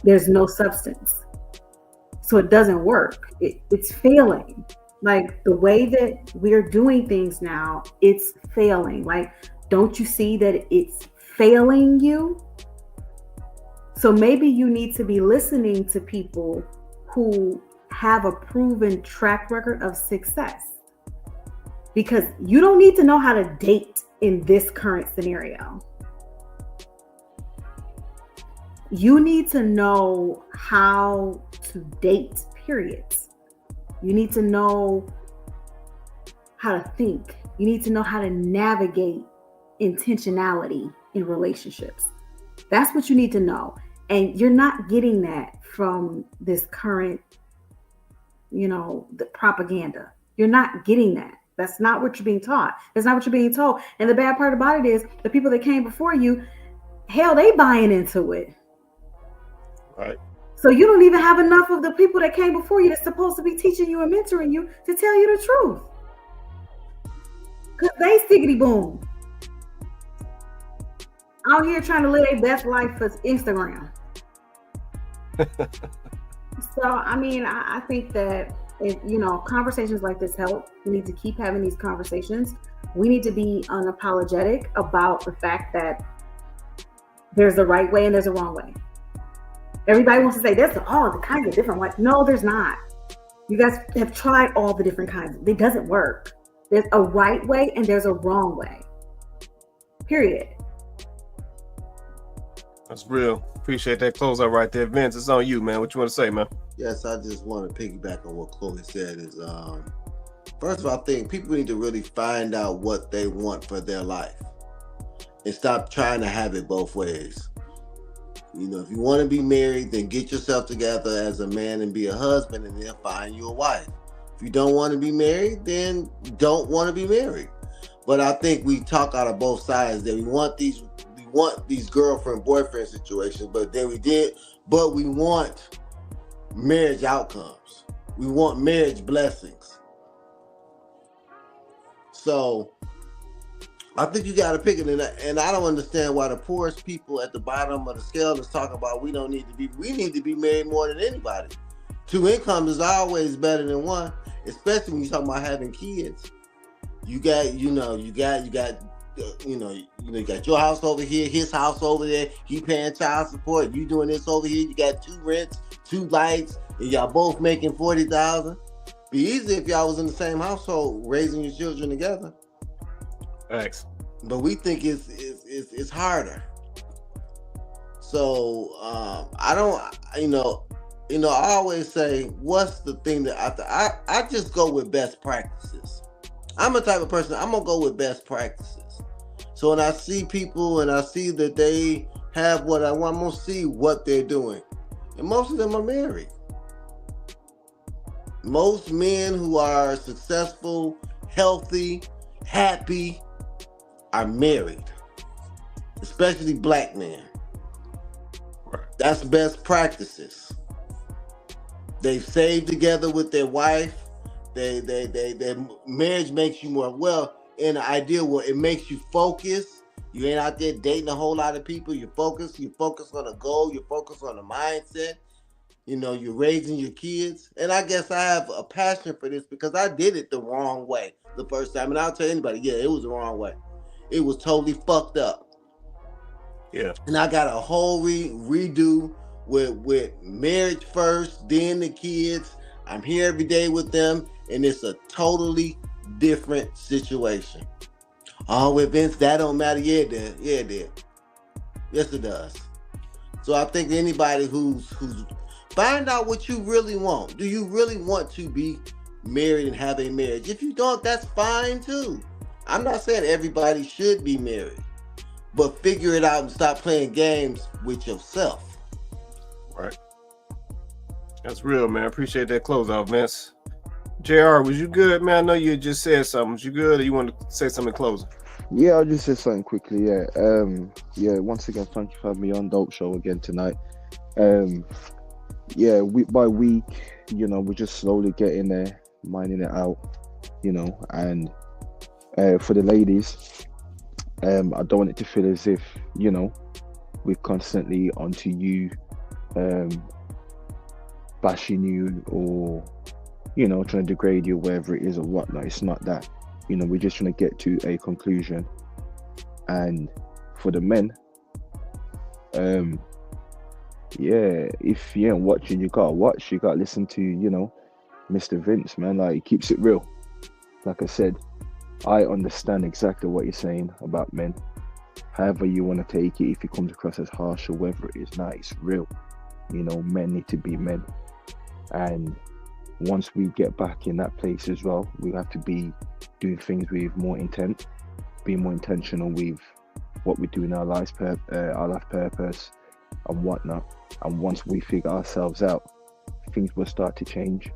There's no substance. So it doesn't work. It's failing. Like the way that we're doing things now, it's failing. Like, don't you see that it's failing you? So maybe you need to be listening to people who have a proven track record of success, because you don't need to know how to date in this current scenario. You need to know how to date, period. You need to know how to think. You need to know how to navigate intentionality in relationships. That's what you need to know. And you're not getting that from this current, the propaganda. You're not getting that. That's not what you're being taught. That's not what you're being told. And the bad part about it is the people that came before you, hell, they buying into it. Right. So you don't even have enough of the people that came before you that's supposed to be teaching you and mentoring you to tell you the truth. Because they stickity boom. Out here trying to live their best life for Instagram. So, I think that conversations like this help. We need to keep having these conversations. We need to be unapologetic about the fact that There's a right way and there's a wrong way. Everybody wants to say there's all the kinds of different ways. No, there's not. You guys have tried all the different kinds. It doesn't work. There's a right way and there's a wrong way. Period. That's real. Appreciate that closeout right there. Vince, it's on you, man. What you want to say, man? Yes, I just want to piggyback on what Chloe said. Is first of all, I think people need to really find out what they want for their life and stop trying to have it both ways. You know, if you want to be married, then get yourself together as a man and be a husband, and then find you a wife. If you don't want to be married, then don't want to be married. But I think we talk out of both sides that we want these girlfriend boyfriend situations, but we want marriage outcomes. We want marriage blessings. So I think you got to pick it, and I don't understand why the poorest people at the bottom of the scale is talking about we need to be married more than anybody. 2 incomes is always better than one, especially when you're talking about having kids. You got your house over here, his house over there, he paying child support, you doing this over here, you got 2 rents, 2 lights, and y'all both making $40,000. Be easy if y'all was in the same household raising your children together. Thanks. But we think it's harder. So I don't, I always say, what's the thing that I just go with best practices. I'm a type of person, I'm gonna go with best practices. So when I see people and I see that they have what I want, I'm gonna see what they're doing. And most of them are married. Most men who are successful, healthy, happy are married, especially black men. That's best practices. They've saved together with their wife. Their marriage makes you more in the ideal world. It makes you focus. You ain't out there dating a whole lot of people. You focus on a goal. You focus on a mindset. You're raising your kids. And I guess I have a passion for this because I did it the wrong way the first time. And I'll tell anybody, yeah, it was the wrong way. It was totally fucked up. Yeah. And I got a whole redo with marriage first, then the kids. I'm here every day with them, and it's a totally different situation. Oh, with Vince, that don't matter. Yeah, it did. Yeah, it did. Yes, it does. So I think anybody who's find out what you really want. Do you really want to be married and have a marriage? If you don't, that's fine too. I'm not saying everybody should be married, but figure it out and stop playing games with yourself. Right. That's real, man. Appreciate that closeout, Vince. JR, was you good, man? I know you just said something. Was you good, or you want to say something in closing? Yeah, I'll just say something quickly. Once again, thank you for having me on Dope Show again tonight. Week by week, we're just slowly getting there, mining it out, and for the ladies, I don't want it to feel as if, we're constantly onto you, bashing you or, trying to degrade you, wherever it is or whatnot. It's not that. We're just trying to get to a conclusion. And for the men, if you ain't watching, you gotta watch. You gotta listen to, Mr. Vince, man. Like, he keeps it real. Like I said, I understand exactly what you're saying about men. However you want to take it, if it comes across as harsh or whether it is not, it's real. Men need to be men. And once we get back in that place as well, we have to be doing things with more intent, being more intentional with what we do in our life purpose and whatnot. And once we figure ourselves out, things will start to change.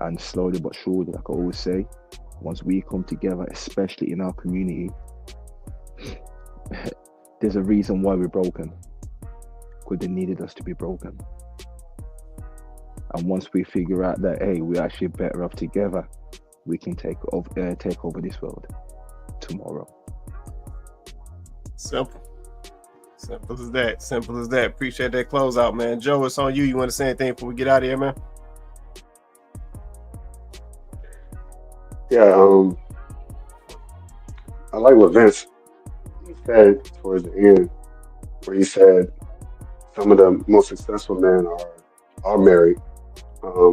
And slowly but surely, like I always say, once we come together, especially in our community, there's a reason why we're broken, because they needed us to be broken. And once we figure out that, hey, we're actually better off together, we can take over this world tomorrow. Simple as that. Appreciate that closeout, man. Joe, it's on you. You want to say anything before we get out of here, man? Yeah, I like what Vince said towards the end. where he said some of the most successful men are married.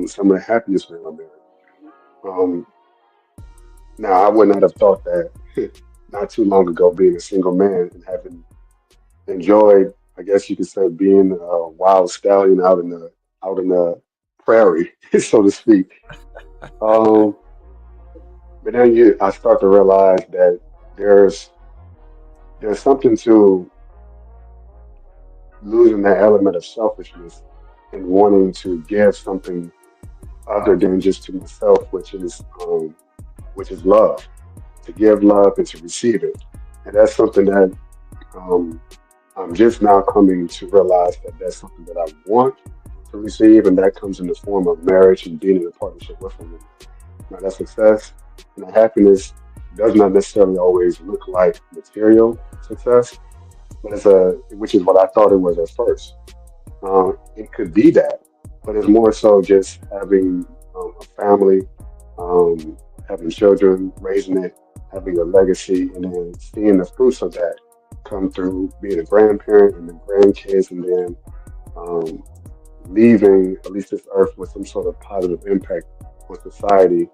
Some of the happiest men are married. Um, Now, I would not have thought that not too long ago, being a single man and having enjoyed, I guess you could say, being a wild stallion out in the prairie, so to speak. Um, but then I start to realize that there's there's something to losing that element of selfishness and wanting to give something other than just to myself, which is love, to give love and to receive it. And that's something that um, I'm just now coming to realize that that's something that I want to receive, and that comes in the form of marriage and being in a partnership with a woman. Now, that success and that happiness does not necessarily always look like material success, but which is what I thought it was at first. It could be that, but it's more so just having a family, um, having children, raising it, having a legacy, and then seeing the fruits of that come through being a grandparent and then grandkids, and then um, leaving at least this earth with some sort of positive impact on society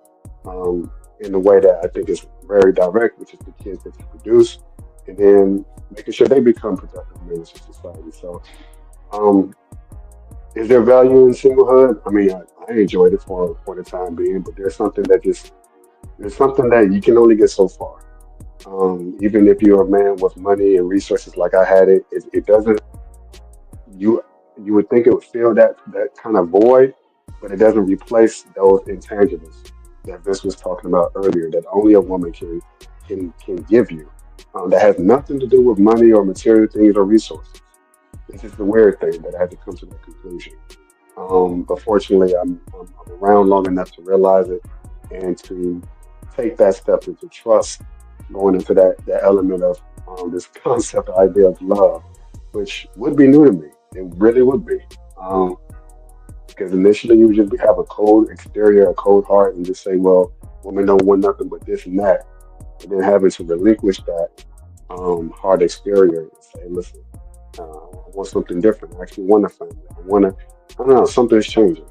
in a way that I think is very direct, which is the kids that you produce, and then making sure they become productive members of society. So, um, is there value in singlehood? I mean, I enjoyed it for the time being, but there's something that you can only get so far. Even if you're a man with money and resources like I had it doesn't you you would think it would fill that kind of void, but it doesn't replace those intangibles that Vince was talking about earlier that only a woman can give you. That has nothing to do with money or material things or resources. It's just a weird thing that I had to come to that conclusion. But fortunately, I'm around long enough to realize it and to take that step into trust, going into that element of this concept idea of love, which would be new to me. It really would be. Um, because initially you would just have a cold exterior, a cold heart, and just say, well, women don't want nothing but this and that. And then having to relinquish that hard exterior and say, listen, I want something different. I actually want a family. I don't know, something's changing.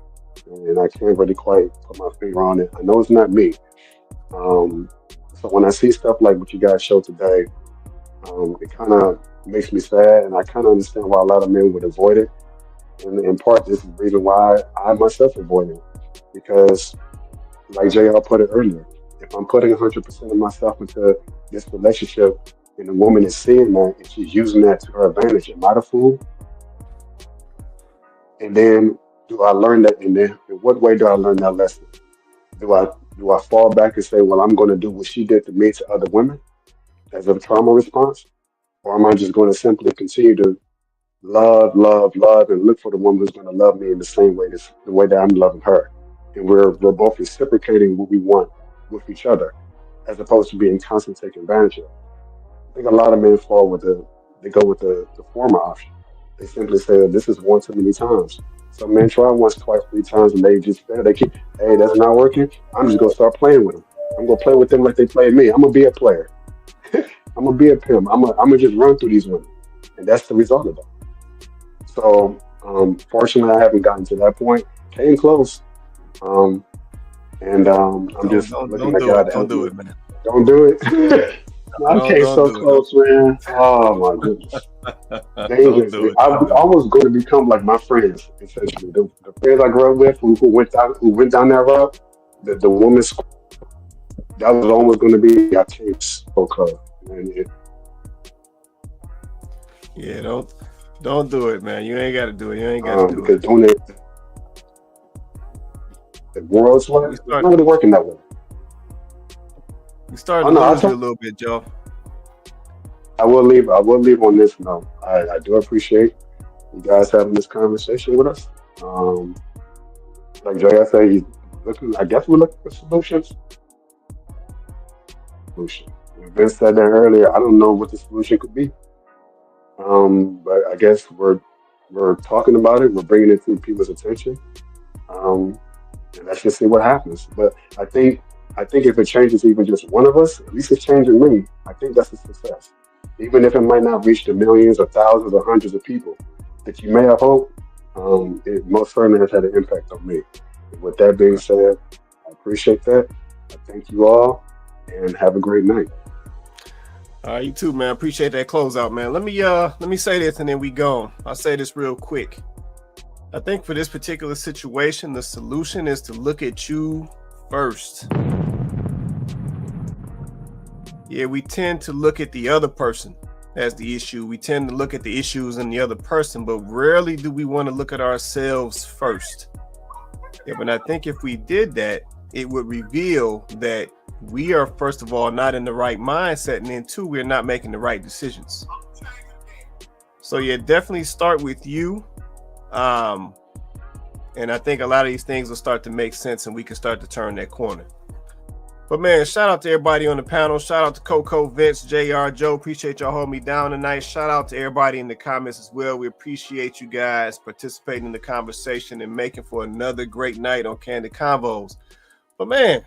And I can't really quite put my finger on it. I know it's not me. Um, so when I see stuff like what you guys showed today, it kind of makes me sad, and I kind of understand why a lot of men would avoid it. And in part, this is the reason why I myself avoid it. Because, like JR put it earlier, if I'm putting 100% of myself into this relationship and the woman is seeing that and she's using that to her advantage, am I the fool? And then do I learn that? And then in what way do I learn that lesson? Do I do I fall back and say, well, I'm going to do what she did to me to other women as a trauma response? Or am I just going to simply continue to love, love, love, and look for the woman who's going to love me in the same way, the way that I'm loving her, and we're both reciprocating what we want with each other, as opposed to being constantly taken advantage of. I think a lot of men they go with the former option. They simply say that this is one too many times. Some men try once, twice, three times, and they just fail. They keep, hey, that's not working. I'm just gonna start playing with them. I'm gonna play with them like they play me. I'm gonna be a player. I'm gonna be a pimp. I'm gonna just run through these women, and that's the result of that. So, fortunately, I haven't gotten to that point. Came close, um, and I'm Don't just don't looking don't at do God it. to Don't help do me. it, man. Don't do it. I came Don't so do it. Don't, close, man. Oh my goodness. don't do Dangerously. it. I'm Don't do it. almost going to become like my friends, essentially. The friends I grew up with who went down that road, the woman that was almost going to be, I came so close. And Yeah, don't do it, man. You ain't got to do it. You ain't got to do because it. doing it the world's way, You it's start not really working that way. you starting Oh to no, lose you a little bit, Joe. I will leave on this note. I do appreciate you guys having this conversation with us. Um, like Jay, I say, he's looking. I guess we're looking for solutions. Solution. And Vince said that earlier. I don't know what the solution could be. But I guess we're talking about it. We're bringing it to people's attention. Um, and let's just see what happens. But I think if it changes even just one of us, at least it's changing me. I think that's a success. even if it might not reach the millions or thousands or hundreds of people that you may have hoped, it most certainly has had an impact on me. And with that being said, I appreciate that. I thank you all, and have a great night. All right, you too, man. Appreciate that closeout, man. Let me say this and then we go. I'll say this real quick. I think for this particular situation, the solution is to look at you first. Yeah, we tend to look at the other person as the issue. We tend to look at the issues in the other person, but rarely do we want to look at ourselves first. Yeah, but I think if we did that, it would reveal that we are, first of all, not in the right mindset, and then two, we're not making the right decisions. So yeah, definitely start with you. And I think a lot of these things will start to make sense and we can start to turn that corner. But man, shout out to everybody on the panel. Shout out to Coco, Vince, JR, Joe. Appreciate y'all holding me down tonight. Shout out to everybody in the comments as well. We appreciate you guys participating in the conversation and making for another great night on Candid Convos. But man,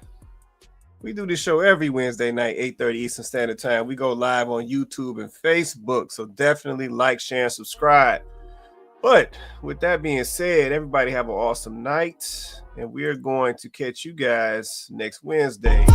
we do this show every Wednesday night, 8:30 Eastern Standard Time. We go live on YouTube and Facebook. So definitely like, share, and subscribe. But with that being said, everybody have an awesome night. And we are going to catch you guys next Wednesday.